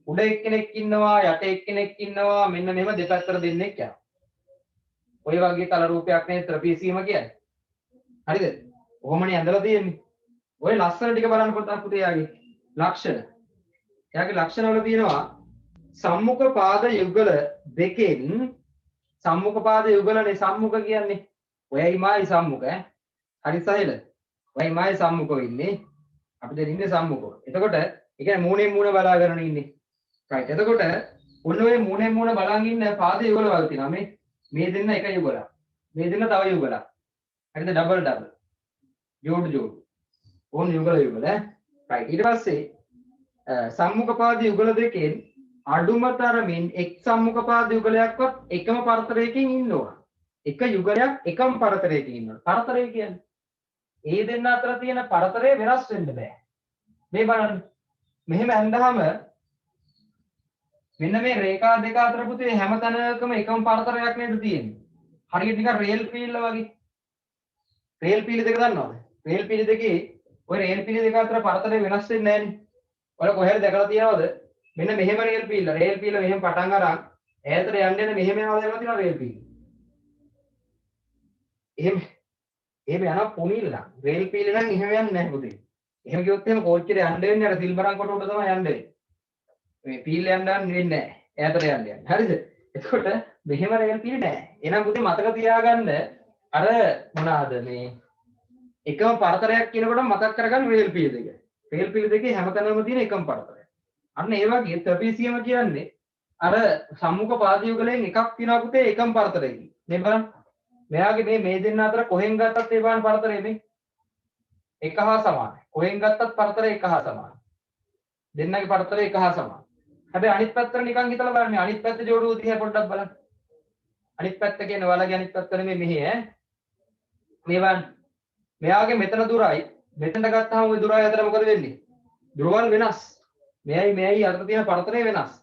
උඩ එක්කෙනෙක් ඉන්නවා, යට එක්කෙනෙක් ඉන්නවා, මෙන්න මෙහෙම දෙපැත්තට දෙන්නෙක් යනවා. ඔය වගේ තල රූපයක් නේ ත්‍රපීසියම කියන්නේ. හරිද? කොහොමනේ ඇඳලා තියෙන්නේ? ඔය ලස්සන ටික බලන්න පොඩ්ඩක් පුතේ යාගේ ලක්ෂණ. එයාගේ ලක්ෂණ වල තියෙනවා සම්මුඛ පාද යුගල දෙකෙන් සම්මුඛ පාද යුගලනේ සම්මුඛ කියන්නේ. ඔයයි මායි සම්මුඛ ඈ. හරි සහිල. ඔයයි මායි සම්මුඛව ඉන්නේ. අපි දැන් ඉන්නේ සම්මුඛව. එතකොට ඒ කියන්නේ මූණෙන් මූණ බලාගෙන ඉන්නේ. right. එතකොට ඔන්න ඔය මූණෙන් මූණ බලාගෙන ඉන්න පාද යුගල වල තියෙනවා මේ දෙන්න එක යුගලක්. මේ දෙන්න තව යුගලක්. හරිද? Double double. ජෝඩු ජෝඩු. ඕන යුගල යුගල ඈ. right. ඊට පස්සේ සම්මුඛ පාද යුගල දෙකෙන් අඩුම තරමින් එක් සම්මුඛ පාද යුගලයක්වත් එකම පරතරයකින් ඉන්න ඕන. එක යුගලයක් එකම පරතරයකින් ඉන්න ඕන. පරතරය කියන්නේ ඒ දෙන්න අතර තියෙන පරතරය වෙනස් වෙන්න බෑ. මේ බලන්න. මෙහෙම ඇඳහම මෙන්න මේ රේඛා දෙක අතර පුතේ හැම තැනකම එකම පරතරයක් නේද තියෙන්නේ. හරියට නිකන් රේල් පීල්ල වගේ. රේල් පීලි දෙක දන්නවද? රේල් පීලි දෙකේ ඔය රේල් පීලි දෙක අතර පරතරය වෙනස් වෙන්නේ නැහැ නේ. ඔයාලා කොහෙද දැකලා තියෙනවද? මෙන්න මෙහෙම රේල් පීල්ල මෙහෙම පටන් අරන් ඈතට යන්න මෙහෙම යනවා දැකලා තියෙනවා රේල් පීල්ල. එහෙම යනවා පොනිල්ල. රේල් පීල්ල නම් එහෙම යන්නේ නැහැ පුතේ. එහෙම ගියොත් එහෙම කෝච්චියට යන්න වෙන්නේ අර සිල්බරන් කොට උඩ තමයි යන්න වෙන්නේ. මේ පීල්ල යන්න වෙන්නේ නැහැ. ඈතට යන්න. හරිද? එතකොට මෙහෙම රේල් පීල්ල නැහැ. එහෙනම් පුතේ මතක තියාගන්න අර මොනවාද මේ එකම පරතරයක් කියනකොට මතක් කරගන්න රේල් පීලි දෙක. රේල් පීලි දෙකේ හැමතැනම තියෙන එකම පරතරය. අන්න ඒ වගේ ත්‍රිපිසියම කියන්නේ අර සම්මුඛ පාද යුගලෙන් එකක් තියෙනවා පුතේ එකම පරතරයකින්. මේ බලන්න. මෙයාගේ මේ දෙන්න අතර කොහෙන් ගත්තත් ඒ බලන්න පරතරය මේ එක හා සමානයි. කොහෙන් ගත්තත් පරතරය එක හා සමානයි. දෙන්නගේ පරතරය එක හා සමානයි. හැබැයි අනිත් පැත්තට නිකන් හිතලා බලන්න. අනිත් පැත්ත ජෝඩුව දිහා පොඩ්ඩක් බලන්න. අනිත් පැත්ත කියන්නේ ඔයාලගේ අනිත් පැත්ත නෙමෙයි මෙහි ඈ. මේ බලන්න. මෙයාගේ මෙතන දුරයි මෙතනට ගත්තාම ওই දුරයි අතර මොකද වෙන්නේ? දුරවල් වෙනස්. මෙයයි අතර තියෙන පරතරය වෙනස්.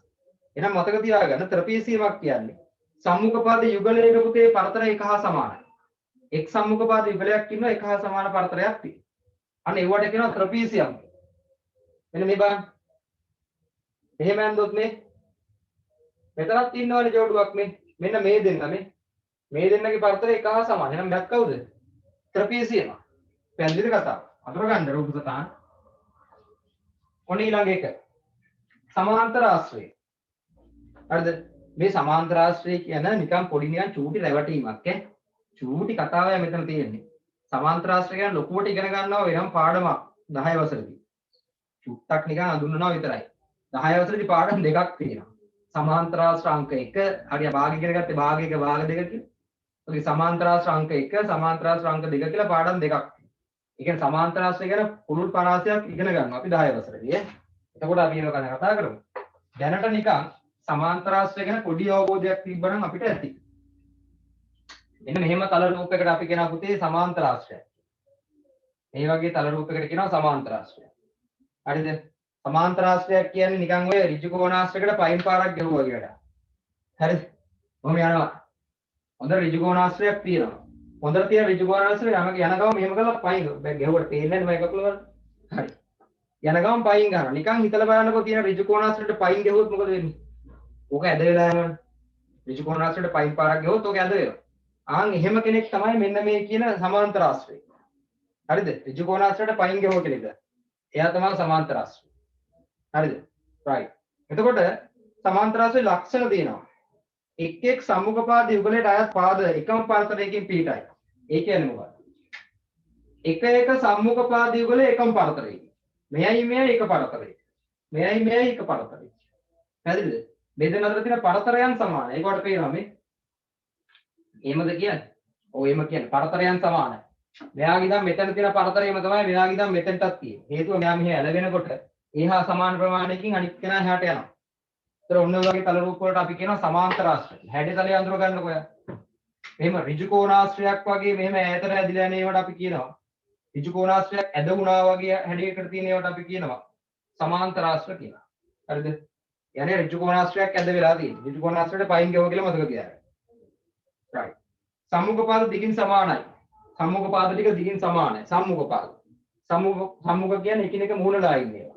එහෙනම් මතක තියාගන්න ත්‍රපීසියමක් කියන්නේ සම්මුඛපාද යුගලයක පුතේ පරතරය එක හා සමානයි. එක් සම්මුඛපාද යුගලයක් ඉන්නවා එක හා සමාන පරතරයක් තියෙනවා. අන්න ඒවට කියනවා ත්‍රපීසියම්. මෙන්න මේ බලන්න. එහෙම ඇන්දොත් මේ මෙතනත් ඉන්නවනේ ජෝඩුවක් මේ. මෙන්න මේ දෙන්න මේ දෙන්නගේ පරතරය එක හා සමානයි. එහෙනම් මෙයක් කවුද? ත්‍රපීසියම. පැහැදිලිද කතාව? අතර ගන්න රූප සටහන්. ඔන්න ඊළඟ එක. සමාන්තර ආශ්‍රය. හරිද? මේ සමාන්තර ආශ්‍රය කියන නිකන් පොඩි නිකන් චූටි රැවටීමක් ඈ. චූටි කතාවයි මෙතන තියෙන්නේ. සමාන්තර ආශ්‍රය කියන්නේ ලොකුවට ඉගෙන ගන්නවා වෙනම පාඩමක් 10 වසරේදී. චුට්ටක් නිකන් අඳුන්වනවා විතරයි. 10 වසරේදී පාඩම් දෙකක් තියෙනවා. සමාන්තර ආශ්‍රය අංක 1 හරිය භාග ඉගෙන ගත්තේ භාග 1 භාග 2 කියලා. ඔකේ සමාන්තර ආශ්‍රය අංක 1 සමාන්තර ආශ්‍රය අංක 2 කියලා පාඩම් දෙකක් තියෙනවා. ඒ කියන්නේ සමාන්තර ආශ්‍රය ගැන පුළුල් පරාසයක් ඉගෙන ගන්නවා අපි 10 වසරේදී ඈ. එතකොට අපි ඒක ගැන කතා කරමු. දැනට නිකන් සමාන්තර ආශ්‍රය ගැන පොඩි අවබෝධයක් තිබ්බනම් අපිට ඇති. මෙන්න මෙහෙම තල රූපයකට අපි කියනවා පුතේ සමාන්තර ආශ්‍රය. මේ වගේ තල රූපයකට කියනවා සමාන්තර ආශ්‍රය. හරිද? සමාන්තර ආශ්‍රයක් කියන්නේ නිකන් ඔය ඍජු කෝණාශ්‍රයකට පයින් පාරක් ගැහුවා වගේ වැඩක්. හරිද? කොහොම යනවා. හොඳ ඍජු කෝණාශ්‍රයක් තියෙනවා. හොඳට තියෙන ඍජු කෝණාශ්‍රය යන ගම මෙහෙම කරලා පයින් ගැහුවට පේන්නේ නැහැ මම කකුල වල. හරි. යන ගම පයින් ගන්නවා. නිකන් හිතලා බලන්නකෝ තියෙන ඍජු කෝණාශ්‍රයට පයින් ගැහුවොත් මොකද වෙන්නේ? ඕක ඇද වෙලා යනවනේ. ඍජු කෝණාශ්‍රයට පයින් පාරක් ගැහුවොත් ඕක ඇද වෙනවා. ආන් එහෙම කෙනෙක් තමයි මෙන්න මේ කියන සමාන්තර ආශ්‍රය. හරිද? ඍජු කෝණාශ්‍රයට පයින් ගැහුව කෙනෙක්. එයා තමයි සමාන්තර ආශ්‍රය. හරිද? right. එතකොට සමාන්තර ආශ්‍රයේ ලක්ෂණ තියෙනවා. එක් සම්මුඛ පාද යුගලයට අයත් පාද එකම පරතරයකින් පිහිටයි. ඒ කියන්නේ මොකක්ද? එක සම්මුඛ පාද යුගලය එකම පරතරයකින්. මෙයයි එක පරතරයක. මෙයයි එක පරතරයක. පැහැදිලිද? මේ දෙන්න අතර තියෙන පරතරයන් සමානයි. ඒකට පේනවා මේ. එහෙමද කියන්නේ? ඔව් එහෙම කියන්නේ පරතරයන් සමානයි. මෙයාගේ ඉඳන් මෙතන තියෙන පරතරයම තමයි මෙයාගේ ඉඳන් මෙතනටත් තියෙන්නේ. හේතුව මෙයා මෙහි ඇලවෙනකොට ඒහා සමාන ප්‍රමාණයකින් අනිත් කෙනා එහාට යනවා. ඒතර ඔන්න ඔය වගේ තල රූප වලට අපි කියනවා සමාන්තර ආශ්‍රය. හැඩතලය අඳුර ගන්නකො ඔයා. මෙහෙම ඍජු කෝණාශ්‍රයක් වගේ මෙහෙම ඈතට ඇදිලා යන ඒවට අපි කියනවා. ඍජු කෝණාශ්‍රයක් ඇද වුණා වගේ හැඩයකට තියෙන ඒවට අපි කියනවා සමාන්තර ආශ්‍රය කියලා. හරිද? යන්නේ ඍජු කෝණාශ්‍රයක් ඇද වෙලා තියෙන්නේ. ඍජු කෝණාශ්‍රයට පයින් ගියව කියලා මතක තියාගන්න. right. සම්මුඛ පාද දිගින් සමානයි. සම්මුඛ පාද ටික දිගින් සමානයි. සම්මුඛ පාද. සම්මුඛ කියන්නේ එකිනෙක මූලලා ඉන්නේ.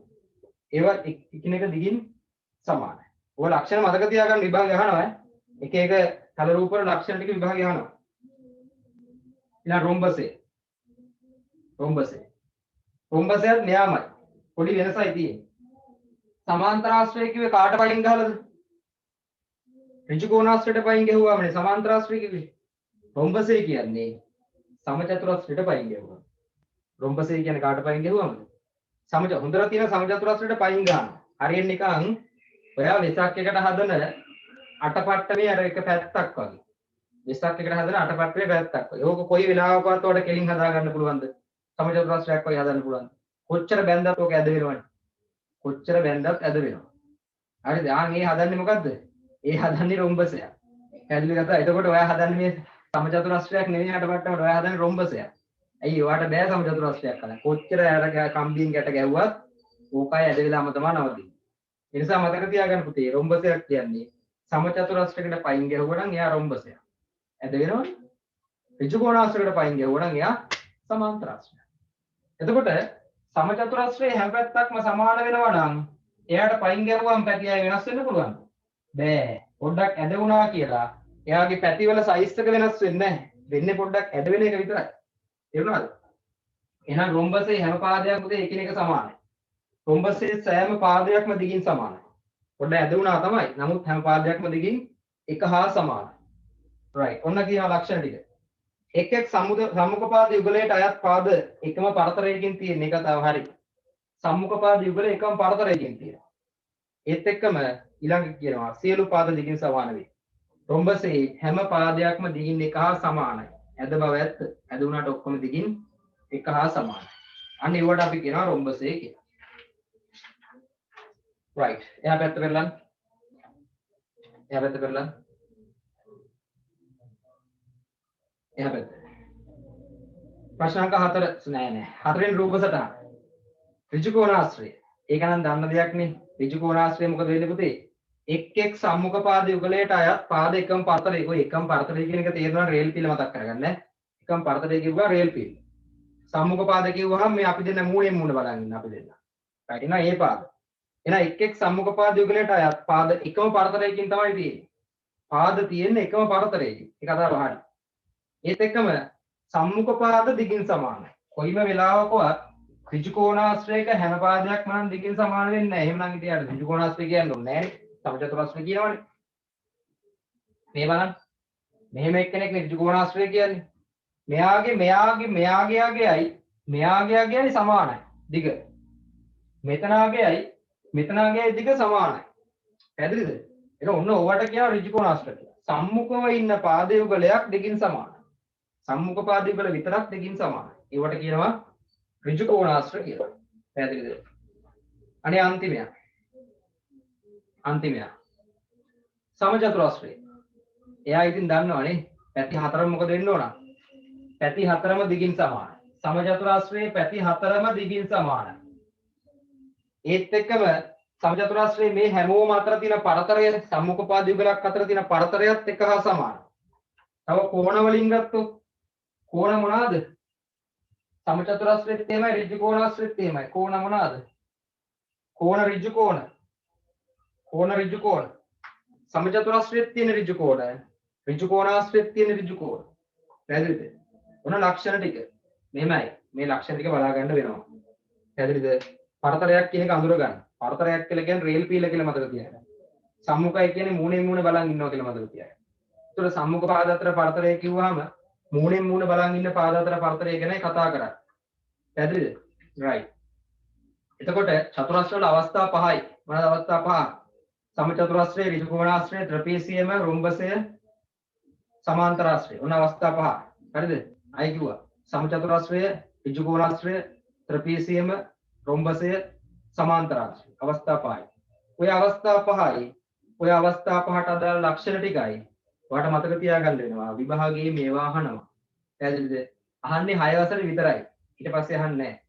ඒවා එකිනෙක දිගින් සමානයි. ඔය ලක්ෂණ මතක තියාගන්න විභාගය අහනවා. එක එක තල රූප වල ලක්ෂණ ටික විභාගය අහනවා. ඊළඟ රොම්බසේ. රොම්බසයත් න්යාමයි. පොඩි වෙනසයි තියෙන්නේ. සමාන්තර ආශ්‍රය කිව්වේ කාට පයින් ගහලාද? ඍජු කෝණාශ්‍රයට පයින් ගැහුවාමනේ සමාන්තර ආශ්‍රය කිව්වේ. රොම්බසේ කියන්නේ සමචතුරස්‍රයට පයින් ගැහුවා. රොම්බසේ කියන්නේ කාට පයින් ගැහුවාමද? හොඳට තියෙන සමචතුරස්‍රයට පයින් ගන්නවා. හරියට නිකන් ඔයා වෙසක් එකට හදන අටපට්ටමේ අර එක පැත්තක් වගේ. වෙසක් එකට හදන අටපට්ටමේ පැත්තක් වගේ. ඕක කොයි වෙලාවකවත් උඩ කෙලින් හදා ගන්න පුළුවන්ද? සමචතුරස්‍රයක් වගේ හදන්න පුළුවන්. කොච්චර බැන්දත් ඕක ඇද වෙනවනේ. කොච්චර බැන්දත් ඇද වෙනවා. හරිද? මේ හදන්නේ මොකද්ද? ඒ හදන්නේ රොම්බසයක්. පැහැදිලි කතාව. එතකොට ඔයා හදන්නේ මේ සමචතුරස්‍රයක් නෙවෙයි අටපට්ටමට ඔයා හදන්නේ රොම්බසයක්. ඇයි ඔයාට බෑ සමචතුරස්‍රයක් කරන්න. කොච්චර යාට කම්බියෙන් ගැට ගැහුවත් ඕකයි ඇද වෙලාම තමයි නවතින්නේ. ඒ නිසා මතක තියාගන්න පුතේ රොම්බසයක් කියන්නේ සමචතුරස්‍රයකට පයින් ගැහුවා නම් එයා රොම්බසයක්. ඇද වෙනවනේ. ඍජු කෝණාශ්‍රයකට පයින් ගැහුවා නම් එයා සමාන්තර ආශ්‍රය. එතකොට සමචතුරස්‍රයේ හැම පැත්තක්ම සමාන වෙනවා නම් එයාට පයින් ගැහුවම පැති අය වෙනස් වෙන්න පුළුවන්. බෑ. පොඩ්ඩක් ඇද වුණා කියලා එයාගේ පැතිවල සයිස් එක වෙනස් වෙන්නේ නැහැ. වෙන්නේ පොඩ්ඩක් ඇද වෙන එක විතරයි. තේරුණාද? එහෙනම් රොම්බසේ හැම පාදයක්ම එකිනෙක සමානයි. රොම්බසේ සෑම පාදයක්ම දිගින් සමානයි. පොඩ්ඩක් ඇද වුණා තමයි. නමුත් හැම පාදයක්ම දිගින් එක හා සමානයි. right. ඔන්න කියන ලක්ෂණ ටික. එක් සම්මුඛ පාද යුගලයට අයත් පාද එකම පරතරයකින් තියෙන එක තමයි හරි. සම්මුඛ පාද යුගල එකම පරතරයකින් තියෙනවා. ඒත් එක්කම ඊළඟ කියනවා සියලු පාද දිගින් සමාන වේ. රොම්බසේ හැම පාදයක්ම දිගින් එක හා සමානයි. ඇද බව ඇත්ත. ඇද වුණාට ඔක්කොම දිගින් එක හා සමානයි. අන්න ඒවට අපි කියනවා රොම්බසේ කියලා. right. එහා පැත්ත පෙරලන්න. එහා පැත්ත පෙරලන්න. එහා පැත්ත. ප්‍රශ්න අංක 4 නෑ. 4 රූප සටහන. ඍජු කෝණාශ්‍රය. ඒක නම් දන්න දෙයක් නේ. ඍජු කෝණාශ්‍රය මොකද වෙන්නේ පුතේ? එක් සම්මුඛ පාද යුගලයට අයත් පාද එකම පරතරය. ඔය එකම පරතරය කියන එක තේරුණා රේල් පිළ මතක් කරගන්න ඈ. එකම පරතරය කිව්වා රේල් පිළ. සම්මුඛ පාද කිව්වහම මේ අපි දෙන්න මූණෙන් මූණ බලන් ඉන්න අපි දෙන්න. right නේ ඒ පාද. එහෙනම් එක් සම්මුඛ පාද යුගලයට අයත් පාද එකම පරතරයකින් තමයි තියෙන්නේ. පාද තියෙන්නේ එකම පරතරයකින්. ඒක අදාළ හරියි. ඒත් එක්කම සම්මුඛ පාද දිගින් සමානයි. කොයිම වෙලාවකවත් ඍජු කෝණාශ්‍රයක හැම පාදයක්ම නම් දිගින් සමාන වෙන්නේ නැහැ. එහෙම නම් ඉතින් ඍජු කෝණාශ්‍රය කියන්නේ නැහැ නේ. සමචතුරාශ්‍රය කියනවනේ. මේ බලන්න. මෙහෙම එක්කෙනෙක් ඍජු කෝණාශ්‍රය කියන්නේ. මෙයාගේයි සමානයි. දිග. මෙතනාගේයි දිග සමානයි. පැහැදිලිද? ඒක ඔන්න ඔවට කියනවා ඍජු කෝණාශ්‍රය කියලා. සම්මුඛව ඉන්න පාද යුගලයක් දෙකින් සමානයි. සම්මුඛ පාද යුගල විතරක් දෙකින් සමානයි. ඒවට කියනවා ඍජු කෝණාශ්‍රය කියලා. පැහැදිලිද? අනේ අන්තිමය. සමචතුරාශ්‍රය. එයා ඉතින් දන්නවනේ. පැති හතරම මොකද වෙන්න ඕන? පැති හතරම දිගින් සමානයි. සමචතුරාශ්‍රයේ පැති හතරම දිගින් සමානයි. ඒත් එක්කම සමචතුරාශ්‍රයේ මේ හැමෝම අතර තියෙන පරතරය සම්මුඛ පාද යුගලක් අතර තියෙන පරතරයත් එක හා සමානයි. තව කෝණ වලින් ගත්තොත් කෝණ මොනවාද? සමචතුරාශ්‍රයේත් එහෙමයි ඍජු කෝණාශ්‍රයේත් එහෙමයි. කෝණ මොනවාද? කෝණ ඍජු කෝණ. සමචතුරාශ්‍රයේත් තියෙන ඍජු කෝණ. ඍජු කෝණාශ්‍රයේත් තියෙන ඍජු කෝණ. පැහැදිලිද? ඔන්න ලක්ෂණ ටික. මෙහෙමයි. මේ ලක්ෂණ ටික බලා ගන්න වෙනවා. පැහැදිලිද? පරතරයක් කියන එක අඳුර ගන්න. පරතරයක් කියලා කියන්නේ රේල් පීල කියලා මතක තියාගන්න. සම්මුඛය කියන්නේ මූණෙන් මූණ බලන් ඉන්නවා කියලා මතක තියාගන්න. ඒතර සම්මුඛ පාද අතර පරතරය කිව්වහම මූණෙන් මූණ බලන් ඉන්න පාද අතර පරතරය ගැනයි කතා කරන්නේ. පැහැදිලිද? right. එතකොට චතුරස්‍ර වල අවස්ථා පහයි. මොනවාද අවස්ථා පහ? සමචතුරස්‍රය, ඍජු කෝණාශ්‍රය, ත්‍රපීසියම, රොම්බසය, සමාන්තරාශ්‍රය. ඔන්න අවස්ථා පහ. හරිද? අය කිව්වා. සමචතුරස්‍රය, ඍජු කෝණාශ්‍රය, ත්‍රපීසියම, රොම්බසය, සමාන්තරාශ්‍රය. අවස්ථා පහයි. ඔය අවස්ථා පහට අදාළ ලක්ෂණ ටිකයි ඔයාලට මතක තියාගන්න වෙනවා. විභාගයේ මේවා අහනවා. පැහැදිලිද? අහන්නේ 6 වසරේ විතරයි. ඊට පස්සේ අහන්නේ නැහැ.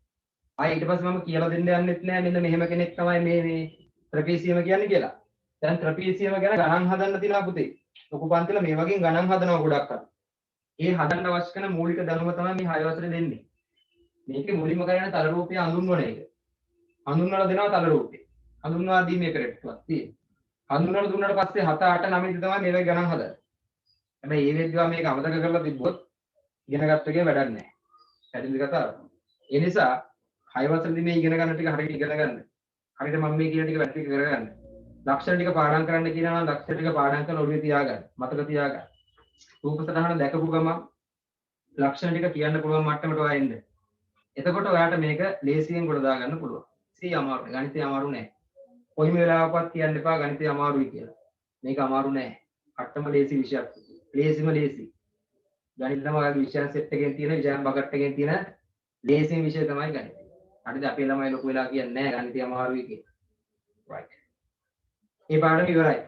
ආයේ ඊට පස්සේ මම කියලා දෙන්න යන්නෙත් නැහැ මෙන්න මෙහෙම කෙනෙක් තමයි මේ ත්‍රපීසියම කියන්නේ කියලා. දැන් ත්‍රපීසියම ගැන ගණන් හදන්න තියෙනවා පුතේ. ලොකු පන්තිල මේ වගේ ගණන් හදනවා ගොඩක් අය. ඒ හදන්න අවශ්‍ය කරන මූලික දැනුම තමයි මේ 6 වසරේ දෙන්නේ. මේකේ මුලින්ම කරන්නේ තල රූපය හඳුන්වන එක. හඳුන්වලා දෙනවා තල රූපේ. හඳුන්වා දීමේ කරේට්ටුවක් තියෙනවා. හඳුන්වලා දුන්නාට පස්සේ 7 8 9 ඉඳන් තමයි මේවා ගණන් හදන්නේ. හැබැයි මේ වෙද්දිවා මේක අමතක කරලා තිබ්බොත් ඉගෙන ගත්ත එකේ වැඩක් නැහැ. පැහැදිලිද කතාව? ඒ නිසා 6 වසරේදී මේ ඉගෙන ගන්න ටික හරියට ඉගෙන ගන්න. හරියට මම මේ කියන ටික වැටි කරගන්න. ලක්ෂණ ටික පාඩම් කරන්න කියනවා නම් ලක්ෂණ ටික පාඩම් කරලා ඔළුවේ තියාගන්න. මතක තියාගන්න. රූප සටහන දැකපු ගමන් ලක්ෂණ ටික කියන්න පුළුවන් මට්ටමට ඔයා එන්න. එතකොට ඔයාට මේක ලේසියෙන් ගොඩ දාගන්න පුළුවන්. සී අමාරු නෑ. ගණිතය අමාරු නෑ. කොයිම වෙලාවකවත් කියන්න එපා ගණිතය අමාරුයි කියලා. මේක අමාරු නෑ. අට්ටම ලේසි විෂයක්. ලේසිම ලේසි. ගණිතම වගේ විෂයන් සෙට් එකෙන් තියෙන විෂයන් බකට් එකෙන් තියෙන ලේසිම විෂය තමයි ගණිතය. හරිද? අපේ ළමයි ලොකු වෙලා කියන්නේ නෑ ගණිතය අමාරුයි කියලා. right. මේ පාඩම ඉවරයි.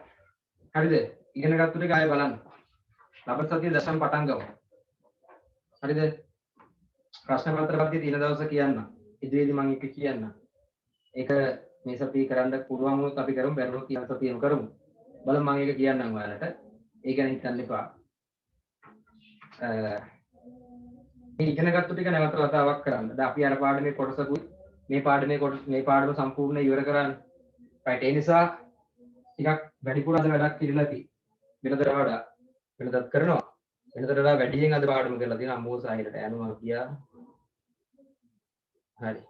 හරිද? ඉගෙන ගත්ත ටික ආයෙ බලන්න. ලබන සතියේ දශම පටන් ගමු. හරිද? ප්‍රශ්න පත්‍ර පන්ති තියෙන දවස කියන්න. ඉදිරියේදී මම එක කියන්න. ඒක මේ සතියේ කරන්න පුළුවන් වුණොත් අපි කරමු. බැරිවොත් ඊළඟ සතියේම කරමු. බලමු මම ඒක කියන්නම් ඔයාලට. ඒ ගැන හිතන්න එපා. මේ ඉගෙන ගත්ත ටික නැවත වතාවක් කරන්න. දැන් අපි අර පාඩමේ කොටසකුයි මේ පාඩම සම්පූර්ණ ඉවර කරන්න. right. ඒ නිසා ටිකක් වැඩිපුර අද වැඩක් ඉරලා තියෙනවා. වෙනදට වඩා වෙනදත් කරනවා. වෙනදට වඩා වැඩියෙන් අද පාඩම කරලා තියෙනවා. අම්මෝ සාහිලට යනවා කියා. හරි.